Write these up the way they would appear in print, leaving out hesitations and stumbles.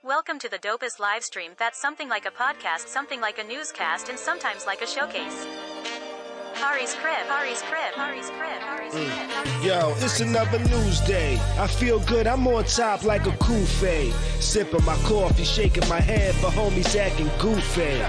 Welcome to the dopest live stream that's something like a podcast, something like a newscast, and sometimes like a showcase. Khary's crib, Khary's crib, Khary's crib, Khary's crib. Yo, it's another news day. I feel good, I'm on top like a kufe. Sipping my coffee, shaking my head for homies acting goofy.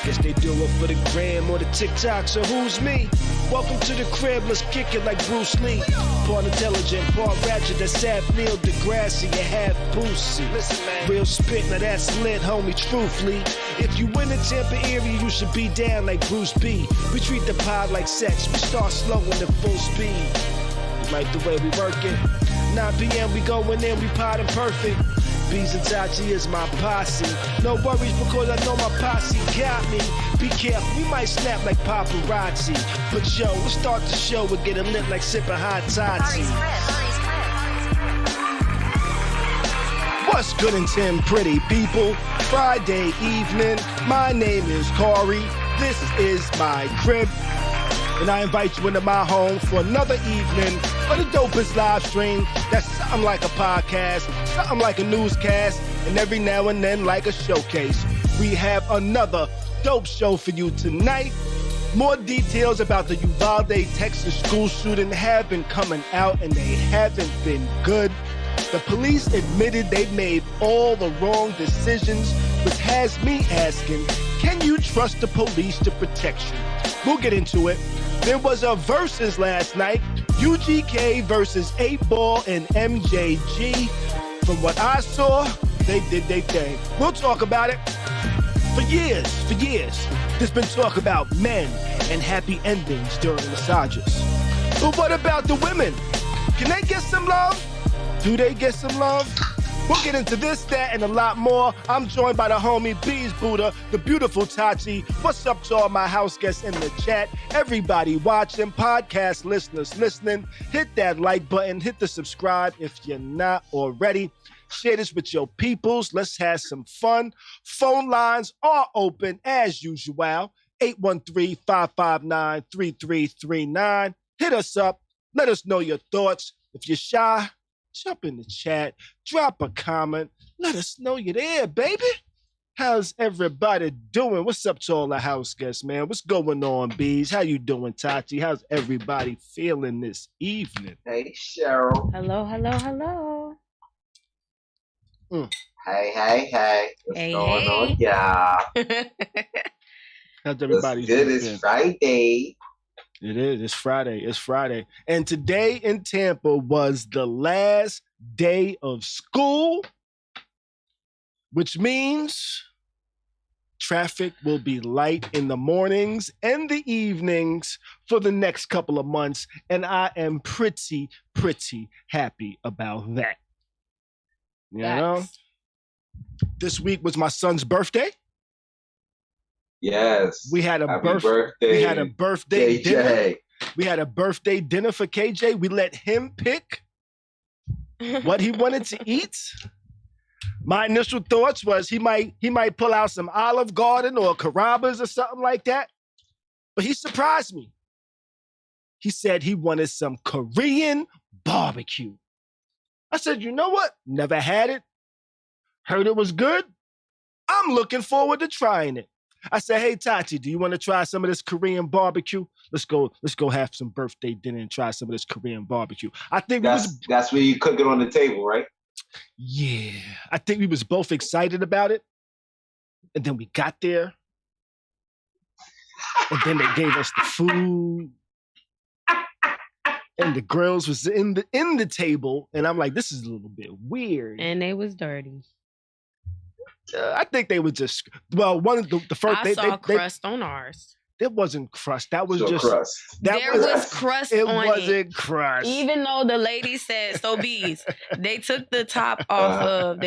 Guess they do it for the gram or the TikTok, so who's me? Welcome to the crib, let's kick it like Bruce Lee. Part intelligent, part ratchet, that's half Neil deGrasse, you half Boosie. Listen, man. Real spit, now that's lit, homie, truthfully. If you in the Tampa area, you should be down like Bruce B. We treat the pod like sex, we start slow and at full speed. You like the way we work it? 9 p.m. we going in, we podding perfect. Beez and Tati is my posse. No worries because I know my posse got me. Be careful, we might snap like paparazzi. But yo, let's start the show and get it lit like sipping hot Tati. What's good and Tim pretty people? Friday evening, my name is Khary. This is my crib. And I invite you into my home for another evening of the dopest live stream. That's something like a podcast, something like a newscast, and every now and then like a showcase. We have another dope show for you tonight. More details about the Uvalde, Texas school shooting have been coming out, and they haven't been good. The police admitted they made all the wrong decisions, which has me asking, can you trust the police to protect you? We'll get into it. There was a Vurzuz last night, UGK Vurzuz Eightball and MJG. From what I saw, they did their thing. We'll talk about it. For years, there's been talk about men and happy endings during massages. But what about the women? Can they get some love? Do they get some love? We'll get into this, that, and a lot more. I'm joined by the homie Beez Buddha, the beautiful Tati. What's up to all my house guests in the chat? Everybody watching, podcast listeners listening. Hit that like button, hit the subscribe if you're not already. Share this with your peoples. Let's have some fun. Phone lines are open as usual. 813-559-3339. Hit us up. Let us know your thoughts. If you're shy, jump in the chat, drop a comment, let us know you're there, baby. How's everybody doing? What's up to all the house guests, man? What's going on, Beez? How you doing, Tati? How's everybody feeling this evening? Hey, Cheryl. Hello, hello, hello. Hey. What's going on, y'all? How's everybody What's good? feeling? It's Friday. It is. It's Friday. It's Friday. And today in Tampa was the last day of school, which means traffic will be light in the mornings and the evenings for the next couple of months. And I am pretty happy about that. You know? This week was my son's birthday. Yes. We had a birthday. We had a birthday KJ. dinner. We had a birthday dinner for KJ. We let him pick what he wanted to eat. My initial thoughts was he might pull out some Olive Garden or Carrabba's or something like that. But he surprised me. He said he wanted some Korean barbecue. I said, you know what? Never had it. Heard it was good. I'm looking forward to trying it. I said, hey, Tati, do you want to try some of this Korean barbecue? Let's go have some birthday dinner and try some of this Korean barbecue. I think that's where you cook it on the table, right? Yeah. I think we was both excited about it. And then we got there. And then they gave us the food. And the grills was in the table. And I'm like, this is a little bit weird. And they was dirty. I think they were just, well, one of the first. I saw crust on ours. It wasn't crust. That was just crust. There was crust on it. It wasn't crust. Even though the lady said, so Beez, they took the top off of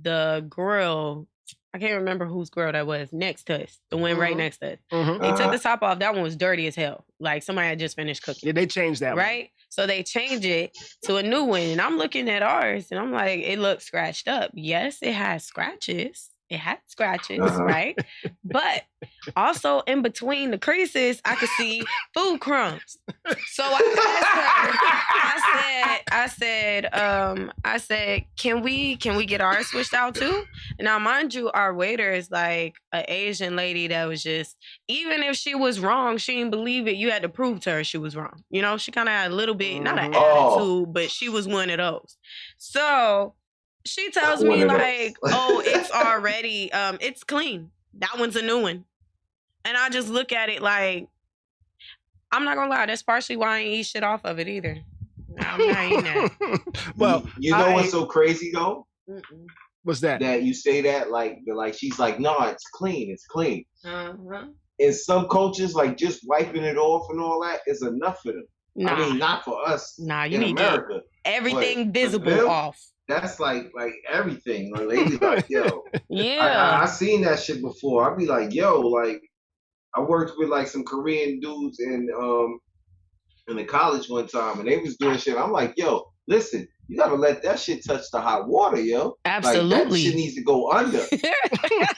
the grill. I can't remember whose grill that was next to us. The one right next to us. Mm-hmm. They took the top off. That one was dirty as hell. Like somebody had just finished cooking. Yeah, they changed that right? one. So they changed it to a new one. And I'm looking at ours and I'm like, it looks scratched up. Yes, it has scratches. It had scratches, right? But also in between the creases, I could see food crumbs. So I I said, can we get ours switched out too? Now, mind you, our waiter is like an Asian lady that was just, even if she was wrong, she didn't believe it. You had to prove to her she was wrong. You know, she kind of had a little bit, not an attitude, but she was one of those. So she tells me like, oh, it's already, it's clean. That one's a new one. And I just look at it like, I'm not gonna lie, that's partially why I ain't eat shit off of it either. No, I'm not eating that. Well, you know what's so crazy though? What's that? That you say that like she's like, no, it's clean. Uh-huh. In some cultures, like just wiping it off and all that is enough for them. Nah. I mean, not for us. Nah, you in need America, everything visible them, off. That's like everything. Like, they be like, yo. Yeah. I seen that shit before. I'd be like, yo, like, I worked with like some Korean dudes in the college one time, and they was doing shit. I'm like, yo, listen, you gotta let that shit touch the hot water, yo. Absolutely. Like, that shit needs to go under.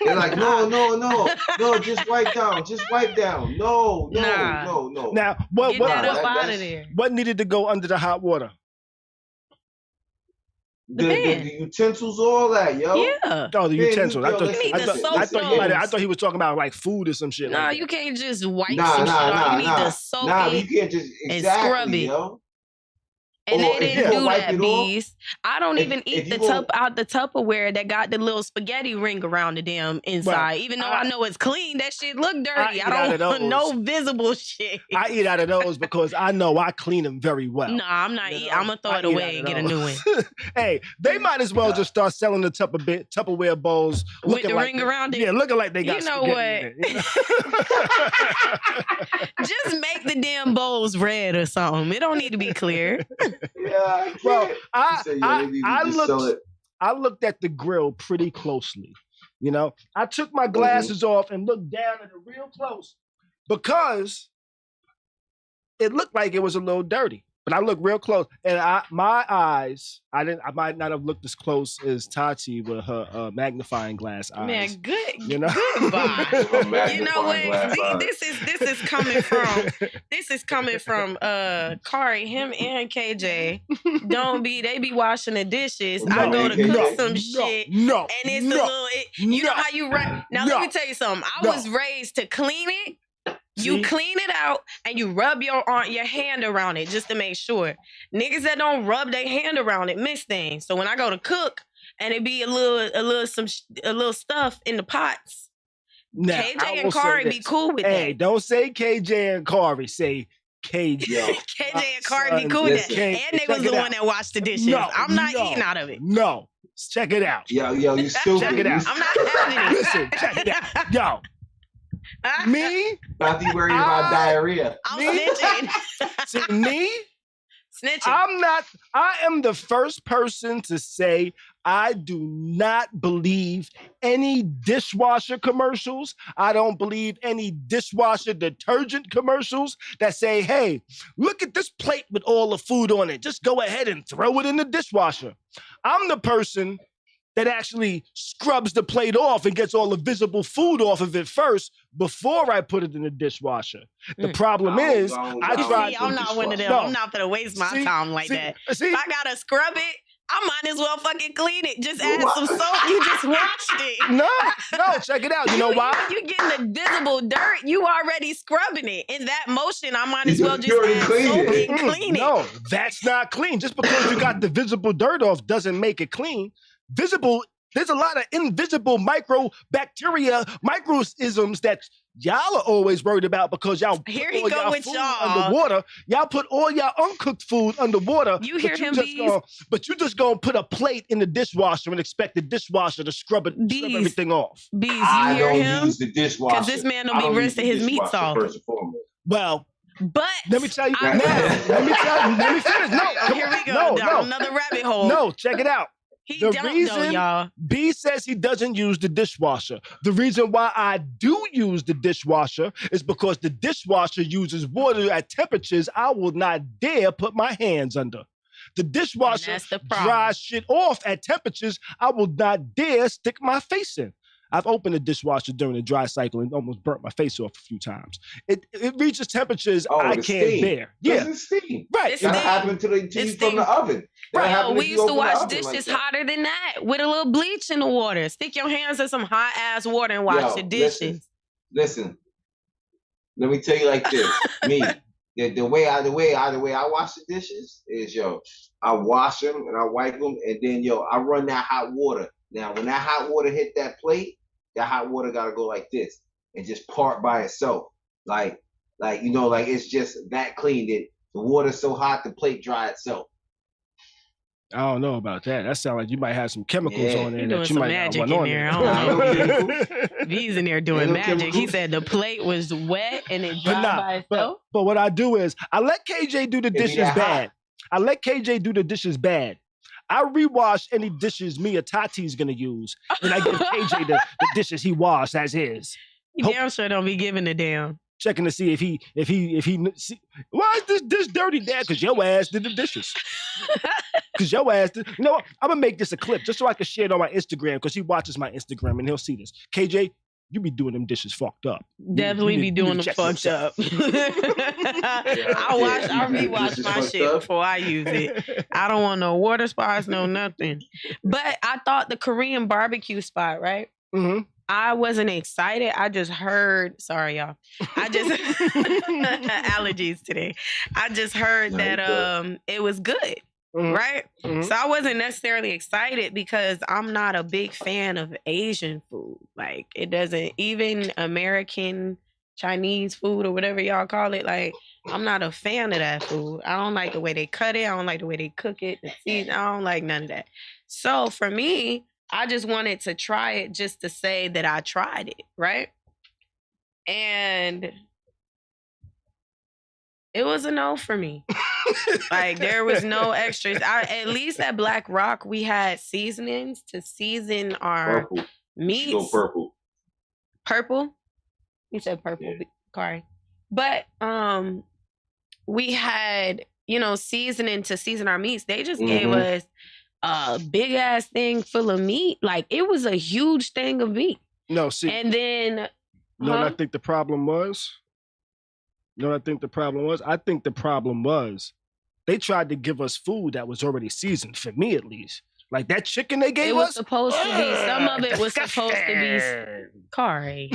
They're like, no, just wipe down. No. Now, get that up out of there. What needed to go under the hot water? The utensils, all that, yo. Yeah. Oh, the utensils. I thought he was talking about like food or some shit. No, like you can't just wipe some shit off. You need to soak it you can't just and scrub it. Yo. And they didn't do that, Beez. I don't even eat the Tupperware that got the little spaghetti ring around the damn inside. Even though I know it's clean, that shit look dirty. I don't want no visible shit. I eat out of those because I know I clean them very well. No, I'm not eating. I'm going to throw it away and get a new one. Hey, they might as well just start selling the Tupperware bowls. With the ring around it? Yeah, looking like they got spaghetti in it. Just make the damn bowls red or something. It don't need to be clear. Yeah, well, I looked at the grill pretty closely. You know, I took my glasses off and looked down at it real close because it looked like it was a little dirty. But I looked real close, and my eyes, I might not have looked as close as Tati with her magnifying glass eyes. Man, good. You know, goodbye. You know what? This is coming from Khary, him and KJ. They be washing the dishes. I go to cook some shit. And it's a little. You know how you right now? Let me tell you something. I was raised to clean it. You clean it out and you rub your hand around it just to make sure. Niggas that don't rub their hand around it miss things. So when I go to cook and it be a little stuff in the pots, now, KJ and Khary be cool with that. Hey, don't say KJ and Khary. Say KJ. KJ and Khary be cool with that. And they was the one that washed the dishes. No, I'm not eating out of it. No. Check it out. Yo, you stupid. Check it out. I'm not having it. Listen, check it out. Yo. Me? Not be worried about diarrhea. I'm snitching. See, me? Snitching. I am the first person to say I do not believe any dishwasher commercials. I don't believe any dishwasher detergent commercials that say, hey, look at this plate with all the food on it. Just go ahead and throw it in the dishwasher. I'm the person that actually scrubs the plate off and gets all the visible food off of it first before I put it in the dishwasher. The problem is, I'm not one of them. I'm not gonna waste my time like that. If I gotta scrub it, I might as well fucking clean it. Just add some soap. You just washed it. No, check it out. You know why? You getting the visible dirt. You already scrubbing it. In that motion, I might as well just add soap and clean it. No, that's not clean. Just because you got the visible dirt off doesn't make it clean. Visible, there's a lot of invisible microbacteria, microisms that y'all are always worried about because y'all put all y'all food underwater. Y'all put all y'all uncooked food underwater. You hear him, Beez? But you just gonna put a plate in the dishwasher and expect the dishwasher to scrub everything off. Beez, you hear him? I don't use the dishwasher. Because this man don't be rinsing his meats off. Well, but let me tell you now. Let me finish. No, here we go. Down another rabbit hole. No, check it out. The reason y'all. Beez says he doesn't use the dishwasher. The reason why I do use the dishwasher is because the dishwasher uses water at temperatures I will not dare put my hands under. The dishwasher dries shit off at temperatures I will not dare stick my face in. I've opened the dishwasher during the dry cycle and almost burnt my face off a few times. It reaches temperatures I can't bear. Yeah, it's steam. Right. That happened to you from the oven. Bro, we used to wash dishes hotter than that with a little bleach in the water. Stick your hands in some hot ass water and wash the dishes. Listen, let me tell you like this. The way I wash the dishes is, I wash them and I wipe them, and then I run that hot water. Now, when that hot water hit that plate, that hot water gotta go like this and just part by itself. Like it's just that clean that the water's so hot the plate dry itself. I don't know about that. That sounds like you might have some chemicals on there. You're doing some magic in there. I don't know. He's in there doing magic. He said the plate was wet and it dried by itself. But what I do is I let KJ do the dishes bad. I let KJ do the dishes bad. I rewash any dishes me or Tati's gonna use, and I give KJ the dishes he washed as his. He damn sure don't be giving a damn. Checking to see if he why is this dish dirty, Dad? Because your ass did the dishes. Because your ass did. You know what? I'm gonna make this a clip just so I can share it on my Instagram because he watches my Instagram and he'll see this. KJ, you be doing them dishes fucked up. Definitely be doing them fucked up. I rewash my shit before I use it. I don't want no water spots, no nothing. But I thought the Korean barbecue spot, right? Mm-hmm. I wasn't excited. I just heard, sorry y'all. Allergies today. I just heard that it was good. Mm-hmm. Right? Mm-hmm. So I wasn't necessarily excited because I'm not a big fan of Asian food. Like it doesn't, even American Chinese food or whatever y'all call it, like I'm not a fan of that food. I don't like the way they cut it. I don't like the way they cook it. The season, I don't like none of that. So for me, I just wanted to try it just to say that I tried it, right? And it was a no for me. Like there was no extras. At least at Black Rock, we had seasonings to season our meats. Go purple. Purple? You said purple, yeah. Khary. But we had, seasoning to season our meats. They just gave us a big ass thing full of meat. Like it was a huge thing of meat. No, see. And then I think the problem was? I think the problem was they tried to give us food that was already seasoned, for me at least. Like that chicken they gave us. It was supposed to be, some of it was supposed to be, Khary.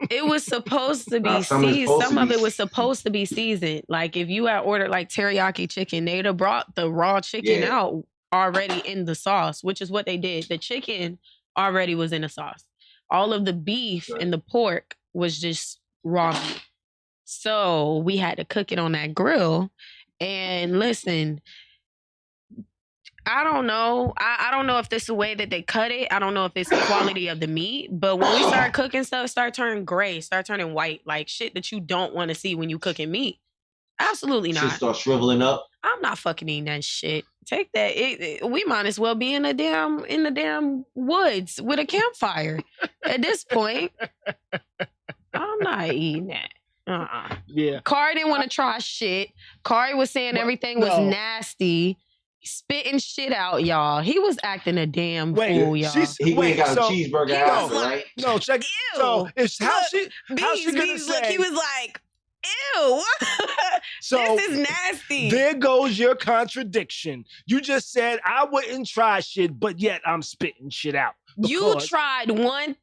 It was supposed to be seasoned. Some of it was supposed to be seasoned. Like if you had ordered like teriyaki chicken, they'd have brought the raw chicken out already in the sauce, which is what they did. The chicken already was in the sauce. All of the beef and the pork was just raw meat. So we had to cook it on that grill. And listen, I don't know. I don't know if this is the way that they cut it. I don't know if it's the quality of the meat. But when we start cooking stuff, start turning gray, start turning white, like shit that you don't want to see when you cooking meat. Absolutely not. Shit start shriveling up. I'm not fucking eating that shit. Take that. We might as well be in the damn woods with a campfire. At this point, I'm not eating that. Yeah. Khary didn't want to try shit. Khary was saying everything was nasty. Spitting shit out, y'all. He was acting a damn fool, y'all. He got a cheeseburger after, right? No, check it. So it's how she gonna say. Look, he was like, ew. So this is nasty. There goes your contradiction. You just said I wouldn't try shit, but yet I'm spitting shit out. You tried one,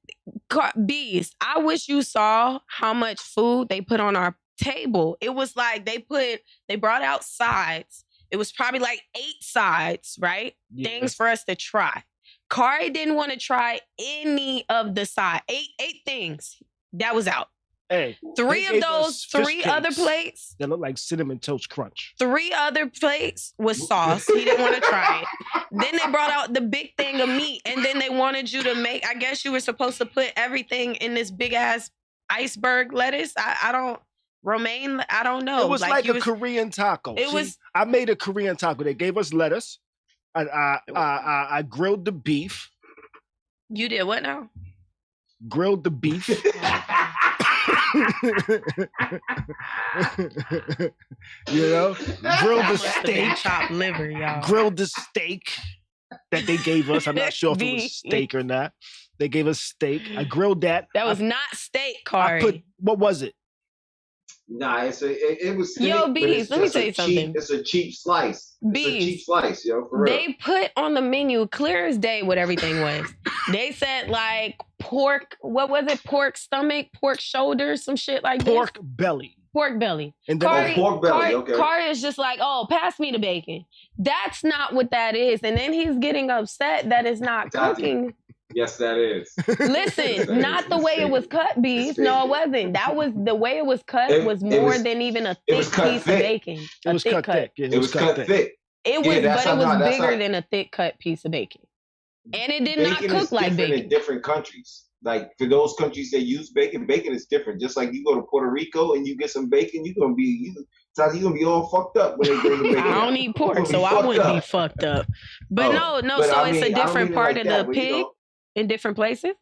Beez. I wish you saw how much food they put on our table. It was like they brought out sides. It was probably like 8 sides, right? Yeah. Things for us to try. Khary didn't want to try any of the side. 8 things. That was out. Hey, 3 of those, 3 other plates. That look like Cinnamon Toast Crunch. 3 other plates was sauce. He didn't want to try it. Then they brought out the big thing of meat. And then they wanted you to make, I guess you were supposed to put everything in this big ass iceberg lettuce. I don't know. It was like a Korean taco. I made a Korean taco. They gave us lettuce. I grilled the beef. You did what now? Grilled the beef. Grilled the steak. Chopped liver, y'all. Grilled the steak that they gave us. I'm not sure if it was steak or not. They gave us steak. I grilled that. That was not steak, Khary. What was it? Nah, it was steak. Yo, Beez, let me tell you something. It's a cheap slice. Beez, it's a cheap slice, yo, for real. They put on the menu clear as day what everything was. They said like pork, what was it? Pork stomach, pork shoulders, some shit like that. Pork belly. Pork belly. And then pork belly, okay. Khary is just like, oh, pass me the bacon. That's not what that is. And then he's getting upset that it's not Tati. cooking. Yes, that is. Listen, not the way it was cut, Beez. No, it wasn't. That was the way it was cut was more than even a thick piece of bacon. It was cut thick. It was cut thick. It was, but it was bigger than a thick cut piece of bacon. And it did not cook like bacon. In different countries. Like for those countries that use bacon, bacon is different. Just like you go to Puerto Rico and you get some bacon, you're gonna be all fucked up when they bring the bacon. I don't eat pork, so I wouldn't be fucked up. But no. So it's a different part of the pig in different places.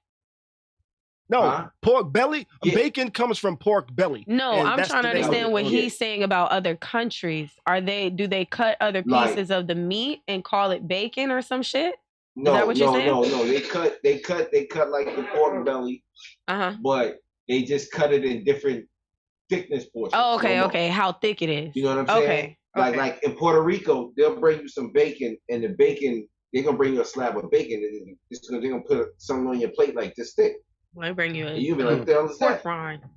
No, pork belly. Yeah. Bacon comes from pork belly. No, I'm trying to understand what he's saying about other countries. Do they cut other pieces of the meat and call it bacon or some shit? No, no. They cut like the pork belly. But they just cut it in different thickness portions. Oh, okay. How thick it is. You know what I'm saying? Like in Puerto Rico, they'll bring you some bacon, and the bacon, they're gonna bring you a slab of bacon, and they're gonna put something on your plate like this thick. Well, I bring you you be like, what the hell is that?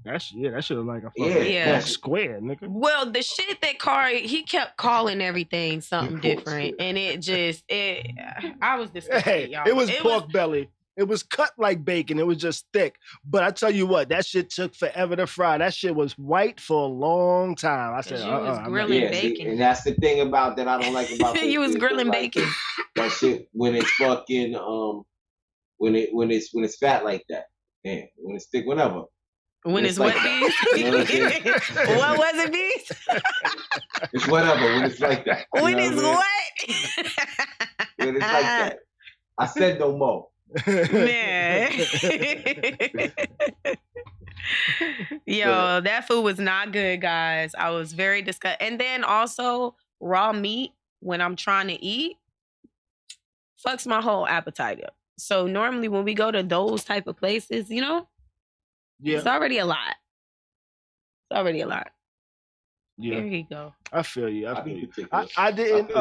That shit is like a fucking square, nigga. Well, the shit that Khary, he kept calling everything something different, and I was disgusted, y'all. It was pork belly. It was cut like bacon. It was just thick. But I tell you what, that shit took forever to fry. That shit was white for a long time. I said, you was grilling bacon. See, and that's the thing about that I don't like about bacon. You was grilling bacon. That shit when it's fucking when it's fat like that. Man, when it's thick, whatever. When it's like what, Beez? What was it, Beez? It's whatever when it's like that. When it's what? When it's like that. I said no more. Man. Yo, that food was not good, guys. I was very disgusted. And then also, raw meat, when I'm trying to eat, fucks my whole appetite up. So normally when we go to those type of places, it's already a lot. Yeah. There you go. I feel you. I didn't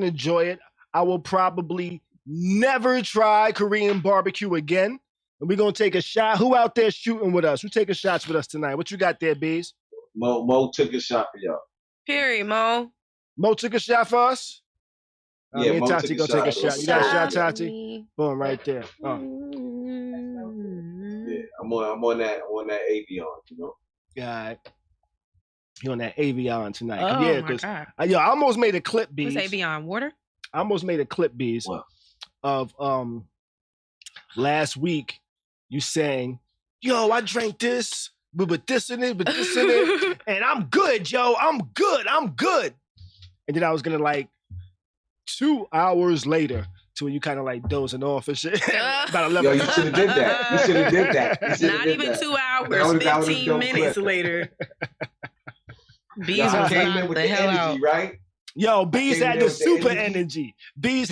enjoy it. I will probably never try Korean barbecue again. And we're gonna take a shot. Who out there shooting with us? Who taking shots with us tonight? What you got there, Beez? Mo took a shot for y'all. Period, Mo. Mo took a shot for us? Yeah, me and Tati gonna take a shot. You got a shot, Tati? Boom, right there. Yeah, I'm on that Avion, Yeah, you on that Avion tonight? Oh, yeah, because I almost made a clip, Beez. What's Avion? Water? I almost made a clip, Beez, of last week. You saying, "Yo, I drank this, but this in it, and I'm good, yo. I'm good. And then I was gonna 2 hours later to when you kind of dozing off and shit. About 11. Yo, you should have did that. Not even 2 hours, 15 minutes later. Beez was came in with the energy, out. Right? Yo, Beez had the super energy. Beez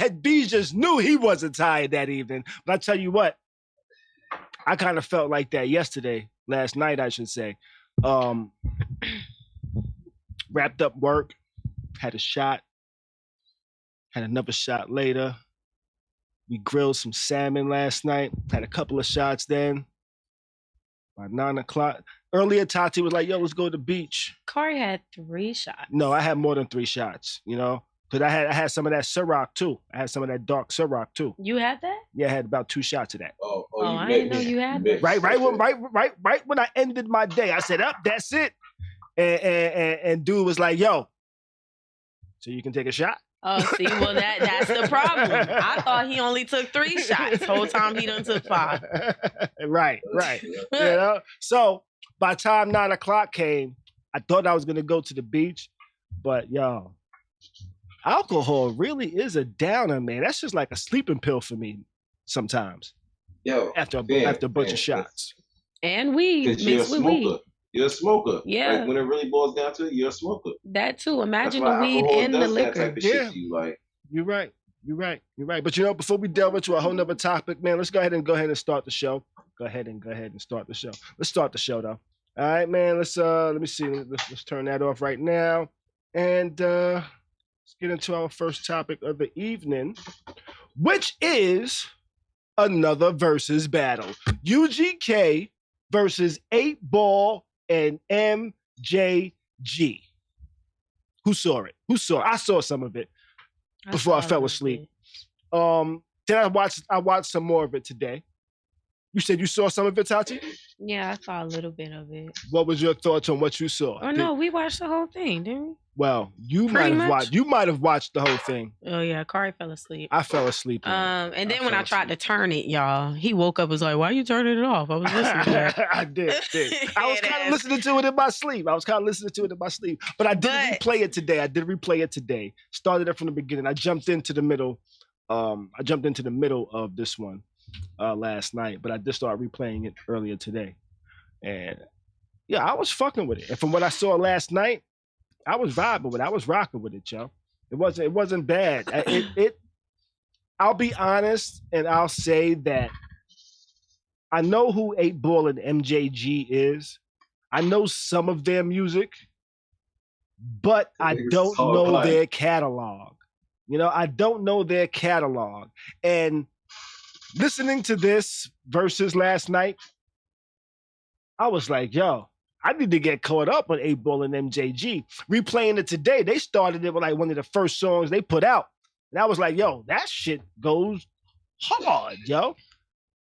just knew he wasn't tired that evening. But I tell you what, I kind of felt like that last night, I should say. Wrapped up work, had a shot. Had another shot later. We grilled some salmon last night. Had a couple of shots then. By 9 o'clock. Earlier, Tati was like, yo, let's go to the beach. Khary had 3 shots. No, I had more than 3 shots, Because I had some of that Ciroc, too. I had some of that dark Ciroc, too. You had that? Yeah, I had about 2 shots of that. Oh, I didn't know you had that. Right when I ended my day, I said, that's it. And dude was like, yo, so you can take a shot? Oh, see, well, that's the problem. I thought he only took 3 shots. Whole time he done took 5. Right. So by the time 9 o'clock came, I thought I was gonna go to the beach, but yo, alcohol really is a downer, man. That's just like a sleeping pill for me sometimes. Yo, after a bunch of shots. And weed mixed with weed. You're a smoker. Yeah. Like when it really boils down to it, you're a smoker. That too. Imagine the weed and the liquor. Yeah. You're right. You're right. But before we delve into a whole nother topic, man, let's go ahead and start the show. Go ahead and start the show. Let's start the show though. All right, man. Let's let me see. Let's turn that off right now, and let's get into our first topic of the evening, which is another versus battle. UGK versus 8-Ball and MJG. Who saw it? I saw some of it before I fell asleep. Then I watched some more of it today. You said you saw some of it, Tati? Yeah, I saw a little bit of it. What was your thoughts on what you saw? Oh no, we watched the whole thing, didn't we? Well, you might have watched the whole thing. Oh yeah, Khary fell asleep. I fell asleep. And then when I tried to turn it, y'all, he woke up and was like, "Why are you turning it off?" I was listening to that. I did. I was kind of listening to it in my sleep. But I did replay it today. Started it from the beginning. I jumped into the middle. Of this one last night, but I did start replaying it earlier today. And yeah, I was fucking with it. And from what I saw last night, I was vibing with it. I was rocking with it, yo. It wasn't bad. I'll be honest and I'll say that I know who 8-Ball and MJG is. I know some of their music, but I don't know their catalog. I don't know their catalog. And listening to this versus last night, I was like, yo, I need to get caught up on 8-Ball and MJG. Replaying it today, they started it with like one of the first songs they put out. And I was like, yo, that shit goes hard, yo.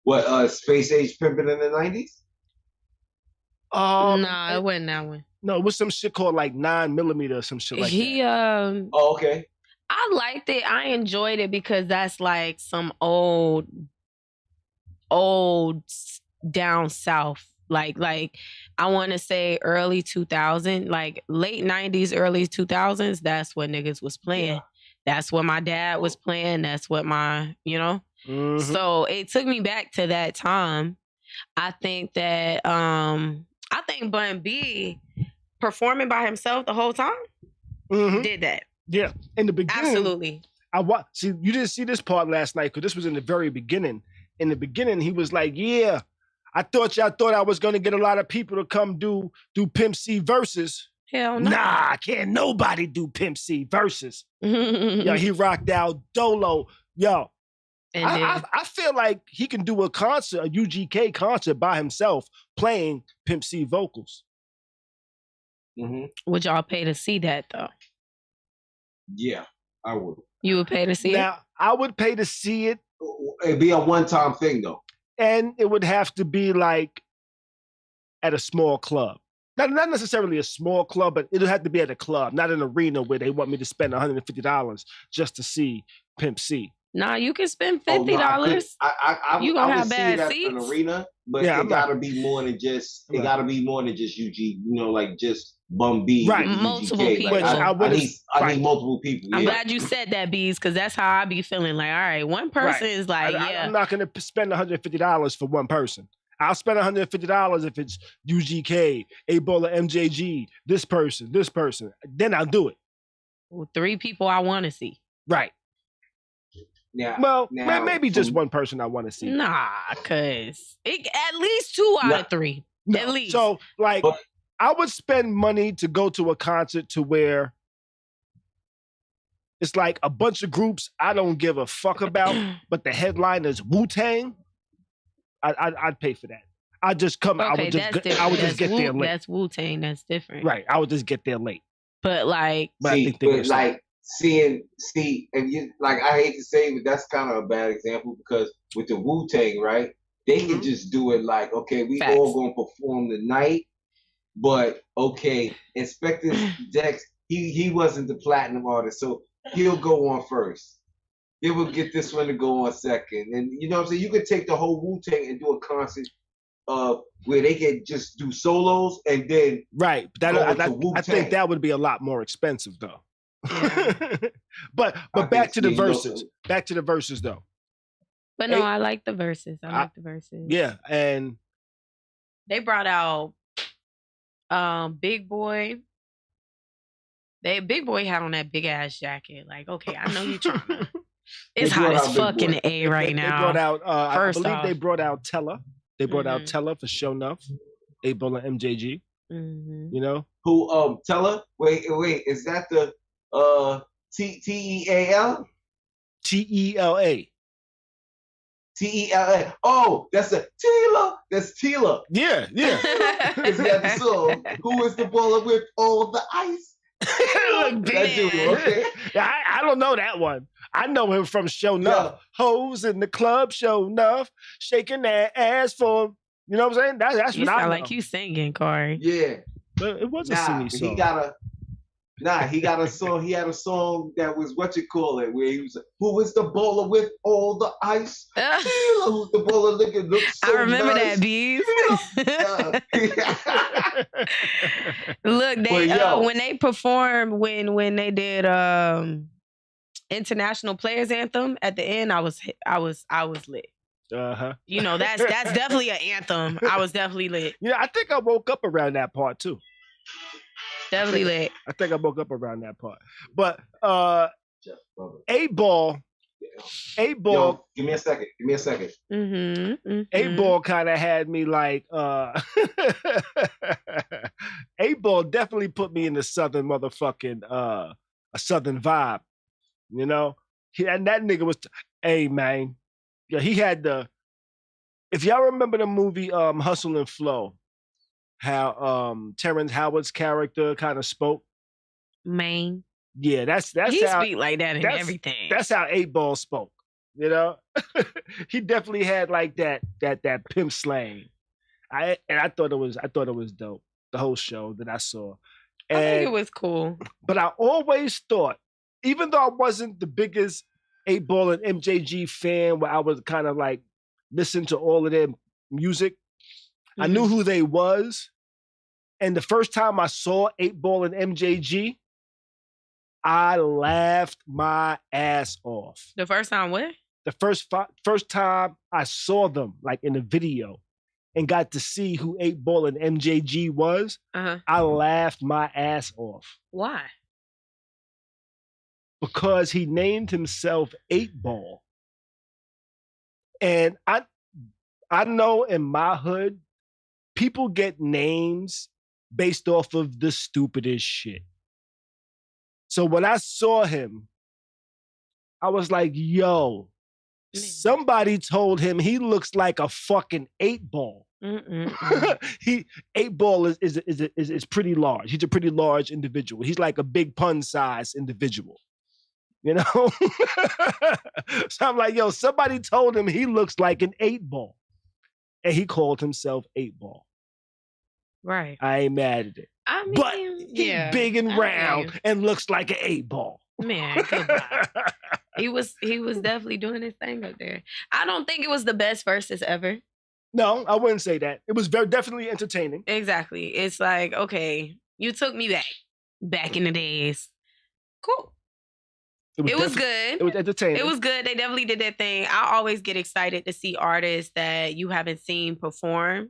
What, Space Age Pimpin' in the 90s? Nah, it wasn't that one. No, it was some shit called like 9mm or some shit like that. Oh, okay. I liked it. I enjoyed it because that's like some old down south. Like I want to say early 2000, like late 90s, early 2000s. That's what niggas was playing. Yeah. That's what my dad was playing. That's what my, Mm-hmm. So it took me back to that time. I think that, I think Bun B performing by himself the whole time did that. Yeah, in the beginning. Absolutely. See, you didn't see this part last night because this was in the very beginning. In the beginning, he was like, yeah, I thought y'all thought I was going to get a lot of people to come do Pimp C versus. Hell no. Nah, can't nobody do Pimp C versus. Yo, he rocked out Dolo. Yo, I feel like he can do a UGK concert by himself playing Pimp C vocals. Mm-hmm. Would y'all pay to see that, though? Yeah, I would. You would pay to see it? Now, I would pay to see it. It'd be a one-time thing, though. And it would have to be like at a small club. Not necessarily a small club, but it'll have to be at a club, not an arena where they want me to spend $150 just to see Pimp C. Nah, you can spend $50. You gonna have bad seats. An arena, but it gotta be more than just. It gotta be more than just UG. Like just Bum B. Right, multiple UGK. people. Like, I need multiple people. I'm glad you said that, Beez, because that's how I be feeling. Like, all right, one person is like, I'm not gonna spend $150 for one person. I'll spend $150 if it's UGK, 8-Ball MJG, this person. Then I'll do it. Well, 3 people I want to see. Right. Yeah. Well, maybe just one person I want to see. Nah, cause at least 2 out of 3. No. At least. So, like, I would spend money to go to a concert to where it's like a bunch of groups I don't give a fuck about, but the headline is Wu-Tang. I'd pay for that. I'd just come. Okay, I would just get there late. That's Wu-Tang. That's different. Right. I would just get there late. But like, See, and you like I hate to say it, but that's kind of a bad example because with the Wu-Tang, right? They can just do it like, okay, we all gonna perform tonight, but okay, Inspector Dex, he wasn't the platinum artist, so he'll go on first. They will get this one to go on second, and you know what I'm saying. You could take the whole Wu-Tang and do a concert where they can just do solos and then I think that would be a lot more expensive though. Yeah. but back to the verses. Back to the verses though. But no, I like the verses. I like the verses. Yeah, and they brought out Big Boy. Big Boy had on that big ass jacket. Like, okay, I know you trying to It's hot as fuck in the A right now. They brought out, I believe they brought out Teller. They brought out Teller for Show Enough, 8ball and MJG. You know? Who, Teller? Wait, is that the T-E-A-L? T-E-L-A. T-E-L-A. Oh, that's a Tila. That's Tila. Yeah. Because he had the song, Who is the baller with all the ice? That dude, okay. I don't know that one. I know him from Show Enough. Hoes in the club, Show Enough, shaking that ass for, you know what I'm saying? That's you what I know. sound like you singing, Khary. Yeah. But it was a singing song. He got a song. He had a song that was where he was who is the bowler with all the ice? Who's the bowler looks so I remember nice. that, Beez. Look, when they performed when they did International Players Anthem at the end, I was lit. You know, that's definitely an anthem. I was definitely lit. Yeah, I think I woke up around that part too. Definitely lit. I think I woke up around that part. But 8ball. Yo, give me a second. 8ball kind of had me like 8ball definitely put me in the southern motherfucking a southern vibe. You know? And that nigga was hey man. Yeah, he had if y'all remember the movie Hustle and Flow, how Terrence Howard's character kind of spoke. Man. Yeah, that's he how speak like that and everything. That's how 8ball spoke. You know? He definitely had like that pimp slang. I thought it was dope. The whole show that I saw. I think it was cool. But I always thought, even though I wasn't the biggest 8ball and MJG fan, where I was kind of like listen to all of their music, I knew who they was. And the first time I saw 8ball and MJG, I laughed my ass off. The first time what? The first time I saw them, like in a video, and got to see who 8ball and MJG was, I laughed my ass off. Why? Because he named himself 8ball. And I know in my hood, people get names based off of the stupidest shit. So when I saw him, I was like, yo, somebody told him he looks like a fucking 8ball. 8ball is pretty large. He's a pretty large individual. He's like a big pun size individual. You know? So I'm like, yo, somebody told him he looks like an 8ball. And he called himself 8ball. Right. I ain't mad at it. I mean, but he's big and round and looks like an 8ball. Man, goodbye. He was definitely doing his thing up there. I don't think it was the best versus ever. No, I wouldn't say that. It was definitely entertaining. Exactly. It's like, okay, you took me back in the days. Cool. It was good. It was entertaining. It was good. They definitely did their thing. I always get excited to see artists that you haven't seen perform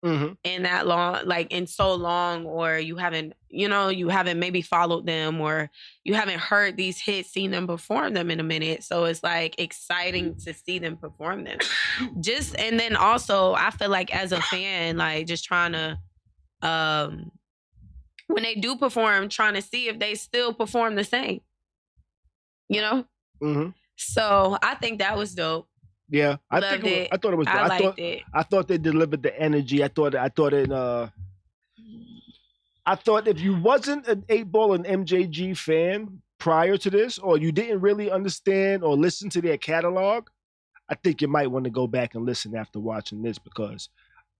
in that long, like in so long, or you haven't maybe followed them, or you haven't heard these hits, seen them perform them in a minute. So it's like exciting to see them perform them. And then also I feel like as a fan, like just trying to, when they do perform, trying to see if they still perform the same. You know? So I think that was dope. Yeah, I thought it was dope. I liked it. I thought they delivered the energy. I thought if you wasn't an 8ball and MJG fan prior to this, or you didn't really understand or listen to their catalog, I think you might want to go back and listen after watching this, because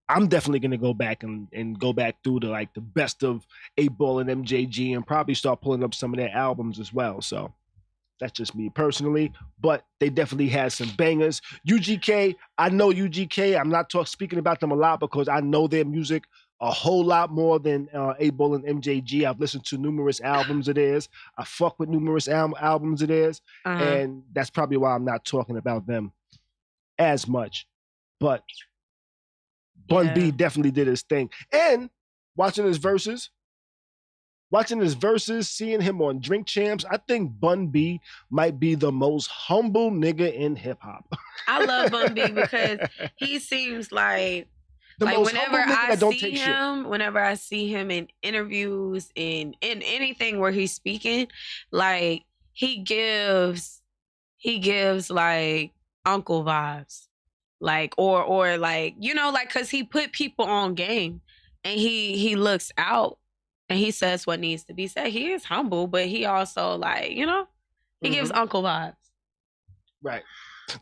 I'm definitely gonna go back and go back through the best of 8ball and MJG and probably start pulling up some of their albums as well. So that's just me personally, but they definitely had some bangers. UGK, I know UGK. I'm not speaking about them a lot because I know their music a whole lot more than 8ball and MJG. I've listened to numerous albums of theirs. I fuck with numerous albums of theirs, and that's probably why I'm not talking about them as much. But Bun B definitely did his thing. And watching his verses, watching his verses, seeing him on Drink Champs, I think Bun B might be the most humble nigga in hip hop. I love Bun B because he seems like whenever I see him in interviews in anything where he's speaking, like he gives like uncle vibes. Like or like, you know, like cause he put people on game and he looks out and he says what needs to be said. He is humble, but he also like, you know, he gives uncle vibes. Right.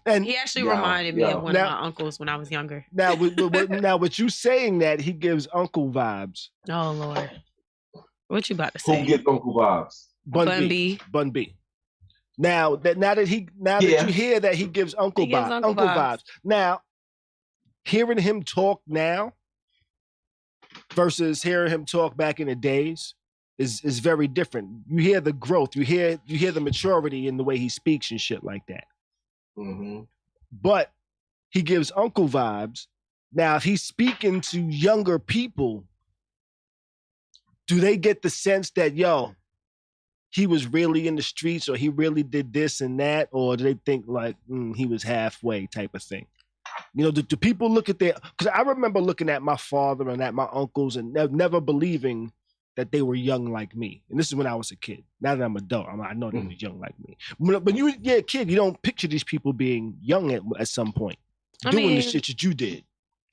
And he actually reminded me of one of my uncles when I was younger. Now, with you saying that, he gives uncle vibes. Oh Lord, what you about to say? Who gives uncle vibes? Bun B. Now that you hear that he gives uncle vibes. Now, hearing him talk now versus hearing him talk back in the days is very different. You hear the growth. You hear the maturity in the way he speaks and shit like that. Mm-hmm. But he gives uncle vibes. Now, if he's speaking to younger people, do they get the sense that, he was really in the streets or he really did this and that? Or do they think like he was halfway type of thing? You know, do people look at because I remember looking at my father and at my uncles and never believing that they were young like me. And this is when I was a kid. Now that I'm an adult, I know they were young like me. But you're a kid, you don't picture these people being young at some point, doing the shit that you did.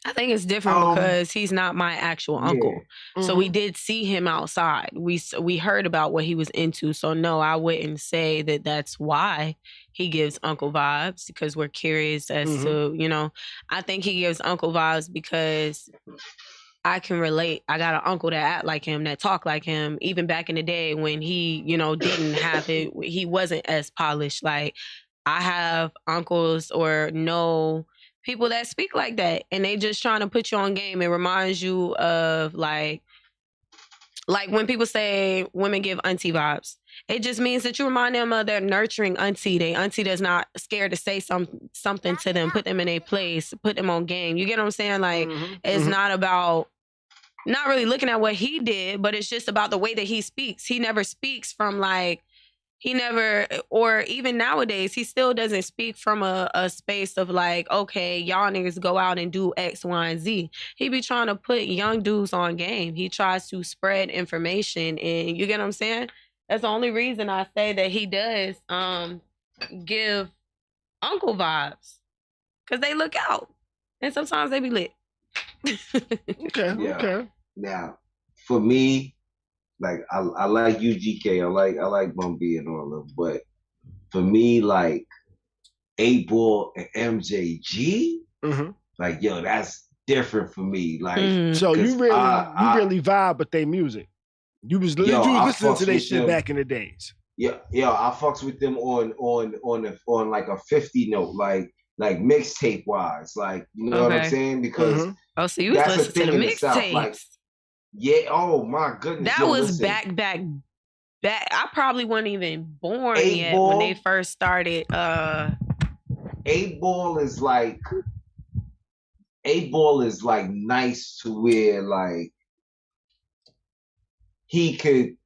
I think it's different because he's not my actual uncle. Yeah. So we did see him outside. We heard about what he was into. So no, I wouldn't say that that's why he gives uncle vibes, because we're curious as to, you know, I think he gives uncle vibes because I can relate. I got an uncle that act like him, that talk like him. Even back in the day when he, you know, didn't have it, he wasn't as polished. Like I have uncles or know people that speak like that, and they just trying to put you on game. It reminds you of like when people say women give auntie vibes, it just means that you remind them of their nurturing auntie. Their auntie that's not scared to say something to them, put them in a place, put them on game. You get what I'm saying? Like it's not about not really looking at what he did, but it's just about the way that he speaks. He never speaks from like, or even nowadays, he still doesn't speak from a space of like, okay, y'all niggas go out and do X, Y, and Z. He be trying to put young dudes on game. He tries to spread information, and you get what I'm saying? That's the only reason I say that he does give uncle vibes, because they look out, and sometimes they be lit. Okay. Now, for me, like I like UGK, I like Bun B and all of them, but for me, like 8ball and MJG, like that's different for me. Like so you really vibe with their music. You was listening to their shit back in the days. Yeah, I fucks with them on like a 50 note, like mixtape wise, like you know what I'm saying? Because so you was listening to the mixtapes. Like, yeah, oh my goodness. That was back. I probably wasn't even born yet when they first started. 8ball is like nice to where like he's a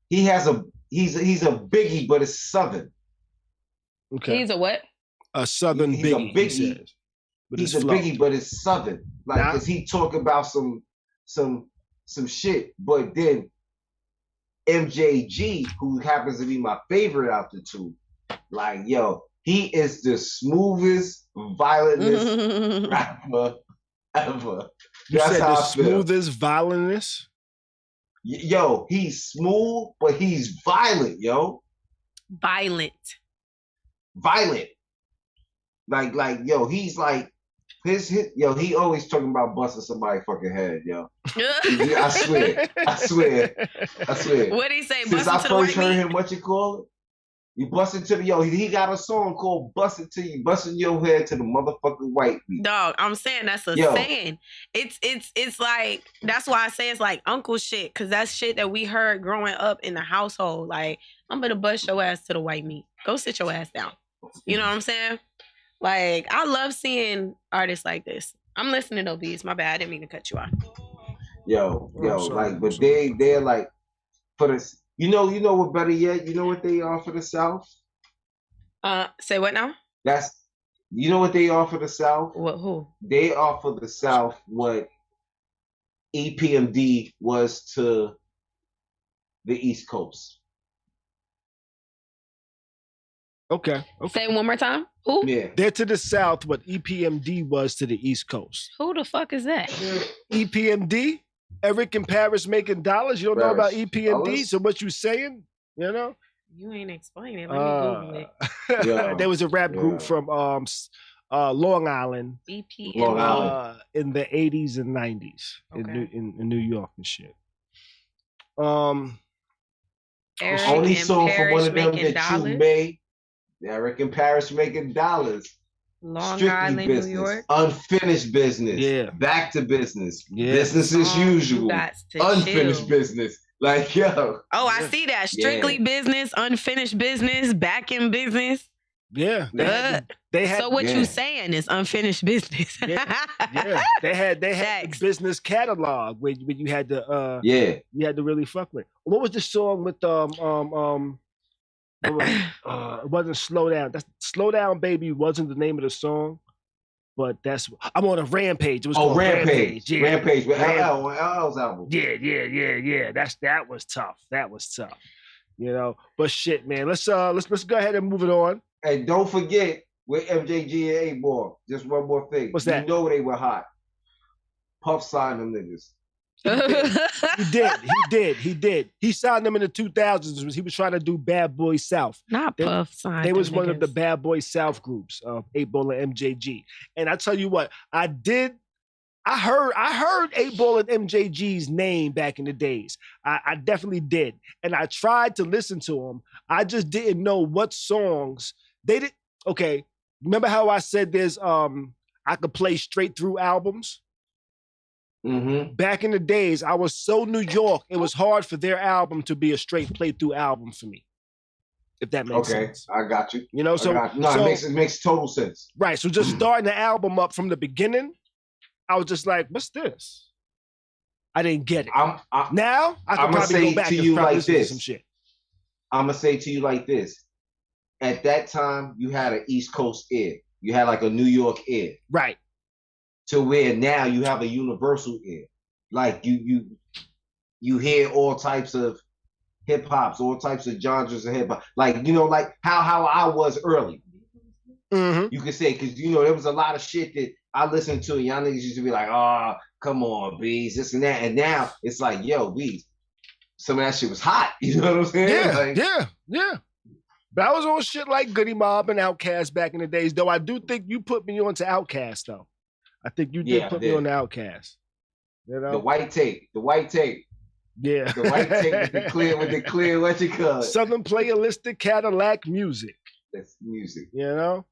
biggie, but it's southern. Okay. He's a what? A southern biggie. He's a biggie, but it's southern. Like, cause he talk about some shit, but then MJG, who happens to be my favorite out the two, like he is the smoothest, violentest rapper ever. You said the smoothest, violentest? He's smooth, but he's violent, Violent. Like, he's like, he always talking about busting somebody's fucking head, I swear. What'd he say? Since I first heard him, what you call it? You busting to the he got a song called "Busting to You," busting your head to the motherfucking white meat. Dog, I'm saying that's a saying. It's like, that's why I say it's like uncle shit, because that's shit that we heard growing up in the household. Like, I'm gonna bust your ass to the white meat. Go sit your ass down. You know what I'm saying? Like, I love seeing artists like this. I'm listening to Beez. My bad, I didn't mean to cut you off. Yo, like, but they're like for the, you know what? Better yet, you know what they are for the South? Say what now? You know what they are for the South? What? Who? They are for the South what EPMD was to the East Coast. Okay. Say it one more time. Who? Yeah. They're to the South what EPMD was to the East Coast. Who the fuck is that? EPMD? Eric and Paris making dollars. You don't know about EPMD? So what you saying? You know? You ain't explaining. Let me Google it. Yeah. There was a rap group from Long Island. EPMD. Long Island. In the 80s and 90s in New York and shit. Eric only and song Paris from one of them that dollars? you made. Eric and Paris making dollars. Long Strictly Island, business. New York. Unfinished business. Yeah. Back to business. Yeah. Business as usual. Unfinished business. Like, yo. Oh, I see that. Strictly business, unfinished business, back in business. Yeah. They had, so what you saying is unfinished business. Yeah. They had the business catalog where you had to you had to really fuck with. What was the song with it wasn't Slow Down. That's Slow Down Baby wasn't the name of the song, but that's I'm on a Rampage. It was called Rampage. Yeah. Rampage with LL's album. Yeah. That was tough. You know, but shit, man. Let's go ahead and move it on. And don't forget with MJG and 8Ball. Just one more thing. What's that? You know they were hot. Puff signed them niggas. He did. He signed them in the 2000s. He was trying to do Bad Boy South. Not Puff signed. They was one of the Bad Boy South groups of 8Ball and MJG. And I tell you what, I heard 8Ball and MJG's name back in the days. I definitely did. And I tried to listen to them. I just didn't know what songs they did. Okay. Remember how I said there's I could play straight through albums? Mm-hmm. Back in the days, I was so New York, it was hard for their album to be a straight playthrough album for me. If that makes sense. I got you. You know, it makes total sense. Right. So just starting the album up from the beginning, I was just like, what's this? I didn't get it. Now I can probably go back and probably listen to some shit. I'm gonna say to you like this. At that time, you had an East Coast ear. You had like a New York ear. Right. To where now you have a universal ear. Like you hear all types of hip hops, all types of genres of hip hop. Like, you know, like how I was early. Mm-hmm. You could say, because, you know, there was a lot of shit that I listened to, and y'all niggas used to be like, oh, come on, Beez, this and that. And now it's like, yo, Beez, some of that shit was hot. You know what I'm saying? Yeah. But I was on shit like Goody Mob and Outkast back in the days, though I do think you put me onto Outkast, though. I think you did put me on the Outkast. You know? The white tape. Yeah. The white tape with the clear, what you call it? Southern Playalistic Cadillac music. That's music. You know?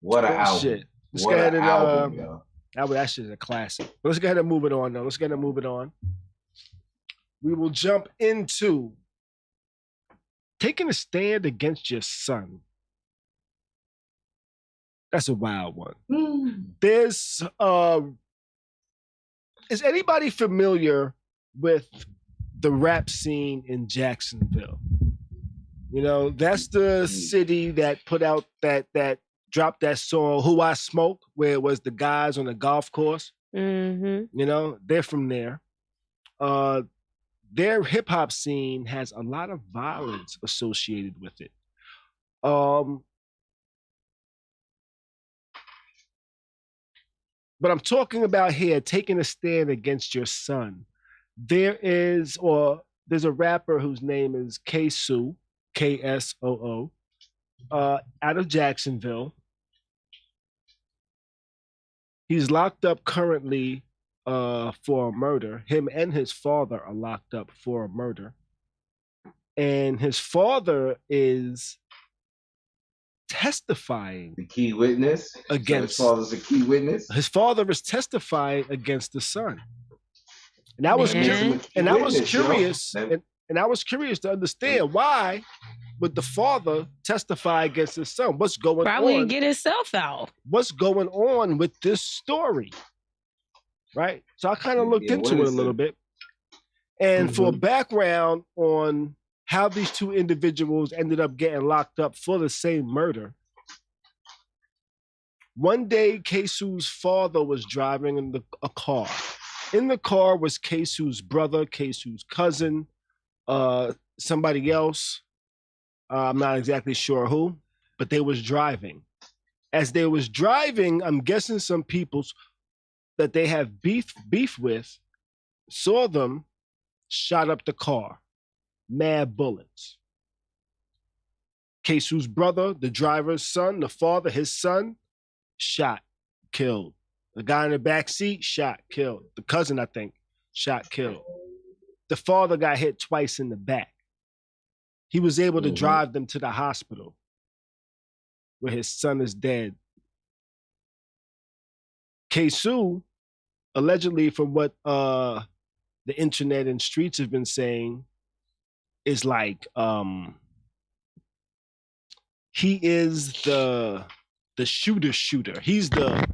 What an album. Shit. Let's what go ahead an and album, yo. That shit is a classic. But let's go ahead and move it on, though. We will jump into taking a stand against your son. That's a wild one. There's is anybody familiar with the rap scene in Jacksonville? You know, that's the city that put out that dropped that song "Who I Smoke," where it was the guys on the golf course. Mm-hmm. You know, they're from there. Their hip hop scene has a lot of violence associated with it. But I'm talking about here taking a stand against your son. There's a rapper whose name is K-Soo, K-S-O-O, out of Jacksonville. He's locked up currently for a murder. Him and his father are locked up for a murder. And his father is testifying. The key witness? Against. So his father's a key witness? His father is testifying against the son. And I was curious to understand why would the father testify against his son? What's going on? Probably get himself out. What's going on with this story? right? So I kind of looked into it a little bit. And for background on how these two individuals ended up getting locked up for the same murder, one day Kesu's father was driving in a car. In the car was Kesu's brother, Kesu's cousin, somebody else. I'm not exactly sure who, but they was driving. As they was driving, I'm guessing some people that they have beef with saw them, shot up the car. Mad bullets. Kesu's brother, the driver's son, the father, his son, shot, killed. The guy in the back seat, shot, killed. The cousin, I think, shot, killed. The father got hit twice in the back. He was able to drive them to the hospital where his son is dead. Kesu, allegedly, from what the internet and streets have been saying, is like he is the shooter. He's the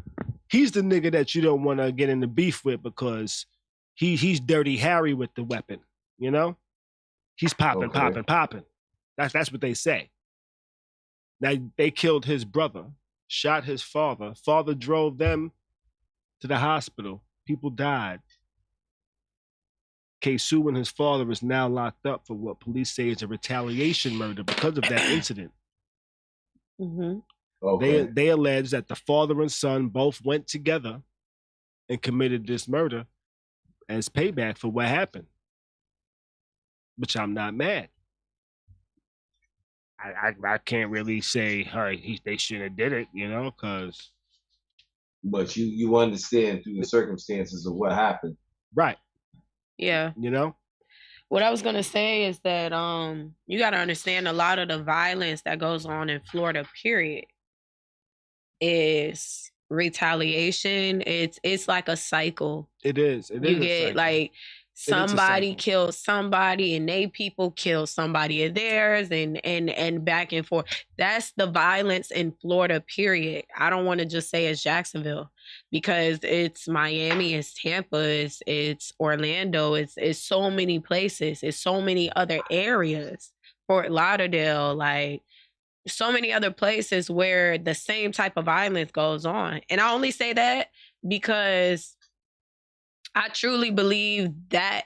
nigga that you don't want to get into beef with because he's Dirty Harry with the weapon, you know? He's popping. That's what they say. Now they killed his brother, shot his father. Father drove them to the hospital. People died. Kesu and his father is now locked up for what police say is a retaliation murder because of that incident. They allege that the father and son both went together and committed this murder as payback for what happened. Which I'm not mad. I can't really say, all right, they shouldn't have did it, you know, because. But you understand through the circumstances of what happened, right? Yeah. You know? What I was going to say is that you got to understand a lot of the violence that goes on in Florida, period, is retaliation. It's like a cycle. It is. You get like somebody kills somebody and they people kill somebody of theirs and back and forth. That's the violence in Florida, period. I don't want to just say it's Jacksonville because it's Miami, it's Tampa, it's Orlando, it's so many places, it's so many other areas, Fort Lauderdale, like so many other places where the same type of violence goes on. And I only say that because I truly believe that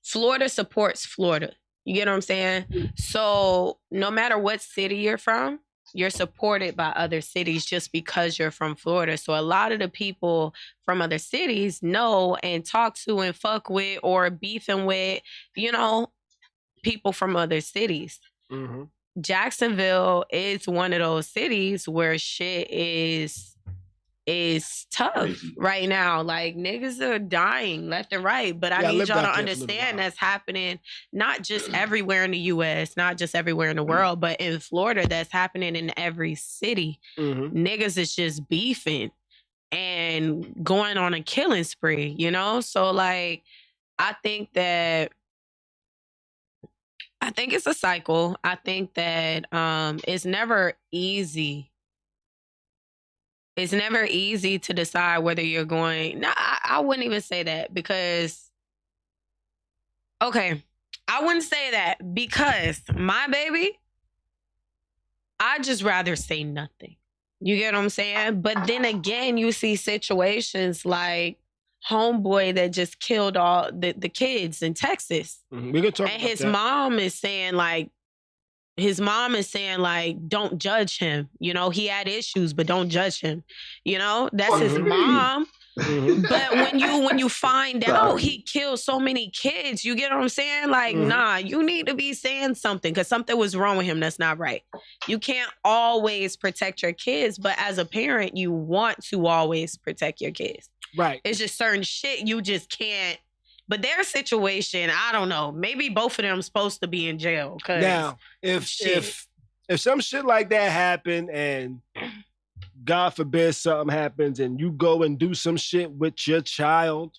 Florida supports Florida. You get what I'm saying? So no matter what city you're from, you're supported by other cities just because you're from Florida. So a lot of the people from other cities know and talk to and fuck with or beefing with, you know, people from other cities. Jacksonville is one of those cities where shit is tough right now. Like niggas are dying left and right. But I need y'all to understand that's happening not just everywhere in the US, not just everywhere in the world, but in Florida, that's happening in every city. Niggas is just beefing and going on a killing spree, you know? So like, I think it's a cycle. I think that it's never easy. It's never easy to decide whether you're going. No, I wouldn't even say that because. Okay, I wouldn't say that because my baby, I'd just rather say nothing. You get what I'm saying? But then again, you see situations like homeboy that just killed all the kids in Texas. We can talk about his that. mom is saying like, don't judge him. You know, he had issues, but don't judge him. You know, that's his mom. But when you find out he killed so many kids, you get what I'm saying? Like, nah, you need to be saying something because something was wrong with him. That's not right. You can't always protect your kids, but as a parent, you want to always protect your kids. Right. It's just certain shit you just can't. But their situation, I don't know. Maybe both of them supposed to be in jail. Now, if some shit like that happen and God forbid something happens and you go and do some shit with your child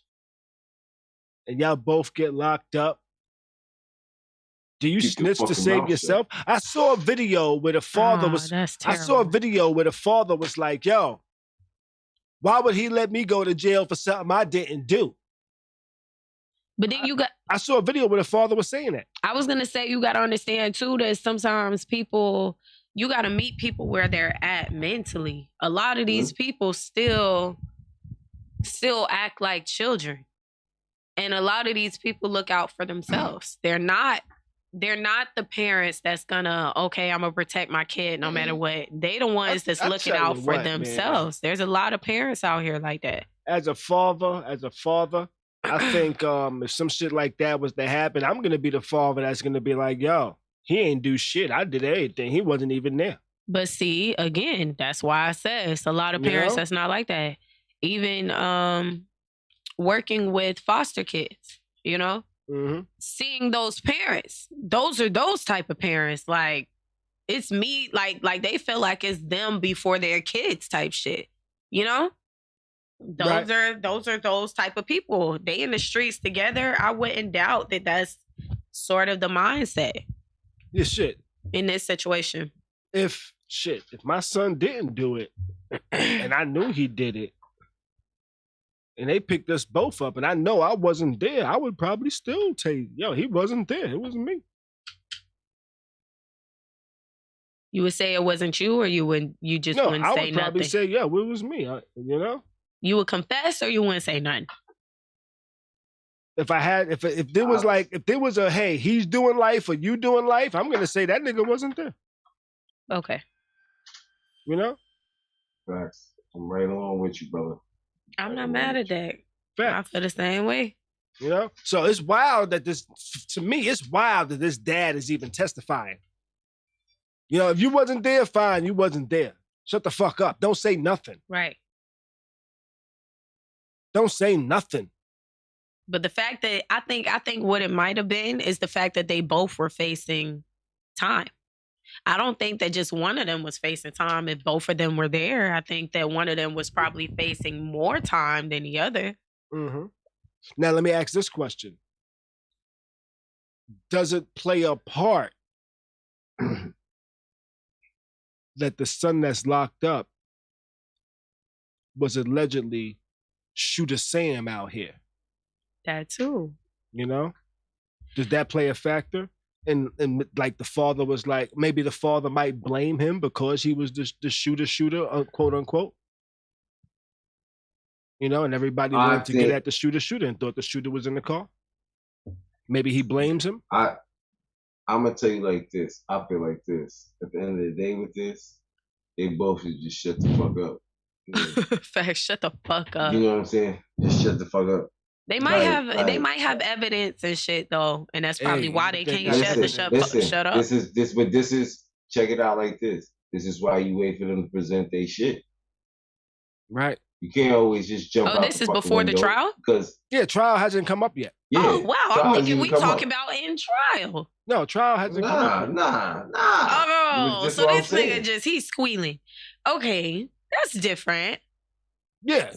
and y'all both get locked up, do you snitch to save yourself? I saw a video where the father was like, yo, Why would he let me go to jail for something I didn't do? But then I saw a video where the father was saying that. I was going to say, you got to understand too that sometimes people, you got to meet people where they're at mentally. A lot of these people still act like children. And a lot of these people look out for themselves. They're not the parents that's gonna, okay, I'm gonna protect my kid no matter what. They the ones that's looking out for themselves. Man. There's a lot of parents out here like that. As a father, I think if some shit like that was to happen, I'm gonna be the father that's gonna be like, yo, he ain't do shit. I did everything. He wasn't even there. But see, again, that's why I said it's a lot of parents that's not like that. Even working with foster kids, you know? Mm-hmm. Seeing those parents, those are those type of parents. Like, it's me, like they feel like it's them before their kids type shit, you know? Those are those type of people. They in the streets together. I wouldn't doubt that that's sort of the mindset. Yeah, shit. In this situation. If my son didn't do it and I knew he did it, and they picked us both up, and I know I wasn't there, I would probably still take, he wasn't there. It wasn't me. You would say it wasn't you, or you wouldn't say nothing? No, I would probably say, it was me, you know? You would confess, or you wouldn't say nothing? If there was a, hey, he's doing life or you doing life, I'm going to say that nigga wasn't there. Okay. You know? Facts. I'm right along with you, brother. I'm not mad at that. I feel the same way. You know? So it's wild that it's wild that this dad is even testifying. You know, if you wasn't there, fine, you wasn't there. Shut the fuck up. Don't say nothing. Right. Don't say nothing. But the fact that I think what it might have been is the fact that they both were facing time. I don't think that just one of them was facing time if both of them were there. I think that one of them was probably facing more time than the other. Mm-hmm. Now, let me ask this question. Does it play a part that the son that's locked up was allegedly Shooter Sam out here? That too. You know? Does that play a factor? And like the father was like, maybe the father might blame him because he was the shooter, quote unquote. You know, and everybody wanted to get at the shooter and thought the shooter was in the car. Maybe he blames him. I'm gonna tell you like this. I feel like this. At the end of the day with this, they both should just shut the fuck up. You know? Facts, shut the fuck up. You know what I'm saying? Just shut the fuck up. They might have evidence and shit though, and that's probably why they can't shut up. This is check it out like this. This is why you wait for them to present their shit. Right. You can't always just jump out. Oh, this is before the trial? Because trial hasn't come up yet. Yeah, oh wow, I'm thinking we talking about in trial. No, trial hasn't come up. Nah. Oh, so this nigga he's squealing. Okay, that's different. Yeah.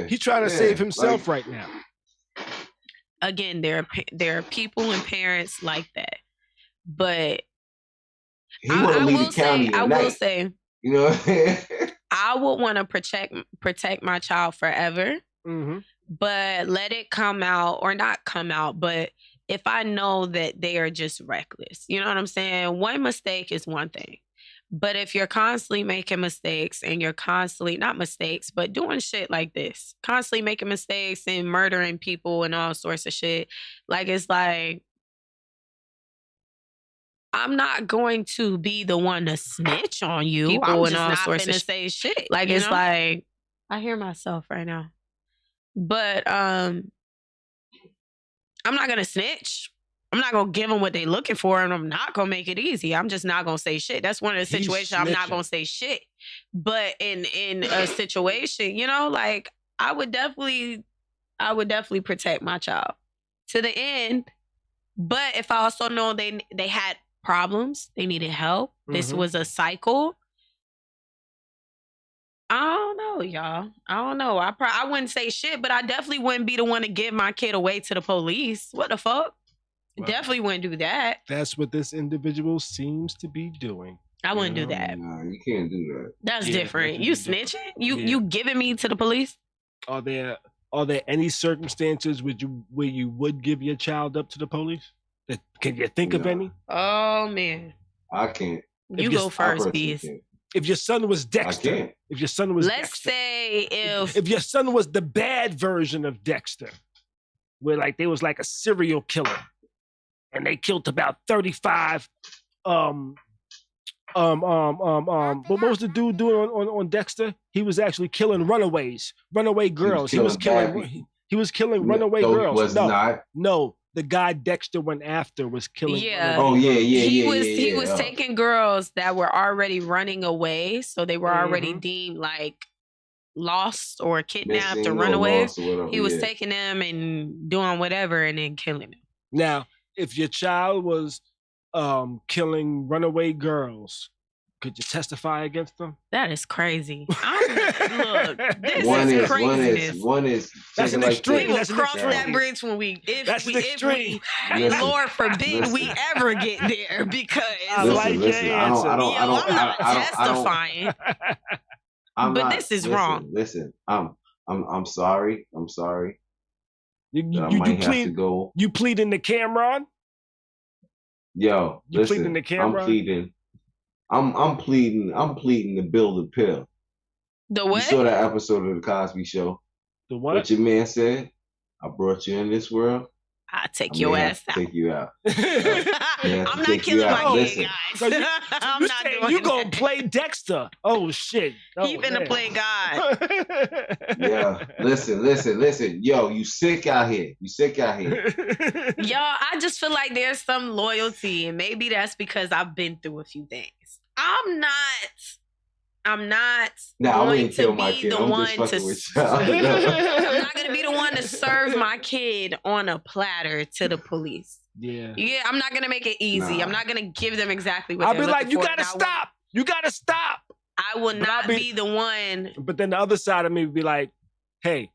He's trying to save himself right now. Again, there are people and parents like that, but I will say, you know, I would want to protect my child forever, but let it come out or not come out. But if I know that they are just reckless, you know what I'm saying? One mistake is one thing. But if you're constantly making mistakes and you're constantly, not mistakes, but doing shit like this, constantly making mistakes and murdering people and all sorts of shit, like, it's like, I'm not going to be the one to snitch on you. People and all sorts of shit. Like, it's know? Like, I hear myself right now. But I'm not going to snitch. I'm not going to give them what they're looking for, and I'm not going to make it easy. I'm just not going to say shit. That's one of the situations I'm not going to say shit. But in a situation, you know, like, I would definitely protect my child to the end. But if I also know they had problems, they needed help, this was a cycle, I don't know, y'all. I don't know. I wouldn't say shit, but I definitely wouldn't be the one to give my kid away to the police. What the fuck? Wow. Definitely wouldn't do that. That's what this individual seems to be doing. I wouldn't do that. Nah, you can't do that. That's different. You snitching? You giving me to the police? Are there any circumstances where you would give your child up to the police? Can you think of any? Oh man, I can't. You go first, Beez. If your son was Dexter, I can't. If your son was Let's Dexter, say if your son was the bad version of Dexter, where like they was like a serial killer, and they killed about 35. What was the dude doing on Dexter? He was actually killing runaway girls. He was killing runaway girls. No. The guy Dexter went after was killing. Yeah. Oh yeah. He was taking girls that were already running away, so they were already deemed like lost or kidnapped or runaways. He was taking them and doing whatever and then killing them. Now, if your child was killing runaway girls, could you testify against them? That is crazy. Look, this is craziness. One is that's an extreme. We will cross that bridge when if we Lord forbid we ever get there, because listen, I'm not testifying. But this is wrong. Listen, I'm sorry. You pleading the Cameron? Yo, you listen, pleading the Cameron? I'm pleading to Bill the Pill. The what? You saw that episode of the Cosby Show. The what? What your man said? I brought you in this world. I'll take your ass out. Take you out. I'm not killing my kid, guys. I'm not doing you gonna play Dexter? Oh shit! He finna play God. Yeah. Listen. Yo, you sick out here. Yo, I just feel like there's some loyalty, and maybe that's because I've been through a few things. I'm not going to be the one to. I'm not gonna be the one to serve my kid on a platter to the police. Yeah. I'm not gonna make it easy. Nah. I'm not gonna give them exactly what I'll they're be like, looking you for. gotta stop. You gotta stop. I will not be the one. But then the other side of me would be like, hey,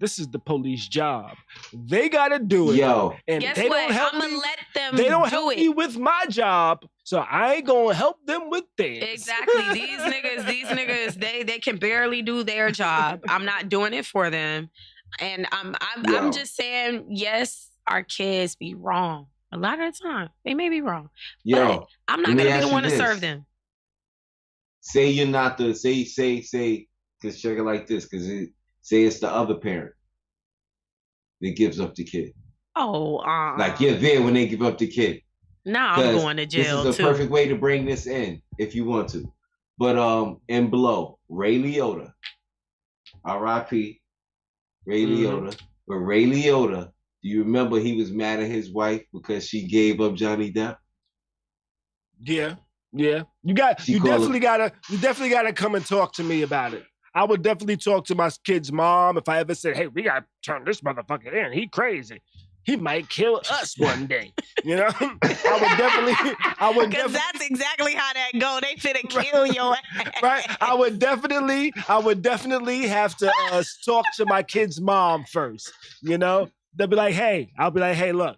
this is the police job. They gotta do it. Yo, and guess they what? don't help I'm gonna me. let them. They don't do help it. me with my job, so I ain't gonna help them with theirs. Exactly. These niggas, they can barely do their job. I'm not doing it for them, and I'm just saying, yes, our kids be wrong a lot of the time. They may be wrong, but I'm not gonna be the one to serve them. Say you're not the say, because check it like this, because say it's the other parent that gives up the kid. Oh, like you're there when they give up the kid. Nah, I'm going to jail. This is a perfect way to bring this in if you want to. But and below, Ray Liotta, R.I.P. Ray Liotta. But Ray Liotta, do you remember he was mad at his wife because she gave up Johnny Depp? Yeah. You definitely gotta come and talk to me about it. I would definitely talk to my kid's mom if I ever said, hey, we gotta turn this motherfucker in. He crazy. He might kill us one day. You know? I would because that's exactly how that go. They finna kill your ass. Right? I would definitely have to talk to my kid's mom first. You know? They'll be like, hey. I'll be like, hey, look.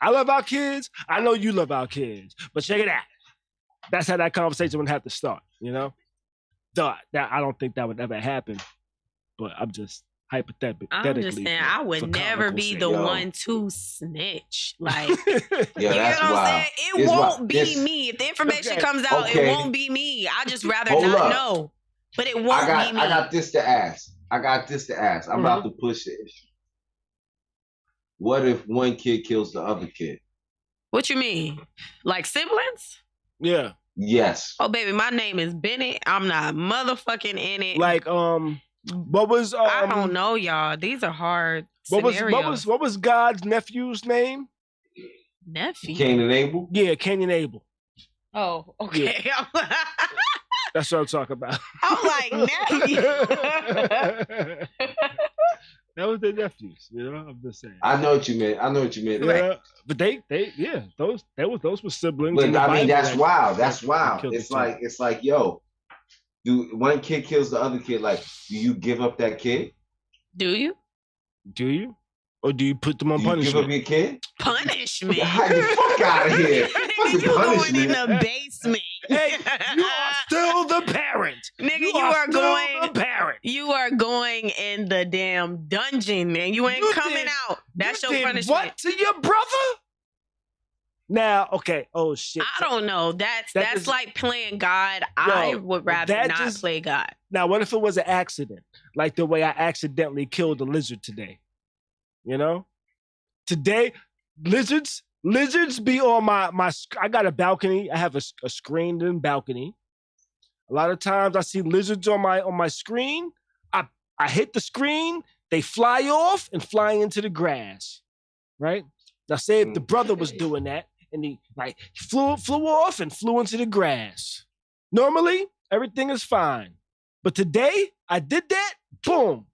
I love our kids. I know you love our kids. But check it out. That's how that conversation would have to start, you know? I don't think that would ever happen. But I'm just hypothetically. I'm just saying, I would never be the one to snitch. Like, you know what I'm saying? It won't be me. If the information comes out, it won't be me. I just rather not know. But it won't be me. I got this to ask. I'm about to push the issue. What if one kid kills the other kid? What you mean? Like siblings? Yeah. Yes. Oh, baby, my name is Bennett. I'm not motherfucking in it. Like, what was I don't know, y'all. These are hard scenarios. What was God's nephew's name? Nephew? Cain and Abel? Yeah, Cain and Abel. Oh, okay. Yeah. That's what I'm talking about. I'm like, nephew. That was their nephews, you know. I'm just saying. I know what you meant. Yeah, but those were siblings. But I mean, that's wild. It's like, yo, do one kid kills the other kid? Like, do you give up that kid? Do you? Or do you put them on punishment? Give up your kid? Punishment? Get the fuck out of here. Nigga, you going in the basement. Hey, you are still the parent. Nigga, you are going the parent. You are going in the damn dungeon, man. You ain't coming out. That's your punishment. What to your brother? Now, okay. Oh shit. I don't know. That's like playing God. I would rather not play God. Now, what if it was an accident? Like the way I accidentally killed a lizard today. You know? Today, lizards be on my I got a balcony. I have a screened in balcony. A lot of times I see lizards on my screen. I hit the screen, they fly off and fly into the grass. Right? Now say if the brother was doing that and he flew off and flew into the grass. Normally, everything is fine. But today, I did that, boom.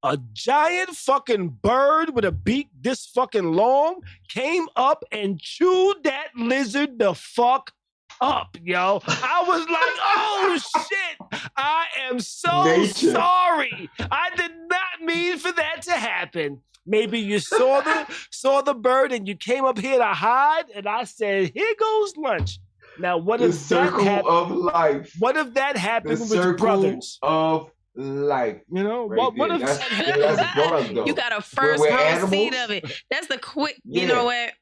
A giant fucking bird with a beak this fucking long came up and chewed that lizard the fuck up, yo. I was like, oh shit, I am so sorry. I did not mean for that to happen. Maybe you saw the bird and you came up here to hide, and I said, here goes lunch. Now, what if that happened? Of life. What if that happened the with brothers? Of life. You know, right what if that's broad, though. You got a first row seat of it. That's the quick, you know what?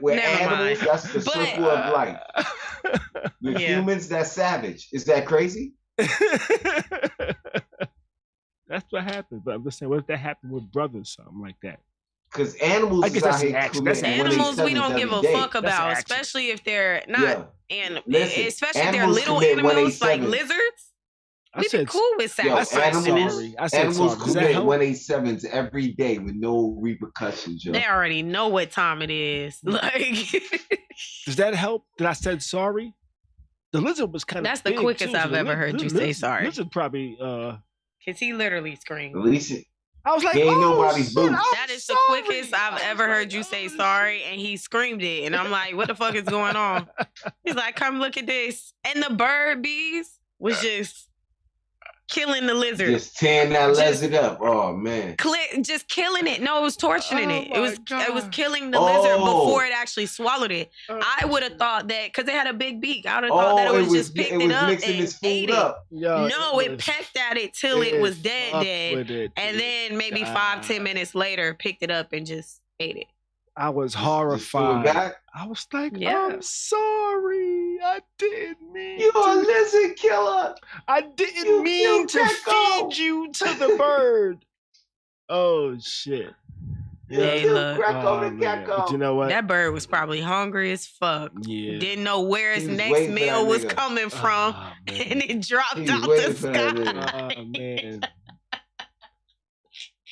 We're animals, that's the circle of life. With humans, that's savage. Is that crazy? That's what happened. But I'm just saying, what if that happened with brothers, something like that? Because animals, I guess that's animals we don't give a fuck about, especially if they're not, especially if they're little animals like lizards. We be cool with sacrificing. Animals commit 187s every day with no repercussions. Yo. They already know what time it is. Like, does that help that I said sorry? The lizard was kind of. That's the quickest I've ever heard you say sorry. Lizard probably. Cause he literally screamed. At least I was like, ain't nobody's boots. That is the quickest I've ever heard you say sorry, and he screamed it, and I'm like, what the fuck is going on? He's like, come look at this, and the bird Beez was just killing the lizard. Just tearing that lizard up. Oh man. Just killing it. No, it was torturing it. It was killing the lizard before it actually swallowed it. I would have thought that because it had a big beak. I would have thought that it was just picked it up and ate it. No, it pecked at it till it was dead. And then maybe 5-10 minutes later picked it up and just ate it. I was horrified. I was like, I'm sorry. I didn't mean You're a lizard killer. I didn't mean to feed you to the bird. Oh, shit. Hey, look. But you know what? That bird was probably hungry as fuck. Yeah. Didn't know where his next meal was coming from. And it dropped out the sky. Oh, man.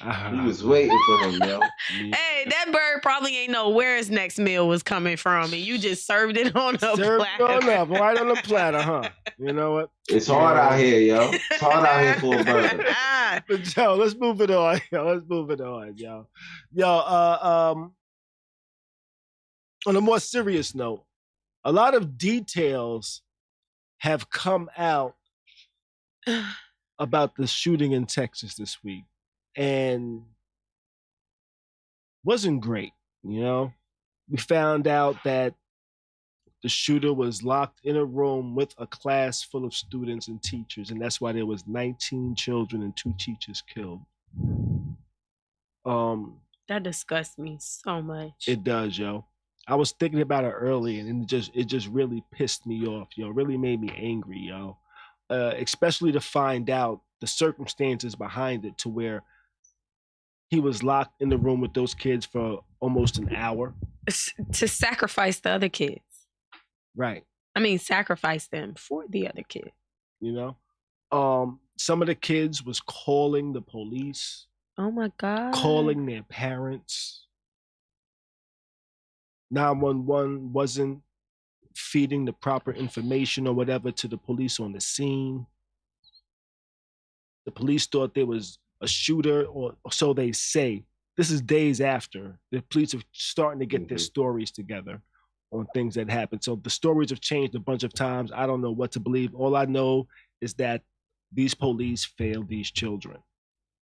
He was waiting for him, yo. Hey, that bird probably ain't know where his next meal was coming from, and you just served it on a platter. Right on the platter, huh? You know what? It's hard out here, yo. It's hard out here for a bird. But yo, let's move it on. Yo, on a more serious note, a lot of details have come out about the shooting in Texas this week. And wasn't great, you know. We found out that the shooter was locked in a room with a class full of students and teachers, and that's why there was 19 children and 2 teachers killed. That disgusts me so much. It does, yo. I was thinking about it early, and it just really pissed me off, yo. It really made me angry, yo. Especially to find out the circumstances behind it, to where he was locked in the room with those kids for almost an hour. To sacrifice the other kids. Right. I mean, sacrifice them for the other kid. You know? Some of the kids was calling the police. Oh my God. Calling their parents. 911 wasn't feeding the proper information or whatever to the police on the scene. The police thought there was a shooter, or so they say. This is days after. The police are starting to get their stories together on things that happened. So the stories have changed a bunch of times. I don't know what to believe. All I know is that these police failed these children.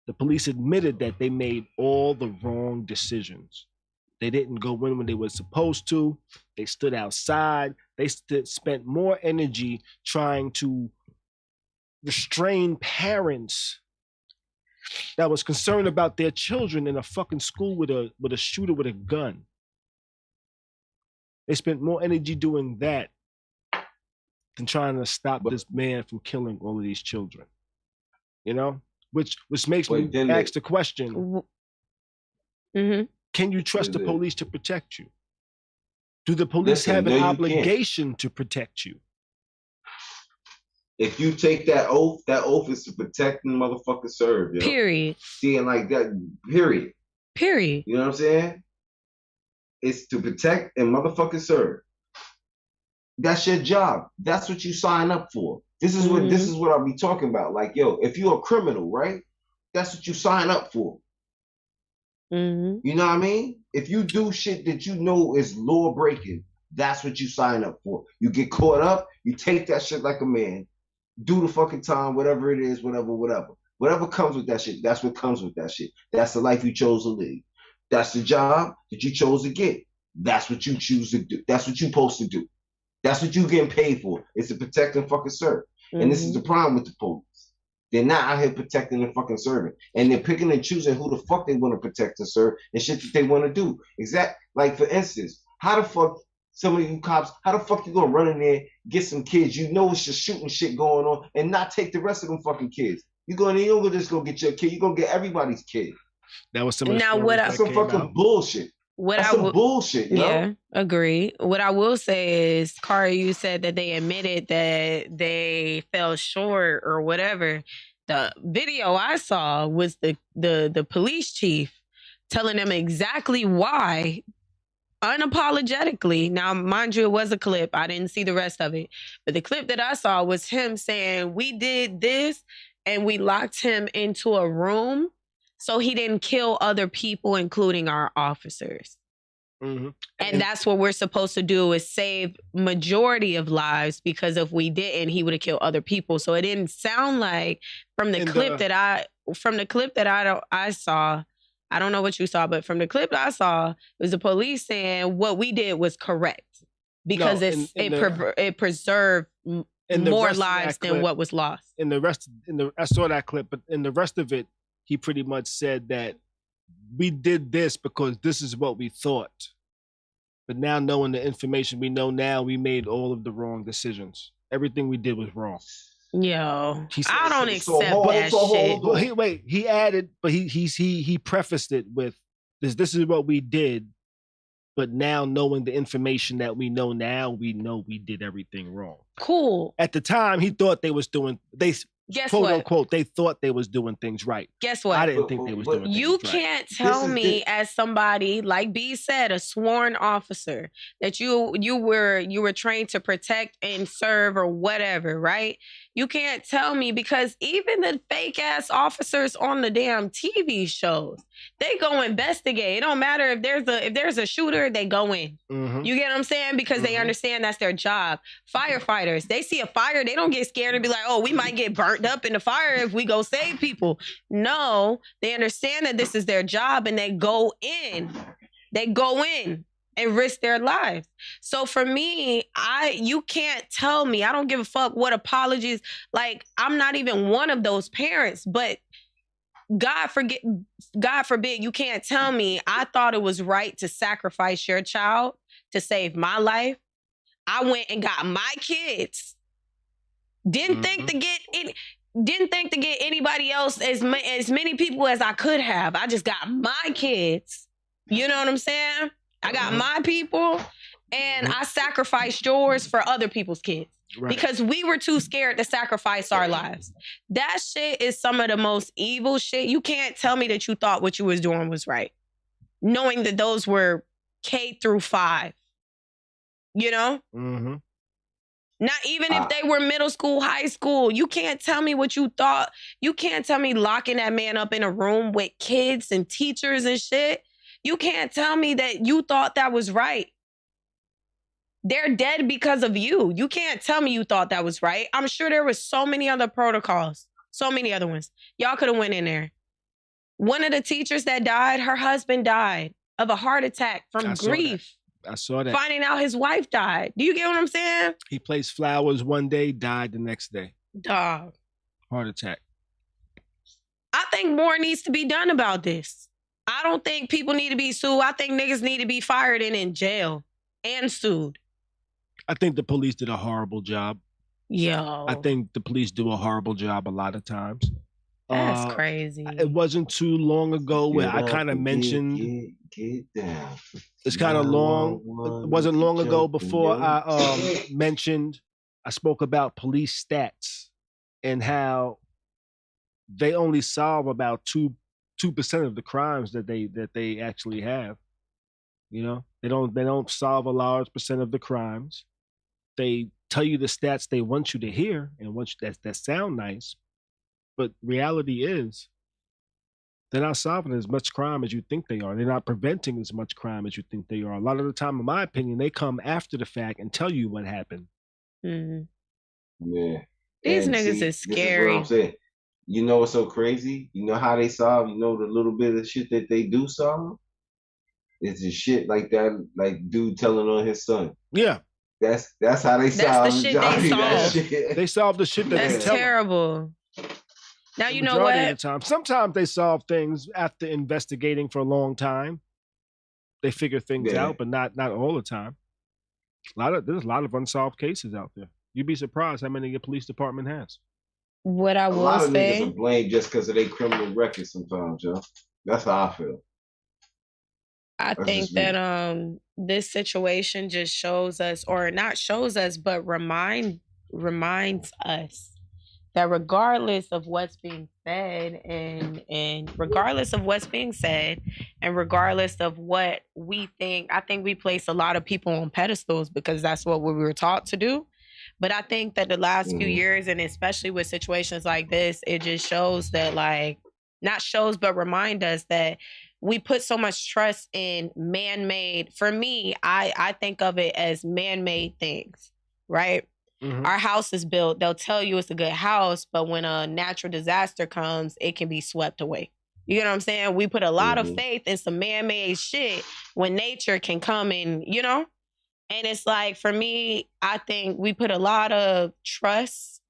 The police admitted that they made all the wrong decisions. They didn't go in when they were supposed to. They stood outside. They spent more energy trying to restrain parents that was concerned about their children in a fucking school with a shooter with a gun. They spent more energy doing that than trying to stop this man from killing all of these children. You know? Which makes me ask the question, can you trust the police to protect you? Do the police have an obligation to protect you? If you take that oath is to protect and motherfucking serve. Yo. Period. Seeing like that, period. Period. You know what I'm saying? It's to protect and motherfucking serve. That's your job. That's what you sign up for. This is what I'll be talking about. Like, yo, if you're a criminal, right? That's what you sign up for. You know what I mean? If you do shit that you know is law breaking, that's what you sign up for. You get caught up, you take that shit like a man, do the fucking time, whatever it is, whatever. Whatever comes with that shit, that's what comes with that shit. That's the life you chose to live. That's the job that you chose to get. That's what you choose to do. That's what you're supposed to do. That's what you're getting paid for. It's to protect and fucking serve. And this is the problem with the police. They're not out here protecting and fucking serving. And they're picking and choosing who the fuck they want to protect and serve and shit that they want to do. Like, for instance, how the fuck some of you cops, how the fuck you gonna run in there, get some kids, you know it's just shooting shit going on, and not take the rest of them fucking kids? You don't just go get your kid, you're gonna get everybody's kid. That was some of the that's some fucking bullshit. That's some bullshit, you know? Yeah, agree. What I will say is, Khary, you said that they admitted that they fell short or whatever. The video I saw was the police chief telling them exactly why, unapologetically. Now, mind you, it was a clip. I didn't see the rest of it. But the clip that I saw was him saying, we did this and we locked him into a room so he didn't kill other people, including our officers. And that's what we're supposed to do, is save majority of lives, because if we didn't, he would have killed other people. So it didn't sound like from the clip that I saw, I don't know what you saw, but from the clip that I saw, it was the police saying what we did was correct because it preserved more lives than what was lost. I saw that clip, but in the rest of it, he pretty much said that we did this because this is what we thought. But now, knowing the information we know now, we made all of the wrong decisions. Everything we did was wrong. Yo, I don't accept that shit. Well, he added, but he prefaced it with this is what we did. But now, knowing the information that we know now, we know we did everything wrong. Cool. At the time, he thought they was doing quote unquote, they thought they was doing things right. Guess what? I didn't think they was doing things right. You can't tell me as somebody, like Beez said, a sworn officer, that you were trained to protect and serve or whatever, right? You can't tell me, because even the fake ass officers on the damn TV shows, they go investigate. It don't matter if there's a shooter, they go in. You get what I'm saying? Because they understand that's their job. Firefighters, they see a fire, they don't get scared and be like, oh, we might get burnt up in the fire if we go save people. No, they understand that this is their job, and they go in. They go in and risk their lives. So for me, you can't tell me, I don't give a fuck what apologies, like, I'm not even one of those parents, but God forbid, you can't tell me I thought it was right to sacrifice your child to save my life. I went and got my kids. Didn't think to get anybody else, as many people as I could have. I just got my kids. You know what I'm saying? I got my people, and I sacrificed yours for other people's kids. Right. Because we were too scared to sacrifice our lives. That shit is some of the most evil shit. You can't tell me that you thought what you was doing was right, knowing that those were K through 5. You know? Not even if they were middle school, high school. You can't tell me what you thought. You can't tell me locking that man up in a room with kids and teachers and shit. You can't tell me that you thought that was right. They're dead because of you. You can't tell me you thought that was right. I'm sure there was so many other protocols, so many other ones. Y'all could have went in there. One of the teachers that died, her husband died. of a heart attack from grief. I saw that. Finding out his wife died. Do you get what I'm saying? He placed flowers one day, died the next day. Dog. Heart attack. I think more needs to be done about this. I don't think people need to be sued. I think niggas need to be fired and in jail and sued. I think the police did a horrible job. Yo. I think the police do a horrible job a lot of times. That's crazy. It wasn't too long ago where I kind of mentioned... Get down. It's kind of long. It wasn't long ago before I mentioned, I spoke about police stats and how they only solve about 2% of the crimes that they actually have. You know, they don't solve a large percent of the crimes. They tell you the stats they want you to hear and want you, that sound nice, but reality is they're not solving as much crime as you think they are. They're not preventing as much crime as you think they are. A lot of the time, in my opinion, they come after the fact and tell you what happened. Mm-hmm. Yeah. These niggas is scary. This is what I'm saying. You know what's so crazy? You know how they solve, you know, the little bit of shit that they do solve? It's the shit like that, like dude telling on his son. Yeah. That's how they solve. That's the shit they solve. They solve the shit that they tell. That's terrible. Now you know what? Of the time. Sometimes they solve things after investigating for a long time. They figure things out, but not all the time. There's a lot of unsolved cases out there. You'd be surprised how many your police department has. What I will say, a lot of niggas are blamed just because of their criminal record sometimes, yo. That's how I feel. I think that this situation just shows us, or not shows us, but reminds us that regardless of what's being said and regardless of what's being said and regardless of what we think, I think we place a lot of people on pedestals because that's what we were taught to do. But I think that the last few years, and especially with situations like this, it just shows that, like, not shows, but remind us that we put so much trust in man-made. For me, I think of it as man-made things, right? Mm-hmm. Our house is built. They'll tell you it's a good house, but when a natural disaster comes, it can be swept away. You know what I'm saying? We put a lot of faith in some man-made shit when nature can come and, you know? And it's like, for me, I think we put a lot of trust,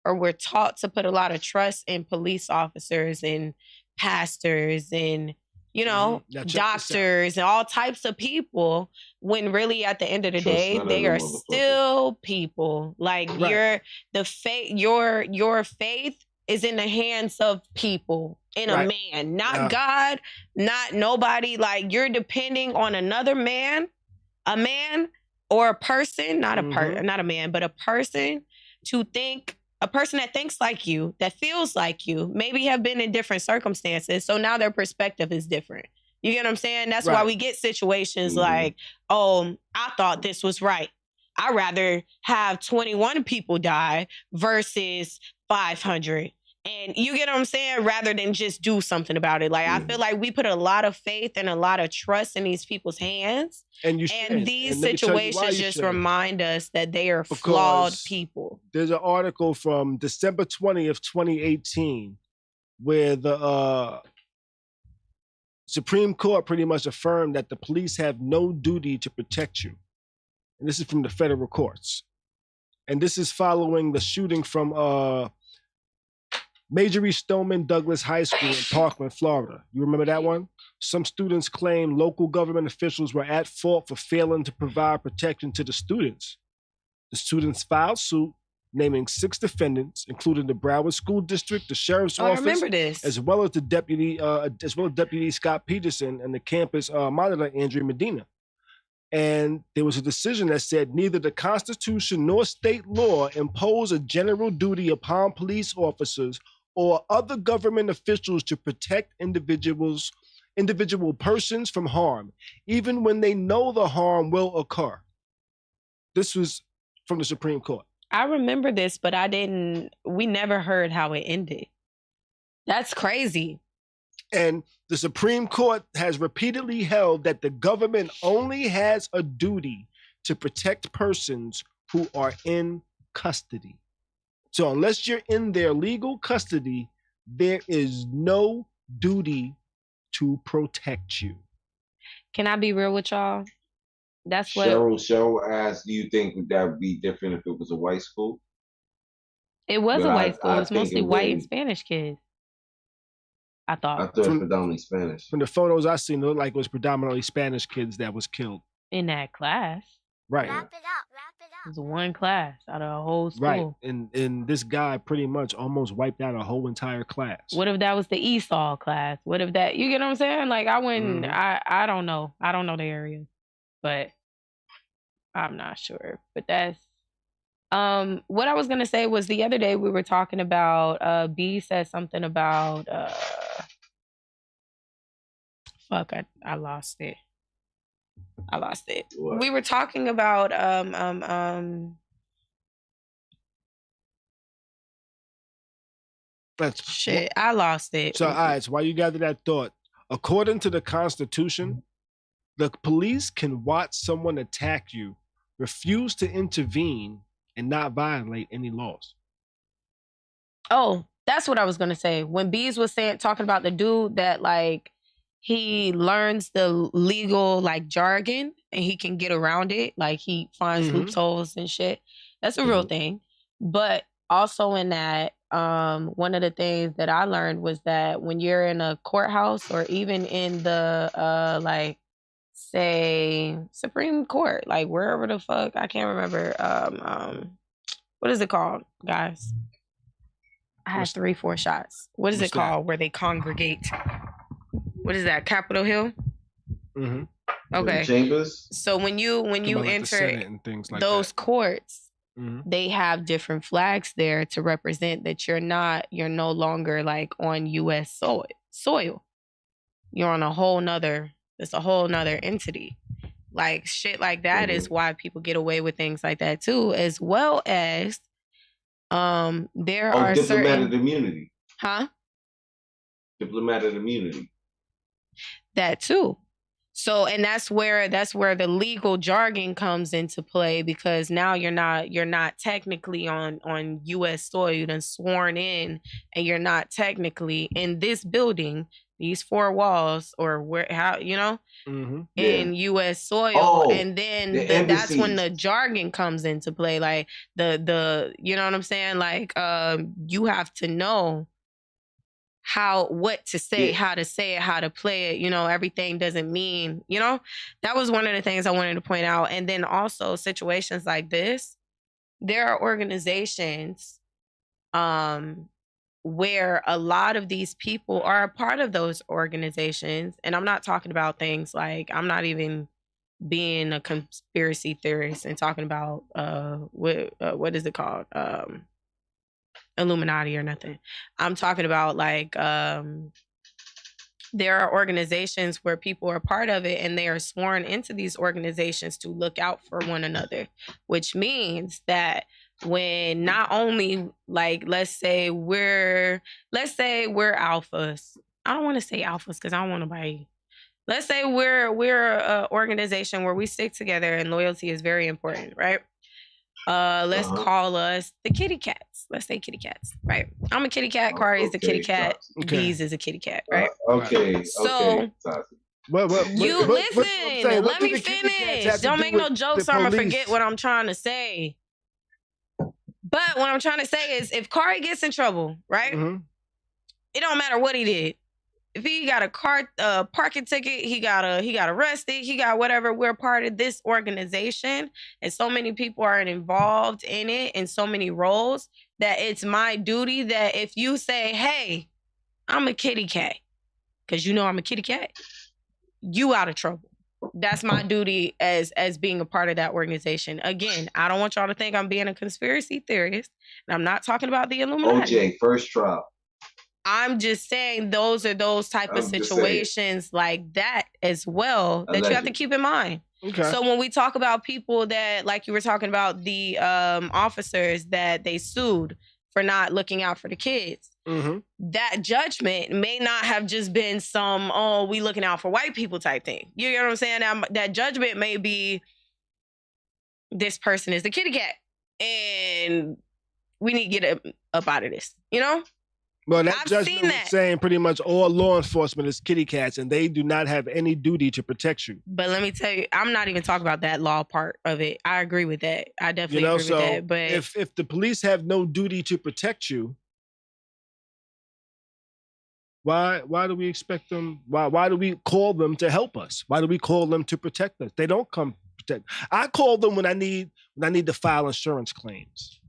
or we're taught to put a lot of trust in police officers and pastors and, you know, doctors and all types of people, when really at the end of the day, they are still people. Like your faith is in the hands of people, in a man, not God, not nobody. Like, you're depending on another man, a man or a person, not a man, but a person to think. A person that thinks like you, that feels like you, maybe have been in different circumstances. So now their perspective is different. You get what I'm saying? That's why we get situations like, oh, I thought this was right. I'd rather have 21 people die versus 500. And you get what I'm saying? Rather than just do something about it. Like, I feel like we put a lot of faith and a lot of trust in these people's hands. And these situations just remind us that they are flawed people. There's an article from December 20th, 2018, where the Supreme Court pretty much affirmed that the police have no duty to protect you. And this is from the federal courts. And this is following the shooting from Major E. Stoneman Douglas High School in Parkland, Florida. You remember that one? Some students claim local government officials were at fault for failing to provide protection to the students. The students filed suit, naming 6 defendants, including the Broward School District, the Sheriff's Office, I remember this, as well as Deputy Scott Peterson and the campus monitor Andrea Medina. And there was a decision that said neither the Constitution nor state law impose a general duty upon police officers or other government officials to protect individual persons from harm, even when they know the harm will occur. This was from the Supreme Court. I remember this, but we never heard how it ended. That's crazy. And the Supreme Court has repeatedly held that the government only has a duty to protect persons who are in custody. So unless you're in their legal custody, there is no duty to protect you. Can I be real with y'all? That's what Cheryl asked, do you think that would be different if it was a white school? It was but a white school. I It's mostly white and Spanish kids. I thought it was predominantly Spanish. From the photos I seen, it looked like it was predominantly Spanish kids that was killed. In that class. Right. Wrap it up. It was one class out of a whole school. Right. And this guy pretty much almost wiped out a whole entire class. What if that was the Esau class? What if that, you get what I'm saying? Like, I wouldn't, I don't know. I don't know the area. But I'm not sure. But that's, what I was going to say was the other day we were talking about, Beez said something about, I lost it. What? We were talking about I lost it. So all right, so while you gather that thought, according to the Constitution, the police can watch someone attack you, refuse to intervene, and not violate any laws. Oh, that's what I was gonna say. When Beez was talking about the dude that like he learns the legal like jargon and he can get around it. Like he finds loopholes and shit. That's a real thing. But also in that, one of the things that I learned was that when you're in a courthouse or even in the, like say Supreme Court, like wherever the fuck, I can't remember. What is it called, guys? I had 3-4 shots. What is it called where they congregate? What is that? Capitol Hill? Mm-hmm. Okay. Chambers. So when you enter like those courts, they have different flags there to represent that you're no longer like on U.S. soil. You're on it's a whole nother entity. Like shit like that is why people get away with things like that too, as well as there are diplomatic immunity. Huh? Diplomatic immunity. That too. So, and that's where the legal jargon comes into play, because now you're not technically on U.S. soil. You're done sworn in, and you're not technically in this building, these 4 walls, or in U.S. soil. And then that's when the jargon comes into play. Like the you know what I'm saying? Like you have to know what to say, how to say it, how to play it. Everything doesn't mean, that was one of the things I wanted to point out. And then also situations like this, there are organizations where a lot of these people are a part of those organizations. And I'm not talking about things like, I'm not even being a conspiracy theorist and talking about what is it called? Illuminati or nothing. I'm talking about like there are organizations where people are part of it and they are sworn into these organizations to look out for one another, which means that when not only like let's say we're alphas. I don't want to say alphas because I don't want nobody. Let's say we're an organization where we stick together and loyalty is very important, right? Let's call us the kitty cats. Let's say kitty cats, right? I'm a kitty cat. Khary is a kitty cat. Beez is a kitty cat, right? So, you listen. Let me finish. Don't make no jokes, or I'm gonna forget what I'm trying to say. But what I'm trying to say is, if Khary gets in trouble, right? It don't matter what he did. If he got a parking ticket, he got arrested, he got whatever. We're part of this organization, and so many people are involved in it in so many roles that it's my duty that if you say, "Hey, I'm a kitty cat," because I'm a kitty cat, you out of trouble. That's my duty as being a part of that organization. Again, I don't want y'all to think I'm being a conspiracy theorist, and I'm not talking about the Illuminati. OJ, first trial. I'm just saying those are those type of situations like that as well that you have to keep in mind. Okay. So when we talk about people that, like you were talking about the officers that they sued for not looking out for the kids, that judgment may not have just been some, we looking out for white people type thing. You know what I'm saying? That judgment may be, this person is the kitty cat and we need to get up out of this, Well, that I've judgment seen was that. saying pretty much all law enforcement is kitty cats, and they do not have any duty to protect you. But let me tell you, I'm not even talking about that law part of it. I agree with that. I definitely agree with that. But if the police have no duty to protect you, why do we expect them? Why do we call them to help us? Why do we call them to protect us? They don't come protect. I call them when I need to file insurance claims.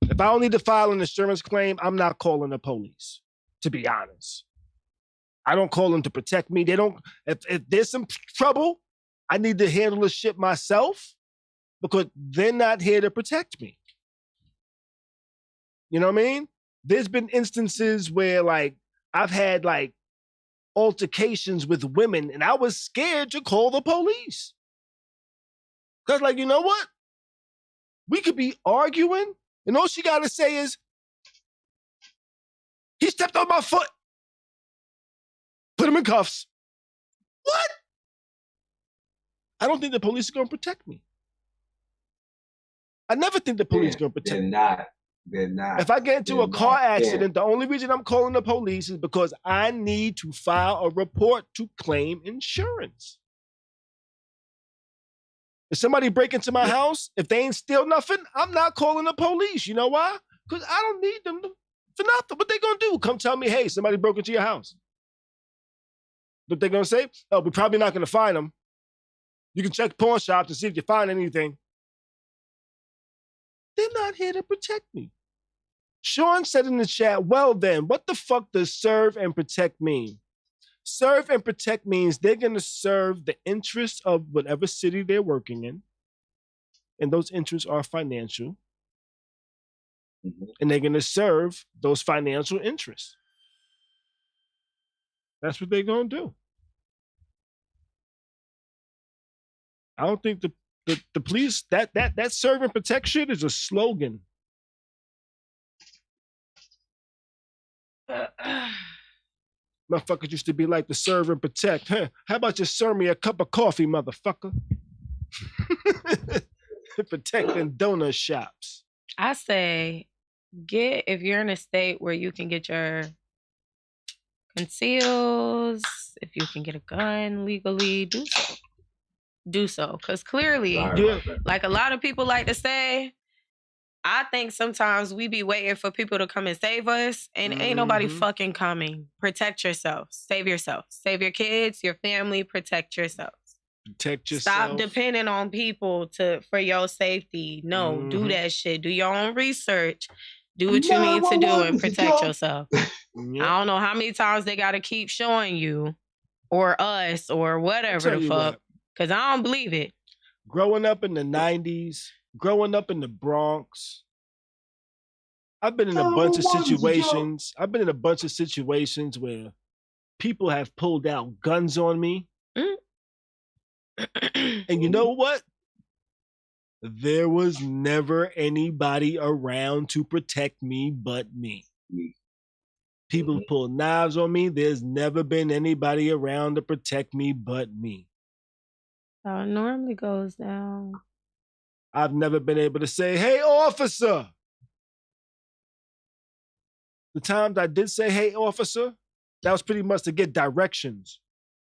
If I don't need to file an insurance claim, I'm not calling the police, to be honest. I don't call them to protect me. They don't, if there's some trouble, I need to handle the shit myself because they're not here to protect me. You know what I mean? There's been instances where like I've had like altercations with women and I was scared to call the police. Cause like, you know what? We could be arguing and all she gotta say is, he stepped on my foot. Put him in cuffs. What? I don't think the police are gonna protect me. I never think the police are gonna protect me. They're not. If I get into a car accident, the only reason I'm calling the police is because I need to file a report to claim insurance. If somebody break into my house, if they ain't steal nothing, I'm not calling the police. You know why? Because I don't need them for nothing. What they gonna do? Come tell me, hey, somebody broke into your house. What they gonna say? Oh, we're probably not gonna find them. You can check pawn shops to see if you find anything. They're not here to protect me. Sean said in the chat, well then, what the fuck does serve and protect mean? Serve and protect means they're going to serve the interests of whatever city they're working in. And those interests are financial. Mm-hmm. And they're going to serve those financial interests. That's what they're going to do. I don't think the police, that serve and protect shit is a slogan. Motherfuckers used to be like the serve and protect. Huh? How about you serve me a cup of coffee, motherfucker? Protecting donut shops. I say, if you're in a state where you can get your conceals, if you can get a gun legally, do so. Because clearly, like a lot of people like to say, I think sometimes we be waiting for people to come and save us, and ain't nobody fucking coming. Protect yourself. Save yourself. Save your kids, your family. Protect yourself. Protect yourself. Stop depending on people for your safety. No, do that shit. Do your own research. Do what you need to do and protect yourself. Yep. I don't know how many times they got to keep showing you or us or whatever the fuck, because I don't believe it. Growing up in the 90s, growing up in the Bronx, I've been in a bunch of situations. I've been in a bunch of situations where people have pulled out guns on me. And you know what? There was never anybody around to protect me but me. People pull knives on me. There's never been anybody around to protect me but me. How it normally goes down. I've never been able to say, hey, officer. The times I did say, hey, officer, that was pretty much to get directions.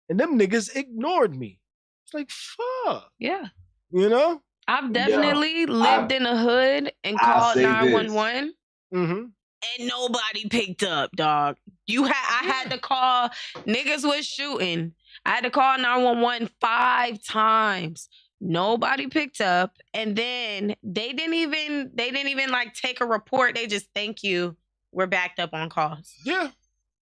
And them niggas ignored me. It's like, fuck. Yeah. You know? I've definitely lived in a hood and called 911. And nobody picked up, dog. I had to call, niggas was shooting. I had to call 911 5 times. Nobody picked up. And then they didn't even like take a report. They just, thank you. We're backed up on calls. Yeah.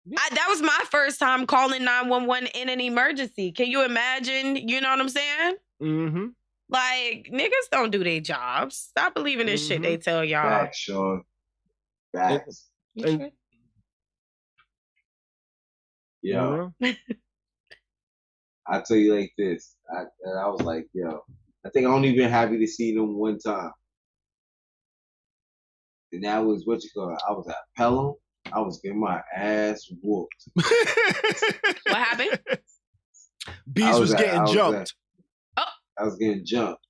That was my first time calling 911 in an emergency. Can you imagine? You know what I'm saying? Mm-hmm. Like, niggas don't do their jobs. Stop believing this shit they tell y'all. Facts, Sean. Facts. Yo. I tell you like this. I was like, yo, I think I only been happy to see them one time. And that was what you call it. I was at Pelham. I was getting my ass whooped. What happened? Beez was getting jumped. I was getting jumped.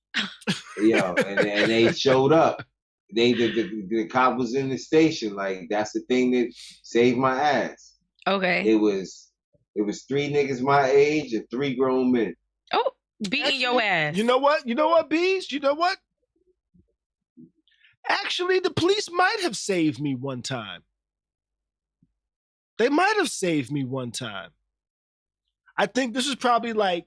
Yo, and they showed up. the cop was in the station. Like, that's the thing that saved my ass. Okay. It was 3 niggas my age and 3 grown men. Oh, beating your ass. You know what, Beez? You know what? Actually, the police might have saved me one time. They might have saved me one time. I think this was probably like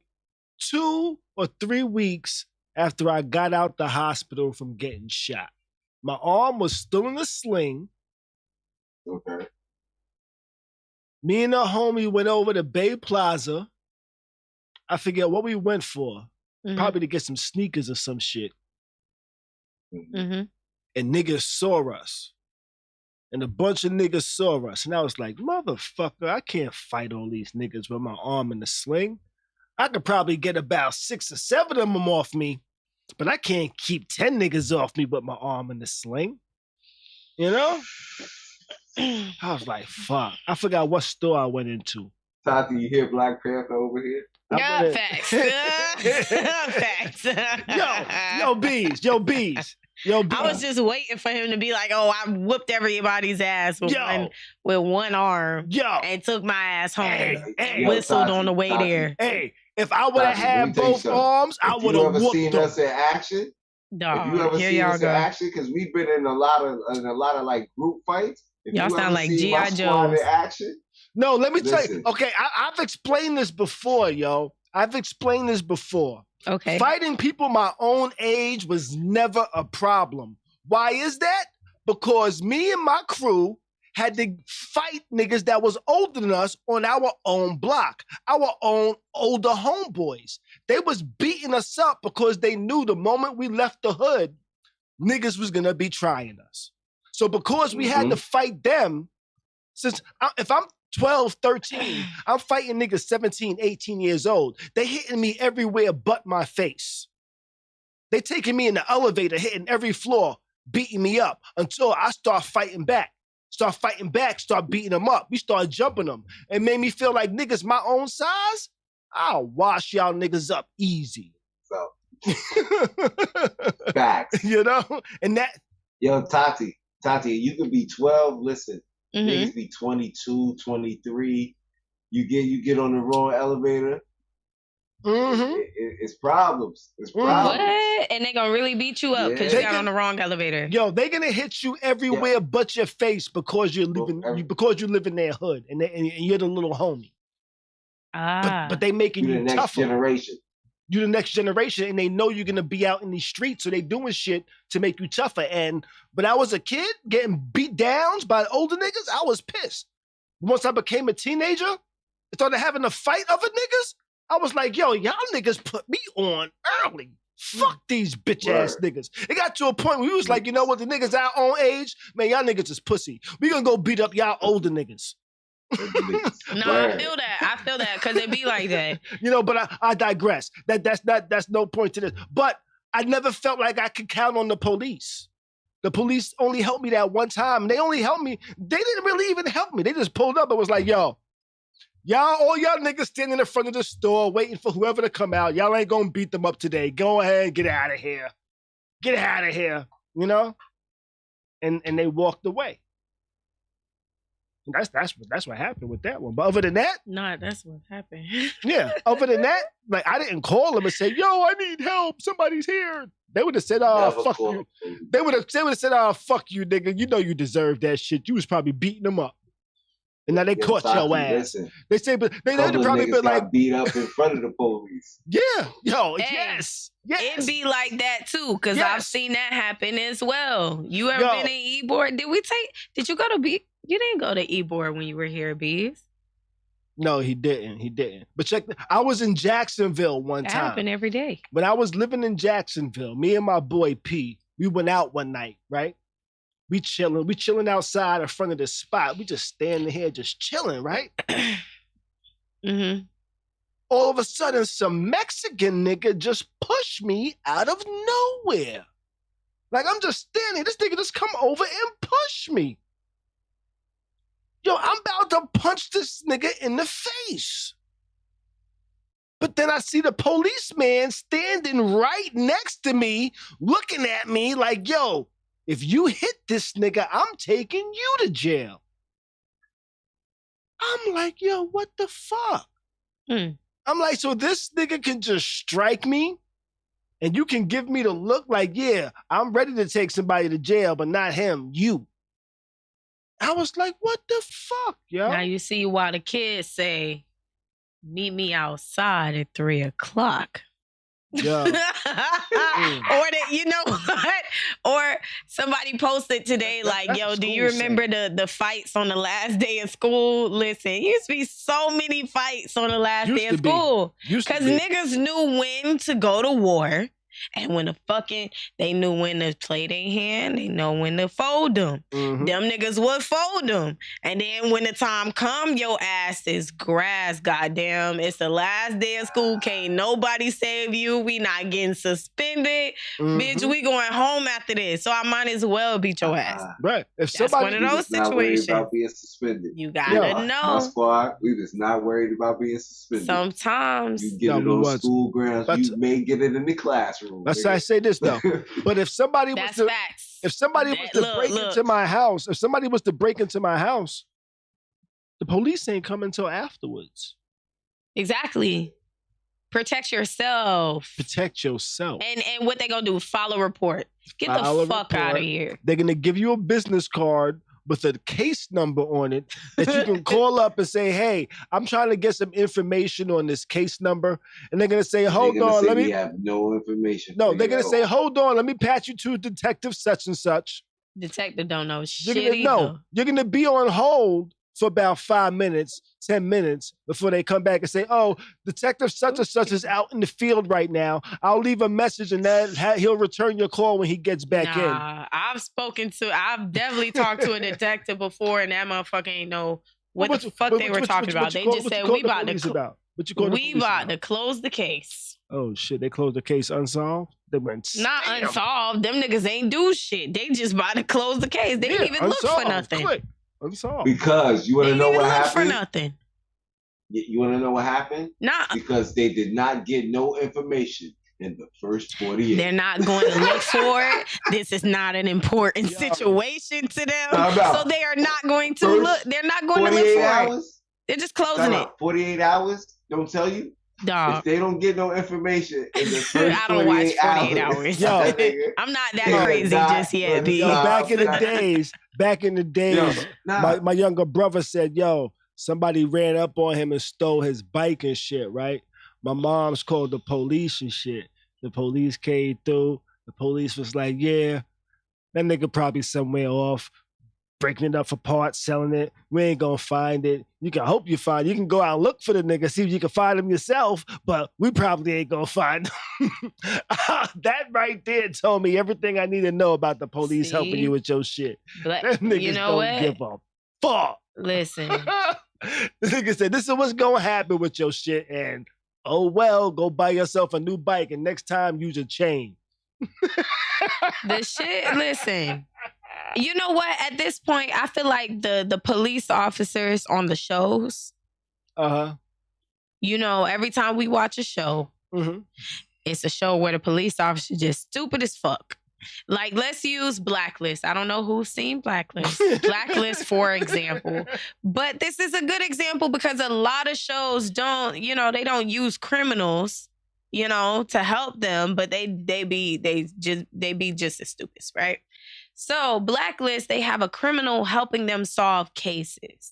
2 or 3 weeks after I got out the hospital from getting shot. My arm was still in a sling. Okay. Me and a homie went over to Bay Plaza. I forget what we went for. Mm-hmm. Probably to get some sneakers or some shit. Mm-hmm. And niggas saw us. And a bunch of niggas saw us. And I was like, motherfucker, I can't fight all these niggas with my arm in a sling. I could probably get about 6 or 7 of them off me, but I can't keep 10 niggas off me with my arm in a sling. You know? I was like, fuck. I forgot what store I went into. Tati, you hear Black Panther over here? Yeah, facts. Facts. Yo, Beez. I was just waiting for him to be like, "Oh, I whooped everybody's ass with one arm, and took my ass home, and whistled on the way there." Hey, if I would have had both arms, I would have whooped seen us in action. Dog, if you ever seen us in action, because we've been in a lot of like group fights. If y'all sound like G.I. Joe. Action. No, let me tell you. Okay, I've explained this before, yo. I've explained this before. Okay. Fighting people my own age was never a problem. Why is that? Because me and my crew had to fight niggas that was older than us on our own block, our own older homeboys. They was beating us up because they knew the moment we left the hood, niggas was gonna be trying us. So because we had to fight them, if I'm 12, 13, I'm fighting niggas 17, 18 years old. They hitting me everywhere but my face. They taking me in the elevator, hitting every floor, beating me up until I start fighting back. Start beating them up. We start jumping them. It made me feel like niggas my own size, I'll wash y'all niggas up easy. So, facts. You know? And that... Yo, Tati, you could be 12, listen. Niggas be 22, 23. You get on the wrong elevator. It's problems. What? And they gonna really beat you up because you got on the wrong elevator. Yo, they gonna hit you everywhere but your face because you live in their hood and you're the little homie. But they making you the tougher. Next generation. You the next generation, and they know you're gonna be out in these streets, so they doing shit to make you tougher. And when I was a kid getting beat down by older niggas, I was pissed. Once I became a teenager, I started having to fight other niggas. I was like, yo, y'all niggas put me on early. Fuck these bitch ass niggas. It got to a point where we was like, you know what, the niggas our own age, man, y'all niggas is pussy. We gonna go beat up y'all older niggas. No, I feel that because it be like that. You know, but I digress. That's no point to this. But I never felt like I could count on the police. The police only helped me that one time. They only helped me. They didn't really even help me. They just pulled up and was like, yo, all y'all niggas standing in front of the store waiting for whoever to come out. Y'all ain't gonna beat them up today. Go ahead and get out of here. Get out of here. You know? And they walked away. That's what happened with that one. But other than that, that's what happened. Yeah. Other than that, like I didn't call them and say, "Yo, I need help. Somebody's here." They would have said, "Oh, fuck you." They would have said, "Oh, fuck you, nigga. You know you deserve that shit. You was probably beating them up." And now they caught your ass. Listen, they say, but they would have probably been like beat up in front of the police. Yeah, yo, hey, yes. It be like that too, because I've seen that happen as well. You ever been in Ybor? Did you go to Beez? You didn't go to Ybor when you were here, Beez. No, he didn't. But check, I was in Jacksonville one time. That happened every day. When I was living in Jacksonville, me and my boy P, we went out one night, right? We chilling outside in front of the spot. We just standing here, just chilling, right? All of a sudden, some Mexican nigga just pushed me out of nowhere. Like I'm just standing, this nigga just come over and push me. Yo, I'm about to punch this nigga in the face. But then I see the policeman standing right next to me, looking at me like, yo, if you hit this nigga, I'm taking you to jail. I'm like, yo, what the fuck? I'm like, so this nigga can just strike me and you can give me the look like, yeah, I'm ready to take somebody to jail, but not him, you. I was like, what the fuck, yo? Now you see why the kids say, meet me outside at 3:00. Yeah. Or that, you know what? Or somebody posted today like, yo, do you remember the fights on the last day of school? Listen, it used to be so many fights on the last day of school. Because niggas knew when to go to war. And when they knew when to play their hand, they know when to fold them. Them niggas would fold them. And then when the time come, your ass is grass, goddamn. It's the last day of school. Can't nobody save you. We not getting suspended. Bitch, we going home after this. So I might as well beat your ass. Right. If that's one of those situations. Not worried about being suspended. You gotta know. My squad, we was not worried about being suspended. Sometimes. You get it on school grounds. You may get it in the classroom. That's why I say this though. But if somebody was to break into my house, the police ain't coming until afterwards. Exactly. Protect yourself. And what they gonna do? File a report. Get the fuck out of here. They're gonna give you a business card with a case number on it that you can call up and say, hey, I'm trying to get some information on this case number. And they're going to say, hold on. We have no information. No, they're going to say, hold on. Let me patch you to Detective such and such. Detective don't know shit You're going to be on hold for about 5 minutes, 10 minutes before they come back and say, oh, Detective such and such is out in the field right now. I'll leave a message and he'll return your call when he gets back in. I've definitely talked to a detective before and that motherfucker ain't know what the fuck they were talking about. They just said, we about to close the case. Oh shit, they closed the case unsolved? They went, not unsolved. Them niggas ain't do shit. They just about to close the case. They didn't even look for nothing. Click. Unsolved. Because you want to know what happened? For nothing. You want to know what happened? Because they did not get no information in the first 48. They're not going to look for it. This is not an important situation to them. So they are not going to look. They're not going to look for it. They're just closing it. 48 hours? Don't tell you? Dog. If they don't get no information in the first I don't watch 48 hours. Yo, I'm not that crazy just yet, B. Back in the days, my younger brother said, yo, somebody ran up on him and stole his bike and shit, right? My mom's called the police and shit. The police came through. The police was like, yeah, that nigga probably somewhere off, breaking it up for parts, selling it. We ain't gonna find it. You can hope you find it. You can go out and look for the nigga, see if you can find him yourself, but we probably ain't gonna find him. That right there told me everything I need to know about the police helping you with your shit. That niggas don't give a fuck. Listen. The nigga said, this is what's gonna happen with your shit, and oh well, go buy yourself a new bike, and next time use a chain. The shit, listen. You know what? At this point, I feel like the police officers on the shows. You know, every time we watch a show, it's a show where the police officer just stupid as fuck. Like, let's use Blacklist. I don't know who's seen Blacklist. Blacklist, for example. But this is a good example because a lot of shows don't, you know, they don't use criminals, you know, to help them, but they be just as stupid, right? So Blacklist, they have a criminal helping them solve cases.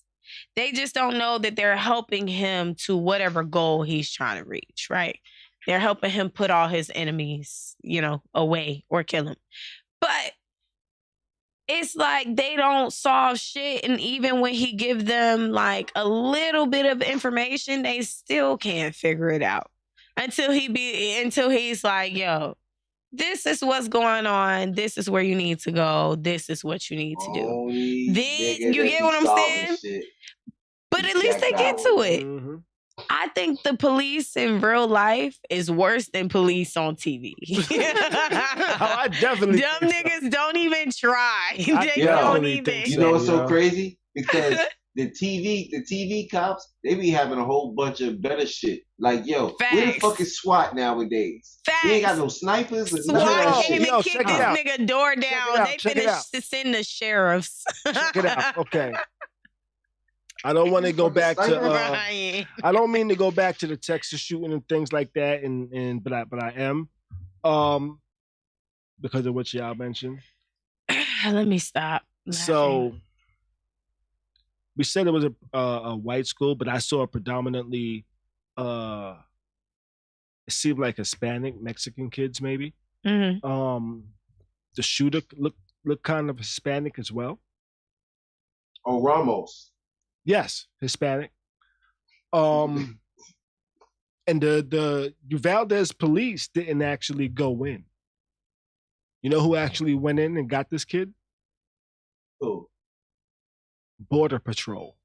They just don't know that they're helping him to whatever goal he's trying to reach, right? They're helping him put all his enemies, you know, away or kill him. But it's like they don't solve shit. And even when he give them like a little bit of information, they still can't figure it out until he's like, yo, this is what's going on. This is where you need to go. This is what you need to do. Then you get what I'm saying? Shit. But at least they get to it. Mm-hmm. I think the police in real life is worse than police on TV. I definitely. Them niggas don't even try. They don't even. You know what's so crazy? Because the TV cops, they be having a whole bunch of better shit. Like, yo, Facts. where the fuck is SWAT nowadays? Facts. We ain't got no snipers. None of SWAT that came shit. and kicked this nigga door down. They finished to send the sheriffs. Check it out. Okay. I don't want to go back to. I don't mean to go back to the Texas shooting and things like that, but I am, because of what y'all mentioned. Let me stop. So we said it was a white school, but I saw predominantly, it seemed like Hispanic, Mexican kids maybe. Mm-hmm. The shooter looked kind of Hispanic as well. Oh, Ramos. Yes, Hispanic. And the Uvalde police didn't actually go in. You know who actually went in and got this kid? Who? Border Patrol.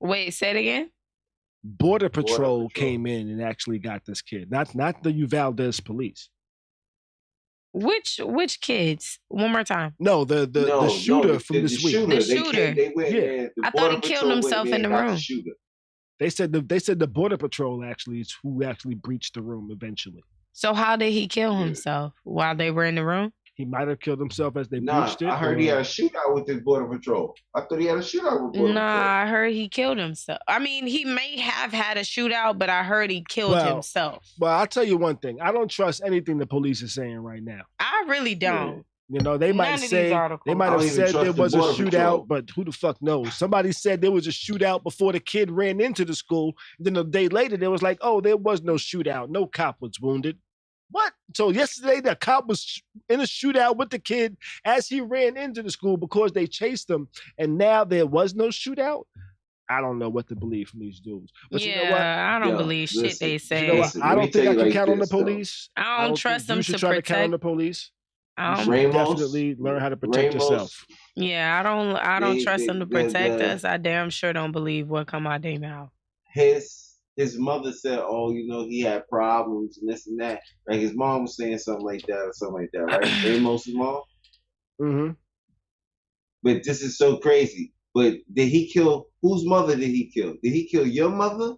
Wait, say it again? Border Patrol came in and actually got this kid. Not the Uvalde police. Which kids? One more time. No, the shooter from this week. The shooter. I thought he killed himself in the room. They said the Border Patrol actually is who actually breached the room eventually. So how did he kill himself while they were in the room? He might have killed himself as they breached it. I heard he had a shootout with this Border Patrol. I thought he had a shootout with Border Patrol. I heard he killed himself. I mean, he may have had a shootout, but I heard he killed himself. Well, I'll tell you one thing. I don't trust anything the police are saying right now. I really don't. You know, they might have said there was a shootout, but who the fuck knows? Somebody said there was a shootout before the kid ran into the school. Then a day later, they was like, oh, there was no shootout. No cop was wounded. What? So yesterday, the cop was in a shootout with the kid as he ran into the school because they chased him, and now there was no shootout? I don't know what to believe from these dudes. But you know what? I don't believe shit they say. You know what? I don't think I can count on the police. I don't trust them to protect. You should try to count on the police. You should definitely learn how to protect yourself. Yeah, I don't trust them to protect us. I damn sure don't believe what come out their mouth. His mother said, oh, you know, he had problems and this and that. Like his mom was saying something like that or something like that, right? Ramos' mom? Mm-hmm. But this is so crazy. But did he kill, whose mother did he kill? Did he kill your mother?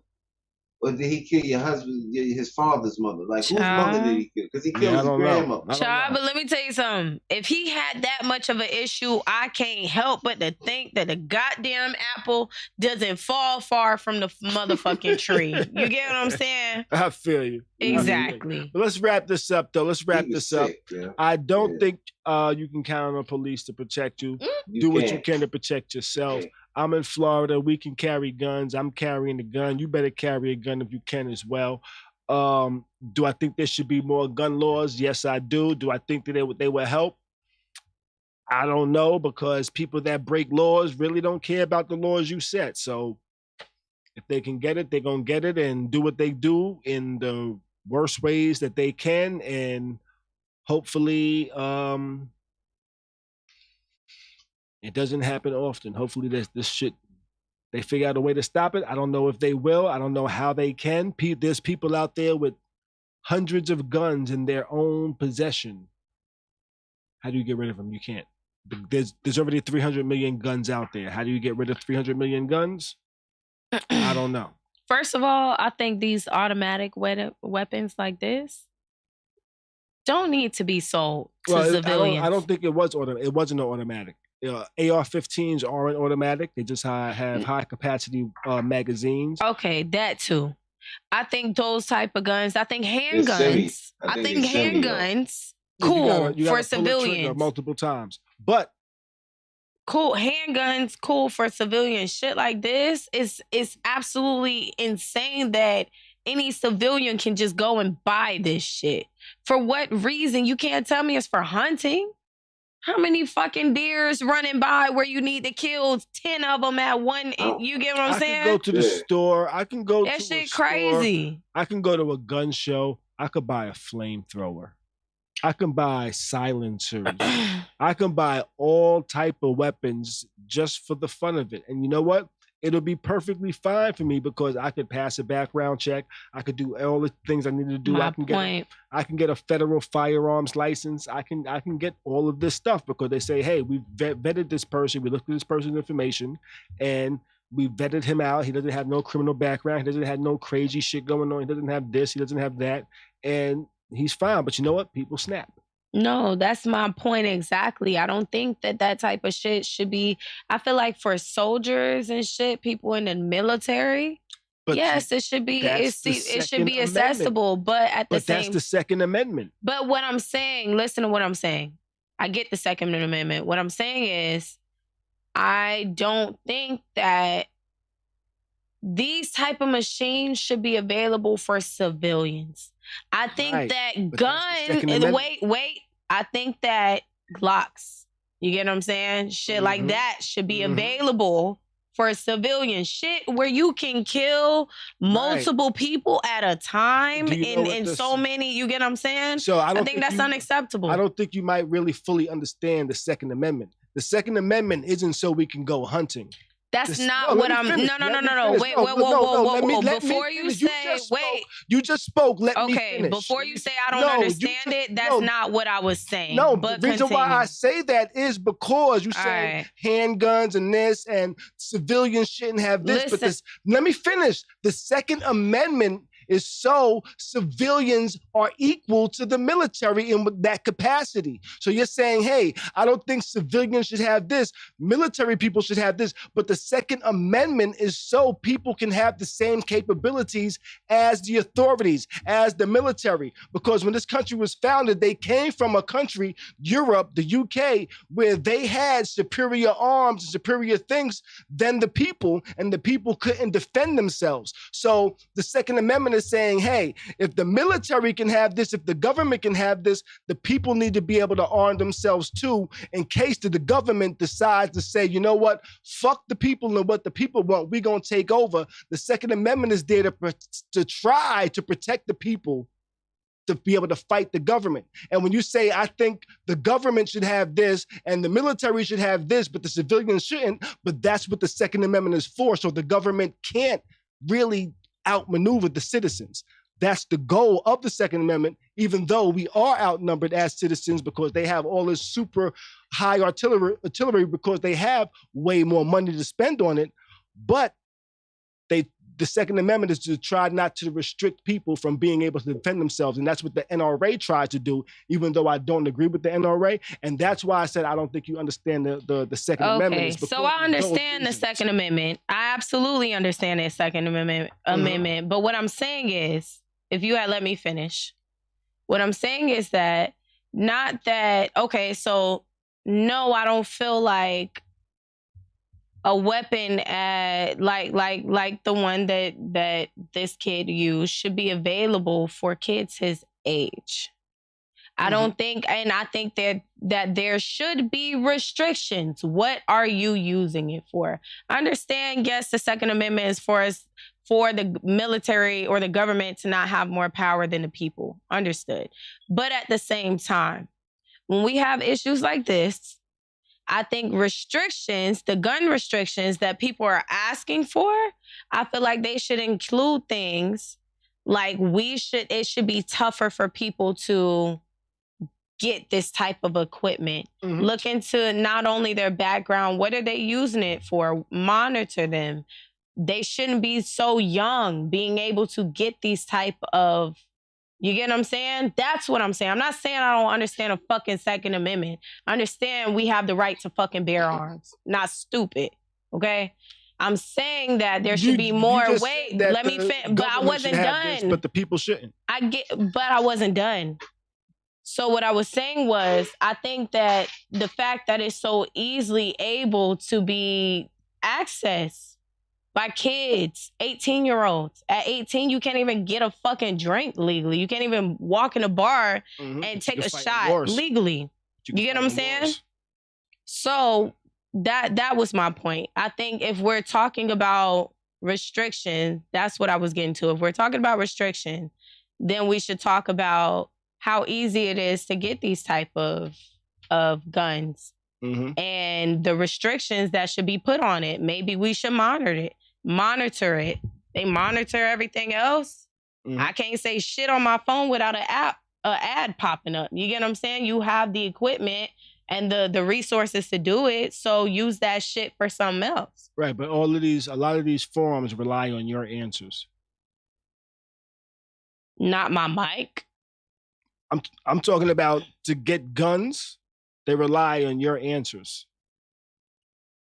Or did he kill your husband, his father's mother? Like, whose mother did he kill? Because he killed his grandmother. Child, but let me tell you something. If he had that much of an issue, I can't help but to think that the goddamn apple doesn't fall far from the motherfucking tree. You get what I'm saying? I feel you. Exactly. But let's wrap this up, though. Yeah. I don't think you can count on the police to protect you. Do what you can to protect yourself. I'm in Florida. We can carry guns. I'm carrying a gun. You better carry a gun if you can as well. Do I think there should be more gun laws? Yes, I do. Do I think that they will help? I don't know, because people that break laws really don't care about the laws you set. So if they can get it, they're going to get it and do what they do in the worst ways that they can. And hopefully it doesn't happen often. Hopefully this shit, they figure out a way to stop it. I don't know if they will. I don't know how they can. There's people out there with hundreds of guns in their own possession. How do you get rid of them? You can't. There's already 300 million guns out there. How do you get rid of 300 million guns? I don't know. First of all, I think these automatic weapons like this don't need to be sold to civilians. I don't think it was it wasn't automatic. AR-15s aren't automatic. They just have high capacity magazines. Okay, that too. I think those type of guns. I think handguns. I think handguns. Cool you gotta for civilians. Multiple times, but cool handguns. Cool for civilians. Shit like this is absolutely insane that any civilian can just go and buy this shit. For what reason? You can't tell me it's for hunting. How many fucking deers running by where you need to kill 10 of them at one? You get what I'm saying? I can go to the store. I can go that to shit a store. Crazy. I can go to a gun show. I could buy a flamethrower. I can buy silencers. I can buy all type of weapons just for the fun of it. And you know what? it'll be perfectly fine for me because I could pass a background check. I could do all the things I need to do. I can get a federal firearms license. I can get all of this stuff because they say, hey, we've vetted this person. We looked at this person's information and we vetted him out. He doesn't have no criminal background. He doesn't have no crazy shit going on. He doesn't have this. He doesn't have that. And he's fine. But you know what? People snap. No, that's my point exactly. I don't think that type of shit should be. I feel like for soldiers and shit, people in the military, but yes, it should be. It should be accessible. But at the same, that's the Second Amendment. But what I'm saying, listen to what I'm saying. I get the Second Amendment. What I'm saying is, I don't think that these type of machines should be available for civilians. I think that wait. I think that Glocks, you get what I'm saying? Shit like that should be available for civilian shit where you can kill multiple people at a time in so many, you get what I'm saying? So I think that's unacceptable. I don't think you might really fully understand the Second Amendment. The Second Amendment isn't so we can go hunting. That's not what I'm. No. Wait. Before you say, wait. You just spoke. Let me finish. Okay. Before you say I don't understand it, that's not what I was saying. No, but the reason why I say that is because you say handguns and this and civilians shouldn't have this. But this. Let me finish. The Second Amendment is so civilians are equal to the military in that capacity. So you're saying, hey, I don't think civilians should have this. Military people should have this. But the Second Amendment is so people can have the same capabilities as the authorities, as the military. Because when this country was founded, they came from a country, Europe, the UK, where they had superior arms and superior things than the people, and the people couldn't defend themselves. So the Second Amendment is saying, hey, if the military can have this, if the government can have this, the people need to be able to arm themselves too in case the government decides to say, you know what, fuck the people and what the people want, we're going to take over. The Second Amendment is there to try to protect the people to be able to fight the government. And when you say, I think the government should have this and the military should have this, but the civilians shouldn't, but that's what the Second Amendment is for, so the government can't really outmaneuver the citizens. That's the goal of the Second Amendment, even though we are outnumbered as citizens because they have all this super high artillery because they have way more money to spend on it. But the Second Amendment is to try not to restrict people from being able to defend themselves. And that's what the NRA tries to do, even though I don't agree with the NRA. And that's why I said I don't think you understand the Second Amendment. Okay, so I understand the Second Amendment. I absolutely understand the Second Amendment. But what I'm saying is, if you had let me finish, what I'm saying is that, not that, okay, so no, I don't feel like a weapon like the one that this kid used should be available for kids his age. I don't think, and I think that there should be restrictions. What are you using it for? I understand, yes, the Second Amendment is for the military or the government to not have more power than the people. Understood. But at the same time, when we have issues like this, I think restrictions, the gun restrictions that people are asking for, I feel like they should include things like it should be tougher for people to get this type of equipment. Look into not only their background, what are they using it for? Monitor them. They shouldn't be so young being able to get these type of, you get what I'm saying? That's what I'm saying. I'm not saying I don't understand a fucking Second Amendment. I understand we have the right to fucking bear arms. Not stupid, okay? I'm saying that there should be more. Wait, let me finish. But I wasn't done. But the people shouldn't. But I wasn't done. So what I was saying was, I think that the fact that it's so easily able to be accessed by kids, 18-year-olds. At 18, you can't even get a fucking drink legally. You can't even walk in a bar and take a shot legally. You get what I'm saying? So that was my point. I think if we're talking about restriction, that's what I was getting to. If we're talking about restriction, then we should talk about how easy it is to get these type of guns. and the restrictions that should be put on it. Maybe we should monitor it. They monitor everything else. I can't say shit on my phone without an ad popping up. You get what I'm saying? You have the equipment and the resources to do it, so use that shit for something else. Right, but a lot of these forums rely on your answers. Not my mic. I'm talking about to get guns, they rely on your answers.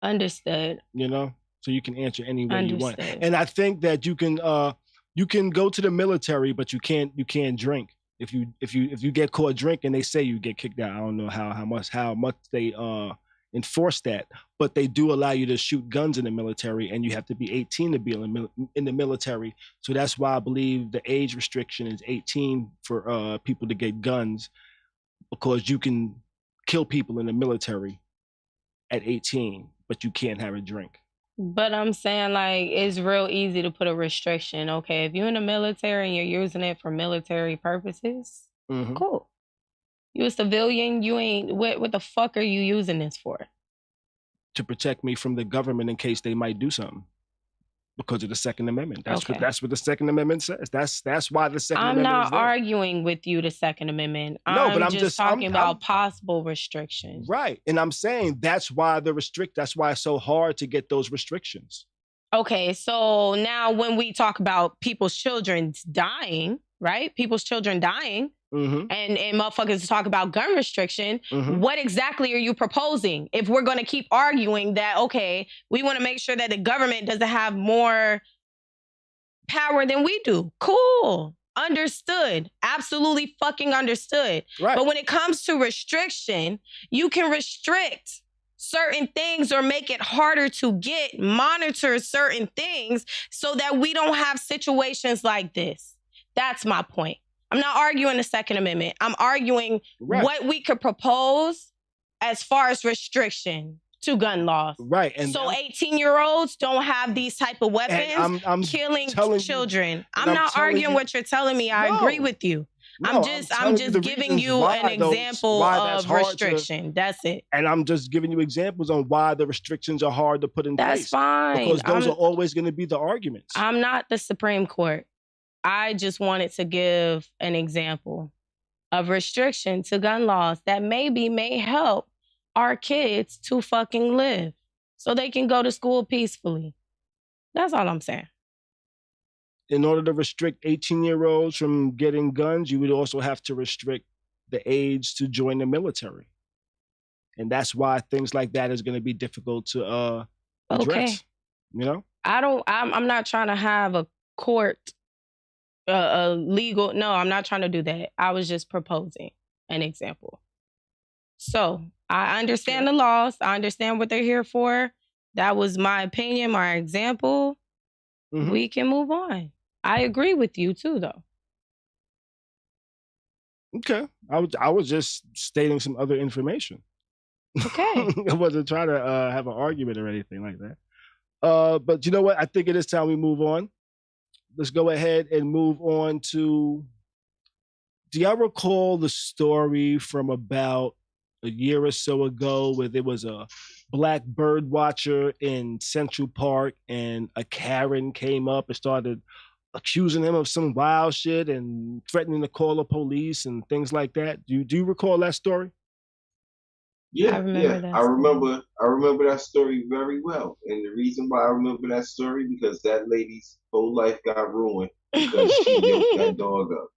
Understood. You know, so you can answer any way you want. And I think that you can go to the military, but you can't drink. If you get caught drinking, they say you get kicked out. I don't know how much they enforce that, but they do allow you to shoot guns in the military, and you have to be 18 to be in the military. So that's why I believe the age restriction is 18 for people to get guns, because you can kill people in the military at 18, but you can't have a drink. But I'm saying, like, it's real easy to put a restriction. Okay, if you're in the military and you're using it for military purposes, cool. You a civilian, you ain't, what the fuck are you using this for? To protect me from the government in case they might do something. Because of the Second Amendment. That's what the Second Amendment says. That's why the Second Amendment is there. I'm not arguing with you, the Second Amendment. But I'm just talking about possible restrictions. Right. And I'm saying that's why it's so hard to get those restrictions. Okay, so now when we talk about people's children dying, right? People's children dying, and motherfuckers talk about gun restriction, what exactly are you proposing? If we're going to keep arguing that, okay, we want to make sure that the government doesn't have more power than we do. Cool. Understood. Absolutely fucking understood. Right. But when it comes to restriction, you can restrict certain things or make it harder to monitor certain things so that we don't have situations like this. That's my point. I'm not arguing the Second Amendment. I'm arguing what we could propose as far as restriction to gun laws. Right. And so 18-year-olds don't have these type of weapons I'm killing children. I'm not arguing what you're telling me. I agree with you. I'm just giving you an example of restriction. That's it. And I'm just giving you examples on why the restrictions are hard to put in place. That's fine. Because those are always going to be the arguments. I'm not the Supreme Court. I just wanted to give an example of restriction to gun laws that may help our kids to fucking live so they can go to school peacefully. That's all I'm saying. In order to restrict 18-year-olds from getting guns, you would also have to restrict the age to join the military. And that's why things like that is going to be difficult to address. Okay. You know? I'm not trying to have a court legal. No, I'm not trying to do that. I was just proposing an example. So I understand the laws. I understand what they're here for. That was my opinion, my example. We can move on. I agree with you too, though. Okay. I was just stating some other information. Okay. I wasn't trying to have an argument or anything like that. But you know what? I think it is time we move on. Let's go ahead and move on to, do y'all recall the story from about a year or so ago where there was a black birdwatcher in Central Park and a Karen came up and started accusing him of some wild shit and threatening to call the police and things like that? Do you recall that story? Yeah, I remember that story very well. And the reason why I remember that story, because that lady's whole life got ruined because she yoked that dog up.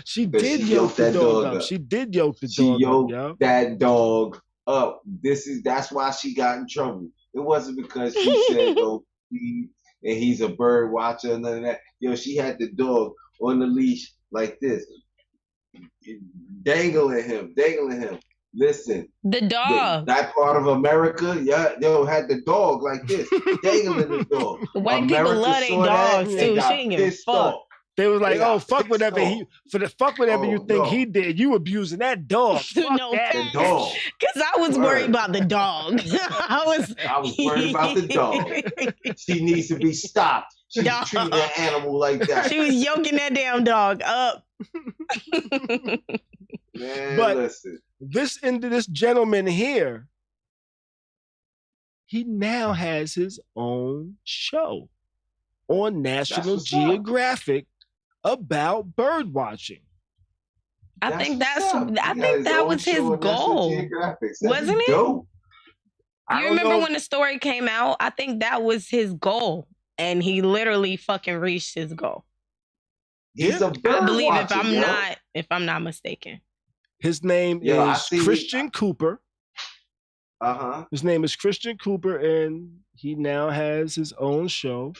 She did yoke the dog up. She did yoke the dog up. She yoked that dog up. That's why she got in trouble. It wasn't because she said, "Oh, please," and he's a bird watcher and none of that. She had the dog on the leash like this, dangling him. Listen, the dog. That part of America, had the dog like this, dangling the dog. White people love their dogs too. She ain't give a fuck. They was like, "Oh, fuck whatever you think he did. You abusing that dog." The dog. Because I was worried about the dog. I was worried about the dog. She needs to be stopped. She's treating an animal like that. She was yoking that damn dog up. Man, listen. this gentleman here, he now has his own show on National Geographic about bird watching. I think that was his goal, wasn't it? Dope. You remember when the story came out? I think that was his goal, and he literally fucking reached his goal. He's a bird I believe watcher, if I'm not mistaken. His name is Christian Cooper. His name is Christian Cooper, and he now has his own show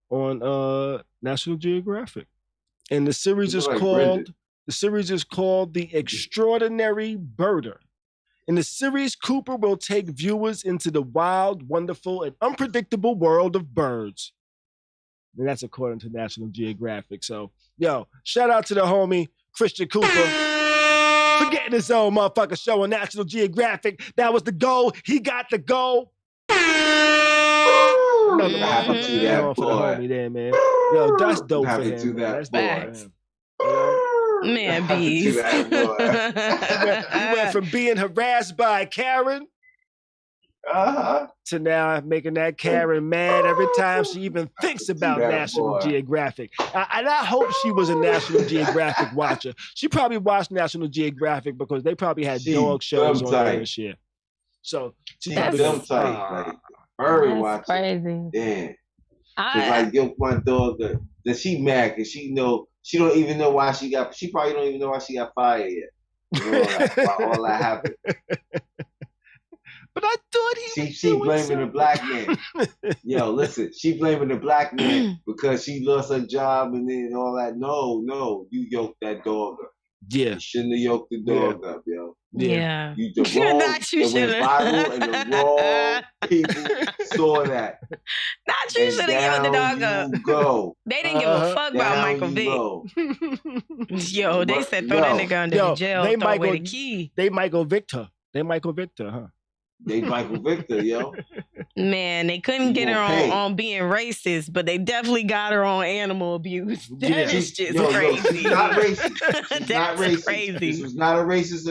on National Geographic. And the series is called The Extraordinary Birder. In the series, Cooper will take viewers into the wild, wonderful, and unpredictable world of birds. And that's according to National Geographic. So, shout out to the homie, Christian Cooper, for getting his own motherfucking show on National Geographic. That was the goal. He got the goal. Happy to that boy. Homie there, man. That's dope for him. That's dope for him. Man, Beez. You went from being harassed by Karen to now making that Karen mad every time she even thinks about National Geographic. And I hope she was a National Geographic watcher. She probably watched National Geographic because they probably had dog shows on there and shit. So she's them tight. Like, bird watching. Crazy. Damn. It's like, yo, my dog, that she mad because she don't even know why she probably don't even know why she got fired yet. You know, why all that happened. But I thought she blaming the black man. Yo, listen, she blaming the black man because she lost her job and then all that. No, you yoked that dog up. Yeah. You shouldn't have yoked the dog up, yo. Yeah. You the wrong, it went viral and the wrong people saw that. Not you should have yoked the dog up. Go. They didn't give a fuck about Michael Vick. Yo, they said throw that nigga under the jail, throw away the key. They Michael Victor, huh? They Michael Victor, yo. Man, they couldn't get her on being racist, but they definitely got her on animal abuse. That is just crazy. She's not racist. She's not racist. Crazy. This was not a racist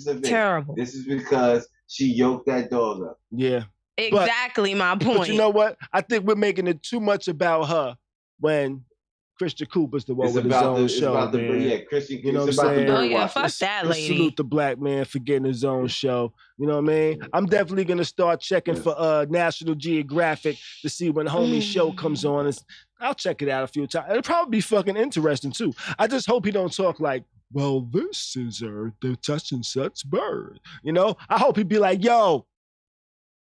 event. Terrible. This is because she yoked that dog up. Yeah. Exactly my point. But you know what? I think we're making it too much about her when Christian Cooper's the one with his own show, man. Christian Cooper's you know what I'm saying? Oh yeah, fuck that lady. Salute the black man for getting his own show. You know what I mean? I'm definitely gonna start checking for National Geographic to see when homie's show comes on. I'll check it out a few times. It'll probably be fucking interesting too. I just hope he don't talk like, well, this is the such and such bird. You know? I hope he'd be like, yo,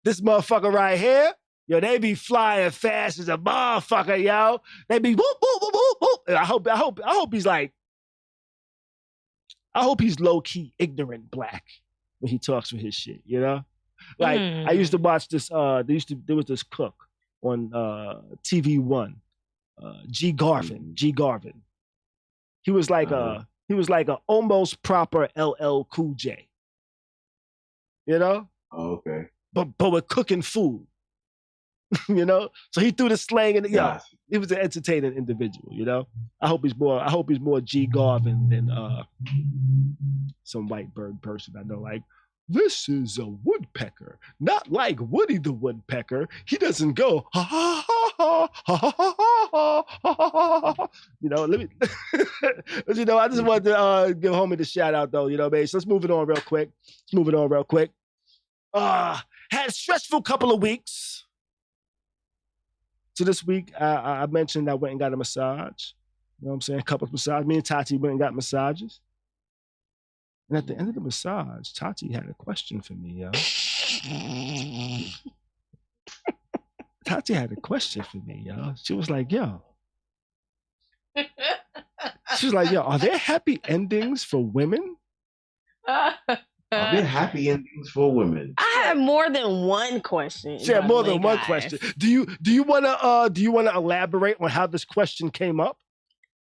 this motherfucker right here. Yo, they be flying fast as a motherfucker, yo. They be whoop, whoop, whoop, whoop, whoop. And I hope he's like, I hope he's low-key ignorant black when he talks with his shit, you know? Like, I used to watch this, there was this cook on TV One, G. Garvin. He was like a almost proper LL Cool J. You know? Oh, okay. But with cooking food. You know, so he threw the slang and he was an entertaining individual. You know, I hope he's more G. Garvin than some white bird person I know. Like, this is a woodpecker, not like Woody the Woodpecker. He doesn't go ha ha ha ha ha ha ha ha ha. You know, let me. You know, I just wanted to give homie the shout out though. You know, man. So let's move it on real quick. Had a stressful couple of weeks. So this week, I mentioned I went and got a massage. You know what I'm saying? A couple of massages. Me and Tati went and got massages. And at the end of the massage, Tati had a question for me, yo. Tati had a question for me, yo. She was like, yo. Are there happy endings for women? Are there happy endings for women? I have more than one question. She had more than one question. Do you wanna elaborate on how this question came up?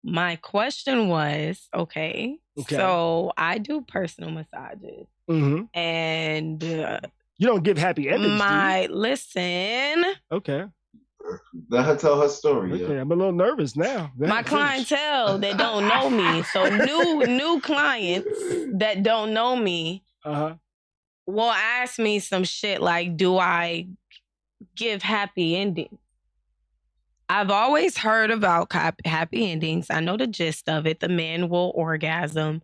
My question was, okay. So I do personal massages. Mm-hmm. And you don't give happy endings, do you? Listen. Okay. Let her tell her story. Okay, I'm a little nervous now. My clientele that don't know me, so new clients that don't know me, will ask me some shit like, "Do I give happy endings?" I've always heard about happy endings. I know the gist of it. The man will orgasm.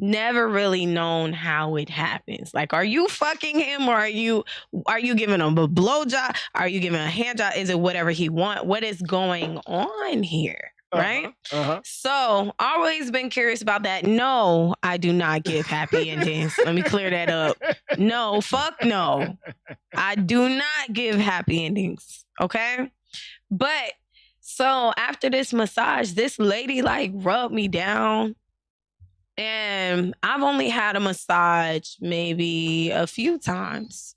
Never really known how it happens. Like, are you fucking him, or are you giving him a blowjob? Are you giving a hand job? Is it whatever he want? What is going on here? Right? So, always been curious about that. No, I do not give happy endings. Let me clear that up. No, fuck no. I do not give happy endings. Okay? But, so after this massage, this lady like rubbed me down. And I've only had a massage maybe a few times,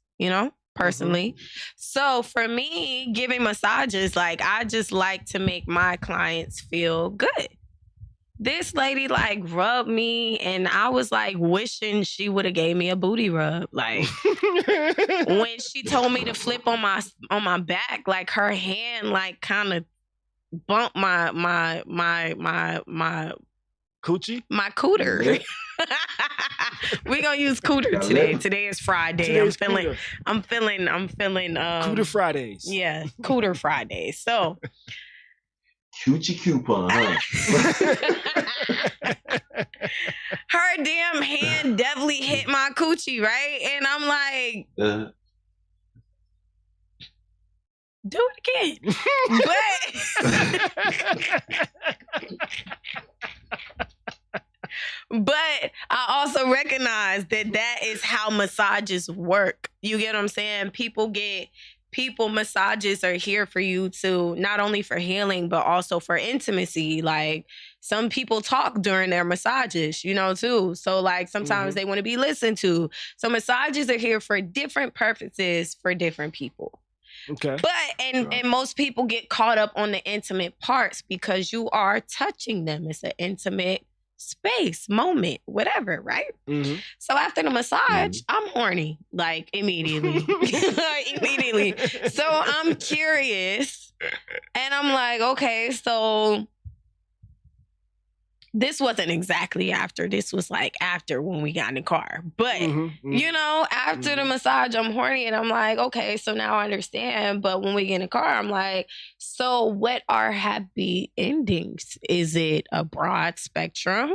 personally. So for me, giving massages, like, I just like to make my clients feel good. This lady like rubbed me, and I was like wishing she would have gave me a booty rub. Like, when she told me to flip on my back, like her hand like kind of bumped my coochie? My cooter. We're gonna use cooter today. Today is Friday. I'm feeling Cooter Fridays. Yeah, Cooter Fridays. So Coochie coupon, huh? her damn hand definitely hit my coochie, right? And I'm like, do it again. But I also recognize that is how massages work. You get what I'm saying? Massages are here for you to, not only for healing, but also for intimacy. Like, some people talk during their massages, too. So like, sometimes they want to be listened to. So massages are here for different purposes for different people. Okay. But and most people get caught up on the intimate parts because you are touching them. It's an intimate space, moment, whatever, right? So after the massage, I'm horny, like, immediately. Immediately. So I'm curious, and I'm like, okay, so this wasn't exactly after. This was like after, when we got in the car. But, after the massage, I'm horny, and I'm like, okay, so now I understand. But when we get in the car, I'm like, so what are happy endings? Is it a broad spectrum?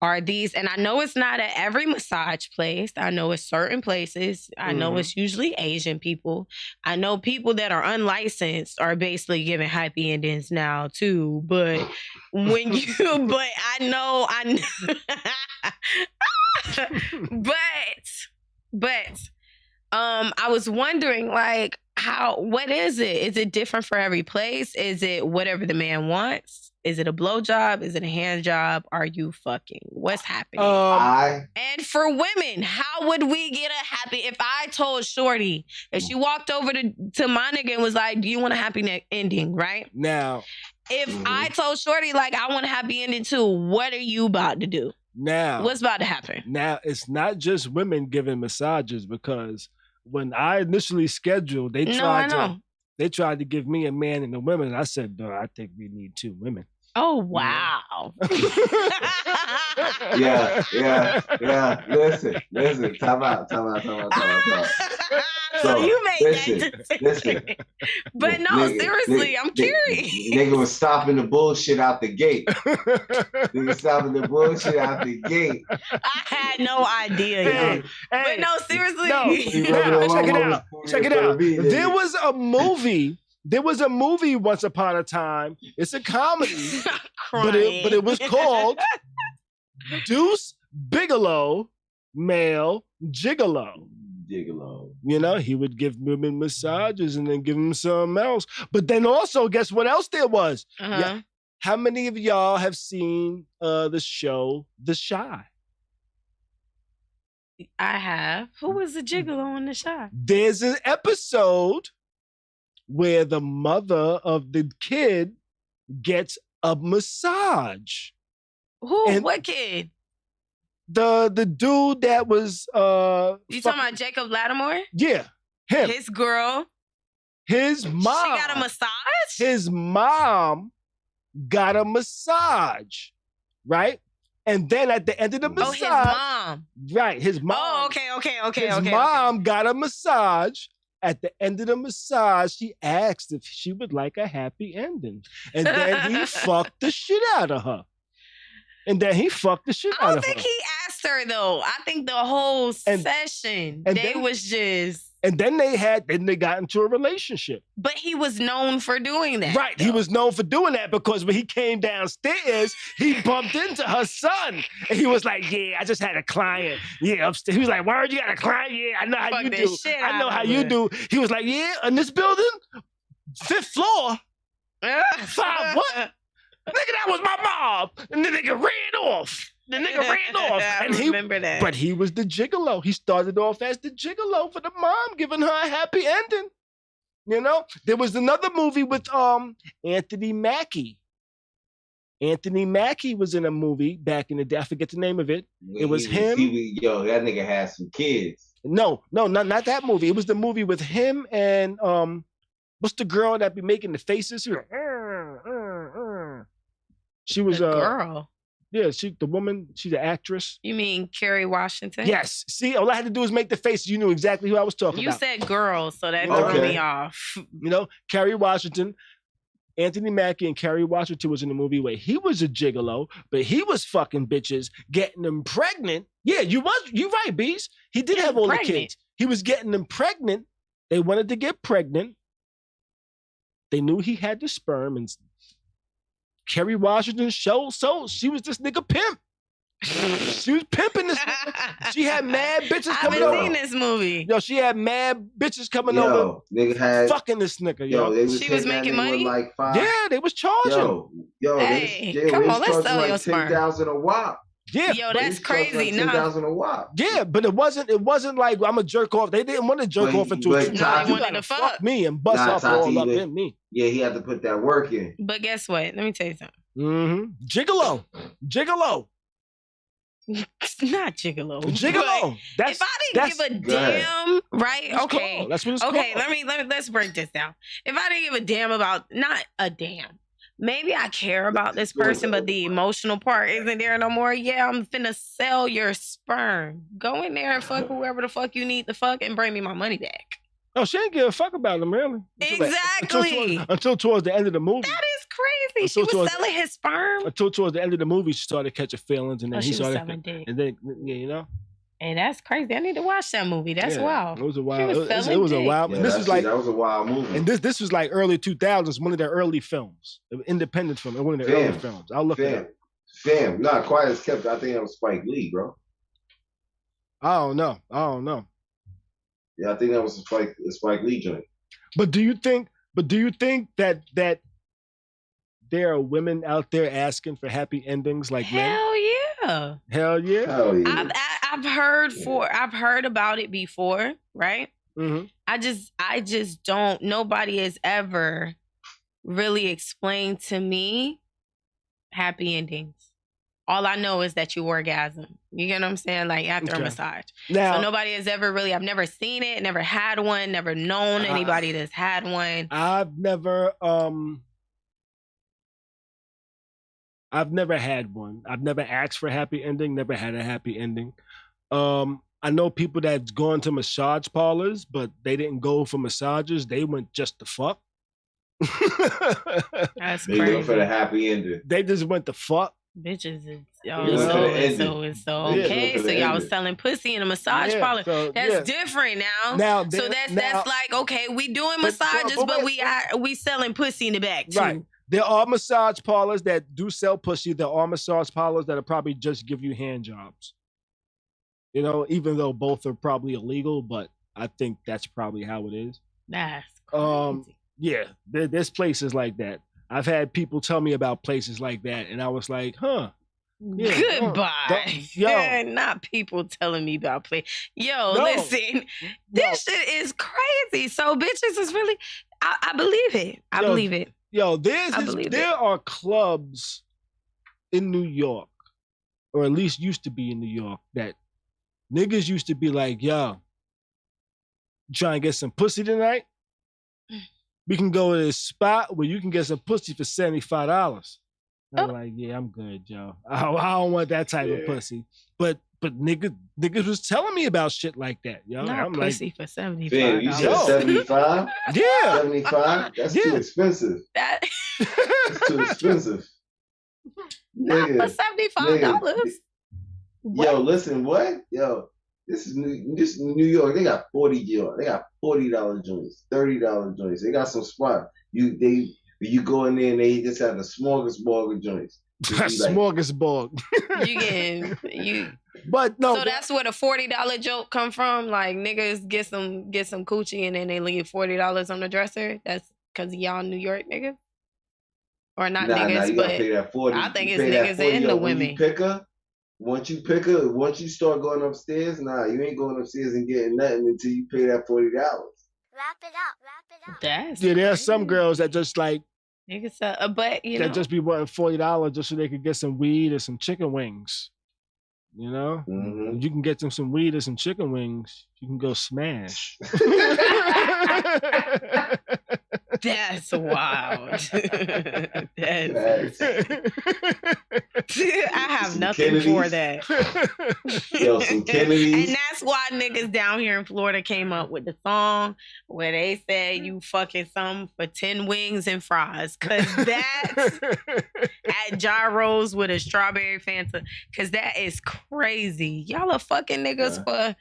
Are these, and I know it's not at every massage place. I know it's certain places. I know it's usually Asian people. I know people that are unlicensed are basically giving happy endings now too. But when you, but I know, I was wondering, like, what is it? Is it different for every place? Is it whatever the man wants? Is it a blowjob? Is it a hand job? Are you fucking? What's happening? And for women, how would we get a happy? If I told Shorty, if she walked over to my nigga and was like, "Do you want a happy ending?" Right now, if I told Shorty like, "I want a happy ending too," what are you about to do? Now, what's about to happen? Now, it's not just women giving massages, because when I initially scheduled, they tried to give me a man and a woman. I said, no, I think we need 2 women. Oh, wow. Yeah. Listen. Time out. So you made that decision. But no, seriously, I'm curious. Nigga was stopping the bullshit out the gate. I had no idea, yo. But no, seriously. Check it out. There was a movie once upon a time. It's a comedy, but it was called Deuce Bigalow, Male Gigolo. He would give women massages and then give them something else. But then also, guess what else there was? Yeah. How many of y'all have seen the show The Chi? I have. Who was the gigolo on The Chi? There's an episode where the mother of the kid gets a massage. What kid? The dude that was you talking about Jacob Lattimore? Yeah, him. His girl. His mom. She got a massage? His mom got a massage, right? And then at the end of the massage. His mom. Right, his mom. Oh, okay. His mom got a massage. At the end of the massage, she asked if she would like a happy ending. And then he fucked the shit out of her. I don't think he asked her, though. I think the whole session, was just... And then they got into a relationship. But he was known for doing that. Right, though. He was known for doing that because when he came downstairs, he bumped into her son. And he was like, yeah, I just had a client. Yeah, upstairs. He was like, word, you got a client? Yeah, I know how you do. I know how you do. He was like, yeah, in this building, 5th floor, 5 what? Nigga, that was my mom. And the nigga ran off. I remember that. But he was the gigolo. He started off as the gigolo for the mom, giving her a happy ending. You know? There was another movie with Anthony Mackie. Anthony Mackie was in a movie back in the day. I forget the name of it. It was him. That nigga had some kids. No, not that movie. It was the movie with him and what's the girl that be making the faces? She was a girl. Yeah, the woman, she's an actress. You mean Khary Washington? Yes. See, all I had to do was make the faces. You knew exactly who I was talking about. You said girl, so that threw me off. You know, Khary Washington, Anthony Mackie and Khary Washington was in a movie where he was a gigolo, but he was fucking bitches, getting them pregnant. Yeah, you're right, Beez. He did have all the kids. He was getting them pregnant. They wanted to get pregnant. They knew he had the sperm, and Khary Washington so she was this nigga pimp. She was pimping this nigga. She had mad bitches coming over. I haven't seen this movie. Yo, she had mad bitches coming over. Nigga had fucking this nigga, yo. She was making money? Like 5. Yeah, they was charging. Hey, come on, let's sell your sperm. 10,000 a wop. Yeah, yo, that's crazy. Like 10,000 a wop. Yeah, but it wasn't like I'm a jerk off. They didn't want to jerk off into a they wanted to fuck me and bust up all up in me. Yeah, he had to put that work in. But guess what? Let me tell you something. Gigolo. Not gigolo. Gigolo. If I didn't give a damn, right? Okay. That's what it's called. Okay, let's break this down. If I didn't give a damn about, not a damn. Maybe I care about this person, but the emotional part isn't there no more. Yeah, I'm finna sell your sperm. Go in there and fuck whoever the fuck you need to fuck and bring me my money back. No, she ain't give a fuck about him, really. Exactly. Until towards the end of the movie. That is crazy. She was selling his sperm. Until towards the end of the movie, she started catching feelings, and then he started selling dick. And then, yeah, you know. Hey, that's crazy. I need to watch that movie. That's wild. It was a wild. It was a wild. Yeah, that was a wild movie. And this was like early 2000s, one of their early films, independent film, one of their early films. I'll look at it. Fam, not quite as kept. I think that was Spike Lee, bro. I don't know. Yeah, I think that was a Spike Lee joint. But do you think that there are women out there asking for happy endings like men? Hell yeah. I've heard about it before, right? Mm-hmm. I just don't. Nobody has ever really explained to me happy endings. All I know is that you orgasm. You get what I'm saying? Like after a massage. Now, so nobody has ever really, I've never seen it, never had one, never known anybody that's had one. I've never had one. I've never asked for a happy ending, never had a happy ending. I know people that's gone to massage parlors, but they didn't go for massages. They went just to fuck. That's crazy. They went for the happy ending. They just went to fuck. Bitches is so okay. So y'all was selling pussy in a massage parlor. So, that's different now. So that's like, okay, we doing massages, but we selling pussy in the back too. Right. There are massage parlors that do sell pussy. There are massage parlors that'll probably just give you hand jobs. You know, even though both are probably illegal, but I think that's probably how it is. That's crazy. Yeah, there's places like that. I've had people tell me about places like that, and I was like, huh. Yeah, goodbye. Not people telling me about places. Listen, this shit is crazy. So bitches is really, I believe it. I believe it. Yo, there are clubs in New York, or at least used to be in New York, that niggas used to be like, yo, trying to get some pussy tonight? we can go to this spot where you can get some pussy for $75. I'm like, yeah, I'm good, yo. I don't want that type of pussy. But niggas was telling me about shit like that, yo. Not I'm pussy like, for $75. Damn, you said 75? Yeah. 75? That's too expensive. That's too expensive. Not for $75. Yo, listen, what? Yo, this is New York. They got They got $40 joints, $30 joints. They got some spots. You go in there and they just have the smorgasbord of joints. Smorgasbord. But no. So that's where the $40 joke come from. Like niggas get some coochie and then they leave $40 on the dresser. That's because y'all New York niggas, or not niggas, you but gotta pay that 40. I think it's niggas and the women. Once you start going upstairs, you ain't going upstairs and getting nothing until you pay that $40. Wrap it up. There are some girls that just like. But you know, just be wanting $40 just so they could get some weed or some chicken wings. You know, you can get them some weed or some chicken wings. You can go smash. That's wild. I have nothing for that. Yo, some Kennedys. And that's why niggas down here in Florida came up with the song where they said you fucking some for 10 wings and fries. Cause that's at gyros with a strawberry Fanta. Cause that is crazy. Y'all are fucking niggas for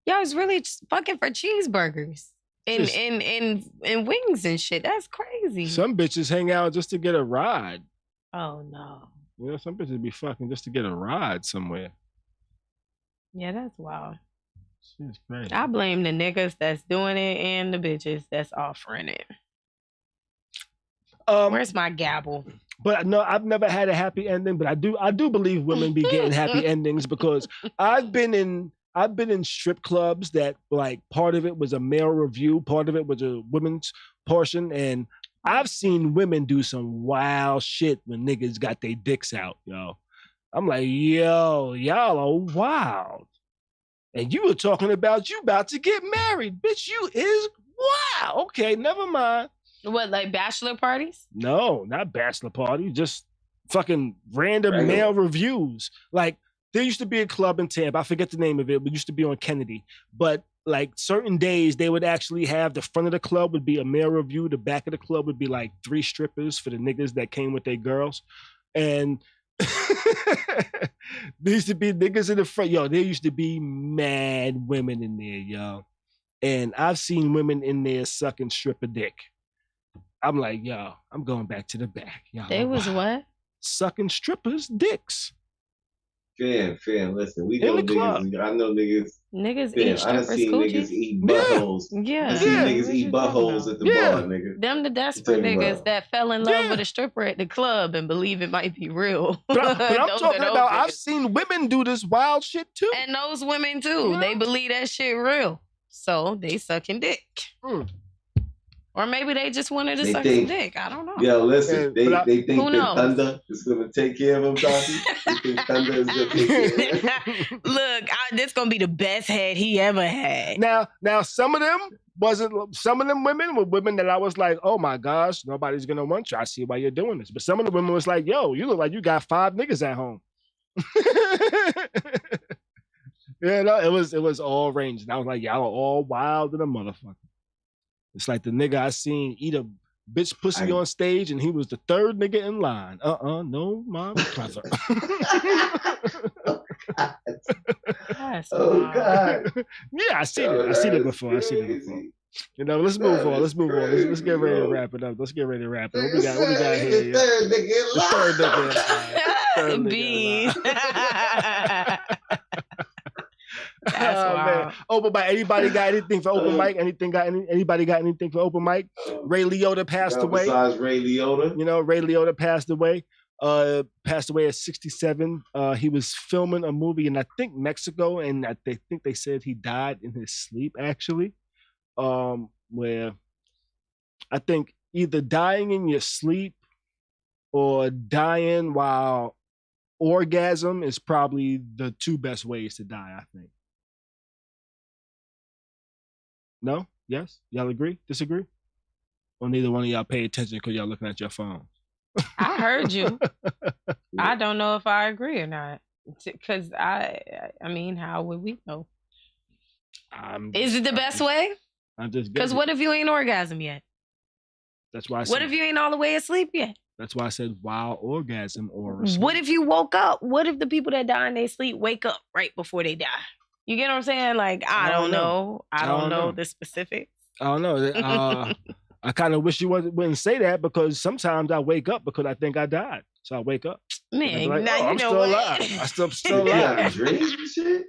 y'all is really fucking for cheeseburgers. And wings and shit. That's crazy. Some bitches hang out just to get a ride. Oh no. You know, some bitches be fucking just to get a ride somewhere. Yeah, that's wild. Shit's crazy. I blame the niggas that's doing it and the bitches that's offering it. Where's my gavel? But no, I've never had a happy ending, but I do believe women be getting happy endings because I've been in strip clubs that like part of it was a male review, part of it was a women's portion, and I've seen women do some wild shit when niggas got their dicks out, yo. I'm like, yo, y'all are wild. And you were talking about you about to get married. Bitch, you is wow. Okay, never mind. What, like bachelor parties? No, not bachelor parties, just fucking random male reviews. Like, there used to be a club in Tampa. I forget the name of it, but it used to be on Kennedy. But like certain days, they would actually have the front of the club would be a male review. The back of the club would be like 3 strippers for the niggas that came with their girls. And there used to be niggas in the front. Yo, there used to be mad women in there, yo. And I've seen women in there sucking stripper dick. I'm like, yo, I'm going back to the back. Yo, they was what? Sucking strippers' dicks. Fam, listen, we know niggas. I know niggas. Niggas eat strippers' coochies. Niggas eat buttholes. Yeah. I seen niggas eat buttholes at the bar, nigga. Them the desperate niggas that fell in love with a stripper at the club and believe it might be real. But I'm talking about, I've seen women do this wild shit too. And those women too. Yeah. They believe that shit real. So they sucking dick. Or maybe they just wanted to suck some dick. I don't know. Yo, listen, they think that Thunder is going to take care of them, Tati. They think Thunder is going to take care of them. Look, this going to be the best head he ever had. Now, some of them women were women that I was like, oh my gosh, nobody's going to want you. I see why you're doing this. But some of the women was like, yo, you look like you got 5 niggas at home. You know, it was all range. And I was like, y'all are all wild and a motherfucker. It's like the nigga I seen eat a bitch pussy on stage and he was the 3rd nigga in line. No, my brother. Oh, God. Yeah, I seen it before. You know, let's move on. Let's get ready to wrap it up. What we got here? Third nigga in line. Beez. Man. Open mic. Anybody got anything for open mic? Anybody got anything for open mic? Ray Liotta passed away. Besides Ray Liotta, you know, Ray Liotta passed away. Passed away at 67. He was filming a movie in I think Mexico, and they think they said he died in his sleep. Actually, where I think either dying in your sleep or dying while orgasm is probably the 2 best ways to die. I think. No? Yes? Y'all agree? Disagree? Or neither one of y'all pay attention because y'all looking at your phone? I heard you. I don't know if I agree or not. Because I mean, how would we know? Is it the best way? I'm just because what if you ain't orgasm yet? That's why. What if you ain't all the way asleep yet? That's why I said while orgasm or asleep. What if you woke up? What if the people that die in their sleep wake up right before they die? You get what I'm saying? Like, I don't know. I don't know the specifics. I don't know. I kind of wish you wouldn't say that because sometimes I wake up because I think I died. So I wake up. Man, like, now you I'm know still what? alive. I'm still alive. Dreams and shit?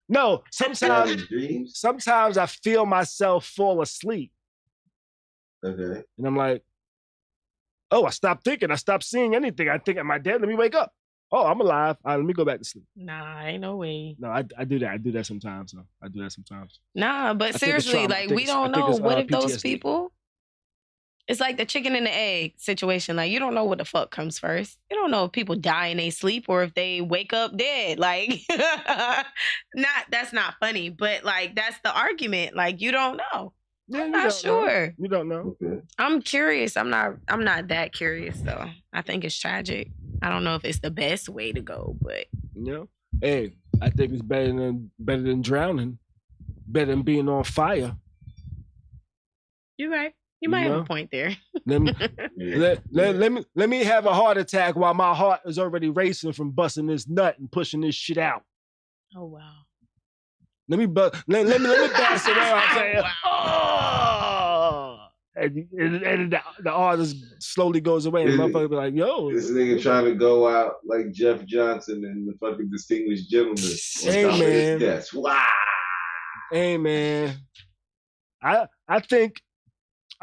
No, sometimes I feel myself fall asleep. Okay. And I'm like, oh, I stopped thinking. I stopped seeing anything. I think, am I dead? Let me wake up. Oh, I'm alive. All right, let me go back to sleep. Nah, ain't no way. No, I do that. I do that sometimes. So I do that sometimes. Nah, but seriously, like, we don't know. What if those people... It's like the chicken and the egg situation. Like, you don't know what the fuck comes first. You don't know if people die in they sleep or if they wake up dead. Like, that's not funny, but like, that's the argument. Like, you don't know. Yeah, I'm not sure. You don't know. Okay. I'm curious. I'm not that curious though. I think it's tragic. I don't know if it's the best way to go, but hey, I think it's better than drowning, better than being on fire. You're right. You might have a point there. Let me have a heart attack while my heart is already racing from busting this nut and pushing this shit out. Oh wow. Let me bounce around saying, wow. Oh! And the artist slowly goes away and the motherfucker be like, yo. This nigga trying to go out like Jeff Johnson and the fucking Distinguished Gentleman. Hey man. Yes. Wow. Hey man. I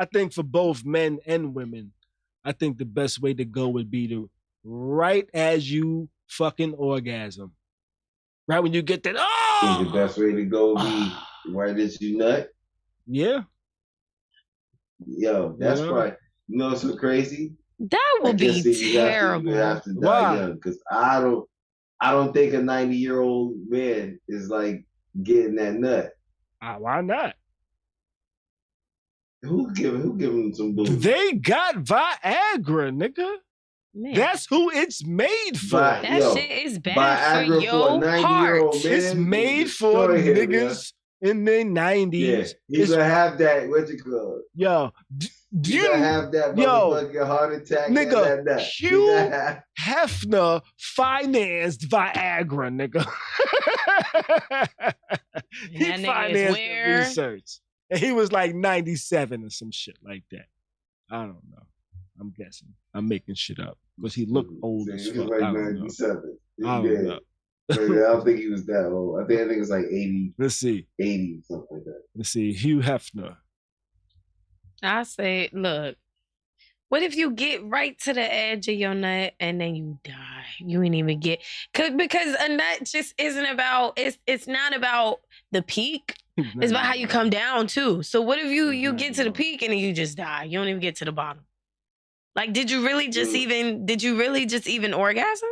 think for both men and women, I think the best way to go would be to right as you fucking orgasm. Right when you get that, the best way to go would be right as you nut. Yeah. Yo, that's right. You know what's so crazy? That would be terrible. You have to die young because I don't think a 90-year-old man is like getting that nut. Why not? Who giving some booze? They got Viagra, nigga. Man. That's who it's made for. That shit is bad for your heart. It's made for niggas in their 90s. Yeah, he's gonna have that, what you call it? Yo, you gonna have that motherfucking heart attack. Nigga, Hugh Hefner financed Viagra, nigga. He financed the research. And he was like 97 or some shit like that. I don't know. I'm guessing. I'm making shit up. Because he looked old as fuck. He was like 97. I don't know. I don't think he was that old. I think it was like 80. Let's see. 80, something like that. Let's see. Hugh Hefner. I say, look, what if you get right to the edge of your nut and then you die? You ain't even get... Because a nut just isn't about... It's not about the peak. It's about how you come down too. So what if you get to the peak and then you just die? You don't even get to the bottom. Like, did you really just even orgasm?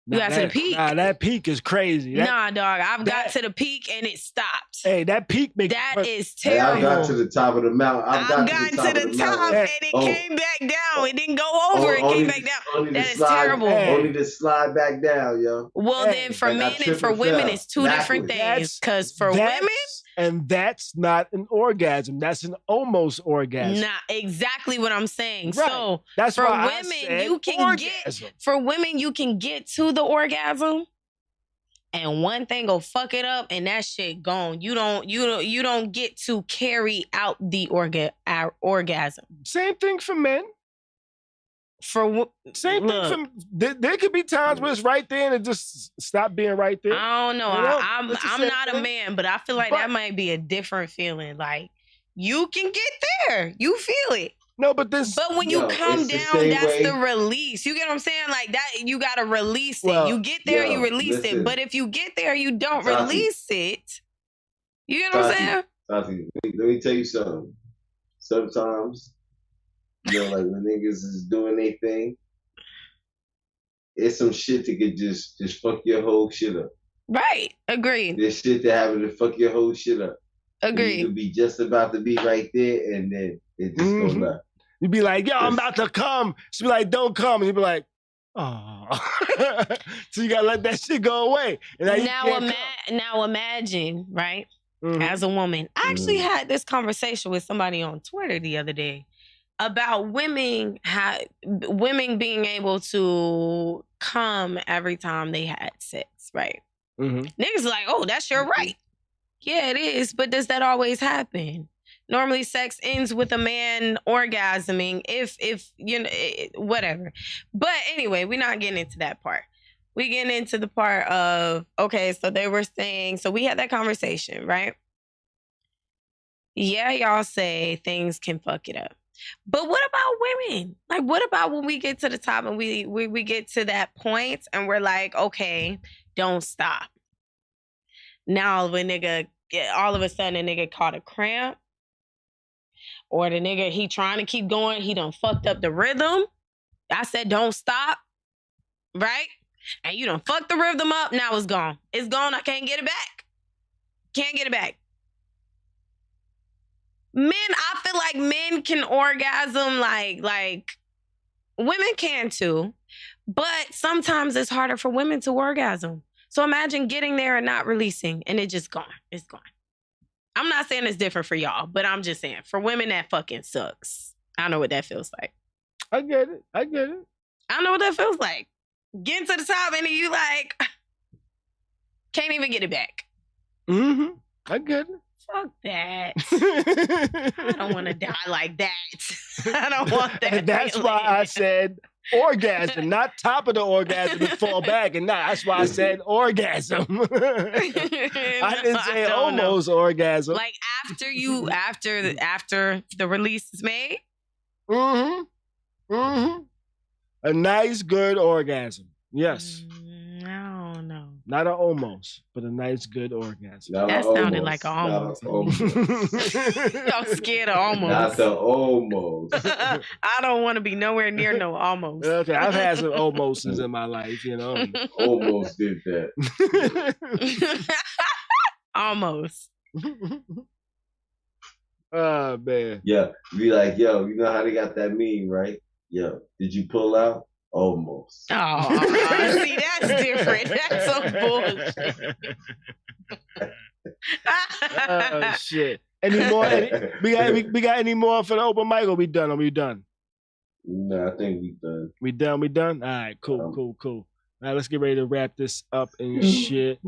You got to the peak. Nah, that peak is crazy. Nah, dog. I've got to the peak and it stopped. Hey, that peak makes... That is terrible. Hey, I got to the top of the mountain. I've gotten to the top and it came back down. It didn't go over. It came back down. That is terrible. Only to slide back down, yo. Well, then for men and for women, it's two different things. Because for women... And that's not an orgasm. That's an almost orgasm. Nah, exactly what I'm saying. Right. So that's for women, you can get to the orgasm, and one thing will fuck it up, and that shit gone. You don't get to carry out the orgasm. Same thing for men. There could be times where it's right there and it just stop being right there. I don't know. I'm not a man, but I feel like that might be a different feeling. Like, you can get there. You feel it. No, but when you come down, that's the release. You get what I'm saying? Like that, you gotta release it. You get there, you release it. But if you get there, you don't release it. You get what I'm saying? Tati, let me tell you something. Sometimes, you know, like when niggas is doing their thing, it's some shit that could just fuck your whole shit up. Right. Agreed. There's shit that happen to fuck your whole shit up. Agree. You could be just about to be right there, and then it just goes left. You'd be like, yo, I'm about to come. She'd be like, don't come. And you'd be like, oh. So you gotta let that shit go away. And now imagine, right? As a woman. I actually had this conversation with somebody on Twitter the other day about women being able to come every time they had sex, right? Niggas like, oh, that's your right. Yeah, it is. But does that always happen? Normally sex ends with a man orgasming if you know, whatever. But anyway, we're not getting into that part. We getting into the part of, okay, so they were saying, so we had that conversation, right? Yeah, y'all say things can fuck it up. But what about women? Like, what about when we get to the top and we get to that point and we're like, okay, don't stop. Now all of a sudden a nigga caught a cramp. Or the nigga, he trying to keep going. He done fucked up the rhythm. I said, don't stop. Right? And you done fucked the rhythm up. Now it's gone. It's gone. I can't get it back. Can't get it back. Men, I feel like men can orgasm like women can too. But sometimes it's harder for women to orgasm. So imagine getting there and not releasing and it just gone. It's gone. I'm not saying it's different for y'all, but I'm just saying for women that fucking sucks. I know what that feels like. I get it. I know what that feels like. Getting to the top and you like can't even get it back. I get it. Fuck that. I don't want to die like that. I don't want that. And that's why I said orgasm, not top of the orgasm and fall back. And that's why I said orgasm. I didn't say almost orgasm. Like after the release is made. A nice, good orgasm. Yes. I don't know. Not an almost, but a nice, good orgasm. That sounded like an almost. I'm scared of almost. Not the almost. I don't want to be nowhere near no almost. Okay, I've had some almosts in my life, you know. Almost did that. Almost. Oh, man. Yeah, be like, yo, you know how they got that meme, right? Yo, did you pull out? Almost. Oh, see, that's different. That's some bullshit. Oh, shit. Any more? We got any more for the open mic, or we done? Are we done? No, I think we done. We done? All right, cool. All right, let's get ready to wrap this up and shit.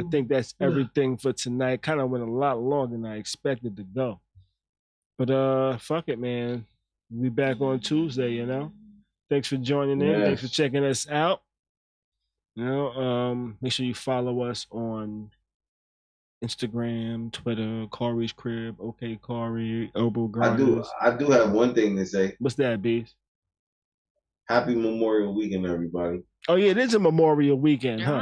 I think that's everything for tonight. Kind of went a lot longer than I expected to go. But fuck it, man. We'll be back on Tuesday, you know? Thanks for joining in. Yes. Thanks for checking us out. You know, make sure you follow us on Instagram, Twitter, Khary's Crib, OK Khary, Elbow Grinders. I do have one thing to say. What's that, Beez? Happy Memorial Weekend, everybody. Oh yeah, it is a Memorial Weekend, huh?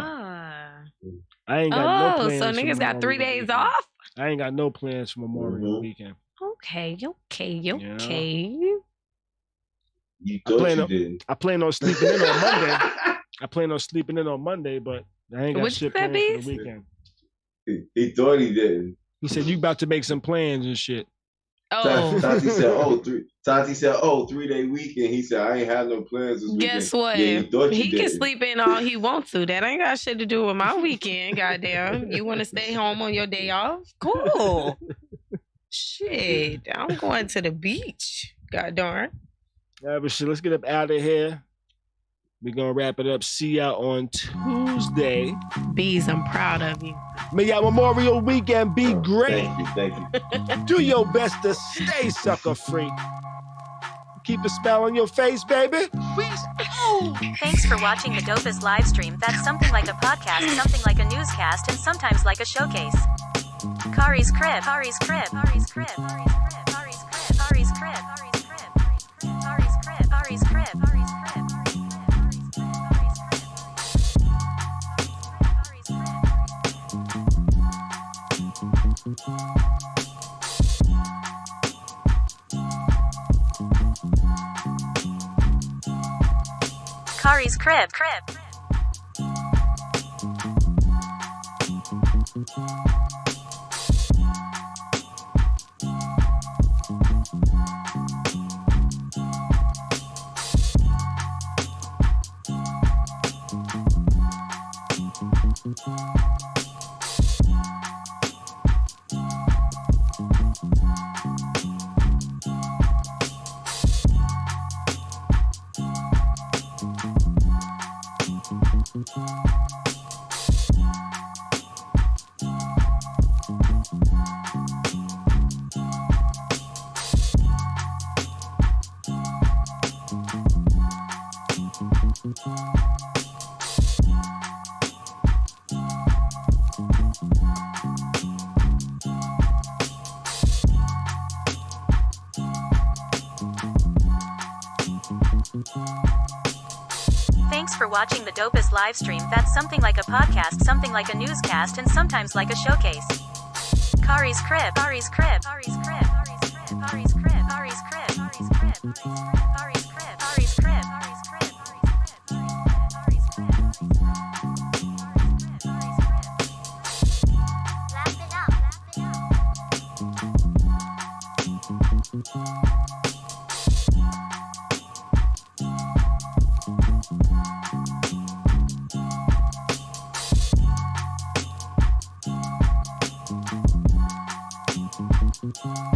I ain't got no plans. So niggas got 3 days off? I ain't got no plans for Memorial Weekend. Okay. Yeah. You thought you did. I plan on sleeping in on Monday. But I ain't got shit planned for the weekend. He thought he didn't. He said, you about to make some plans and shit. Oh. Tati said, 3-day weekend. He said, I ain't have no plans this weekend. Guess what? Yeah, he can sleep in all he wants to. That ain't got shit to do with my weekend, goddamn. You want to stay home on your day off? Cool. Shit, I'm going to the beach. God darn. Yeah, but shit, let's get up out of here. We're going to wrap it up. See y'all on Tuesday. Beez, I'm proud of you. May y'all Memorial Weekend be great. Thank you. Do your best to stay sucker free. Keep a smile on your face, baby. Thanks for watching the dopest live stream that's something like a podcast, something like a newscast, and sometimes like a showcase. Khary's Crib. Khary's Crib. Khary's Crib. Khary's Crib. Khary's Crib. Khary's Crib. Khary's Crib. Khary's Crib. Khary's Crib. Thanks for watching the dopest live stream that's something like a podcast, something like a newscast, and sometimes like a showcase. Khary's crib, Khary's crib, Khary's crib, Khary's crib, Khary's crib, Khary's crib, Khary's crib, Khary's crib, Khary's crib, Khary's crib, Khary's crib, Wrap it up, wrap it up.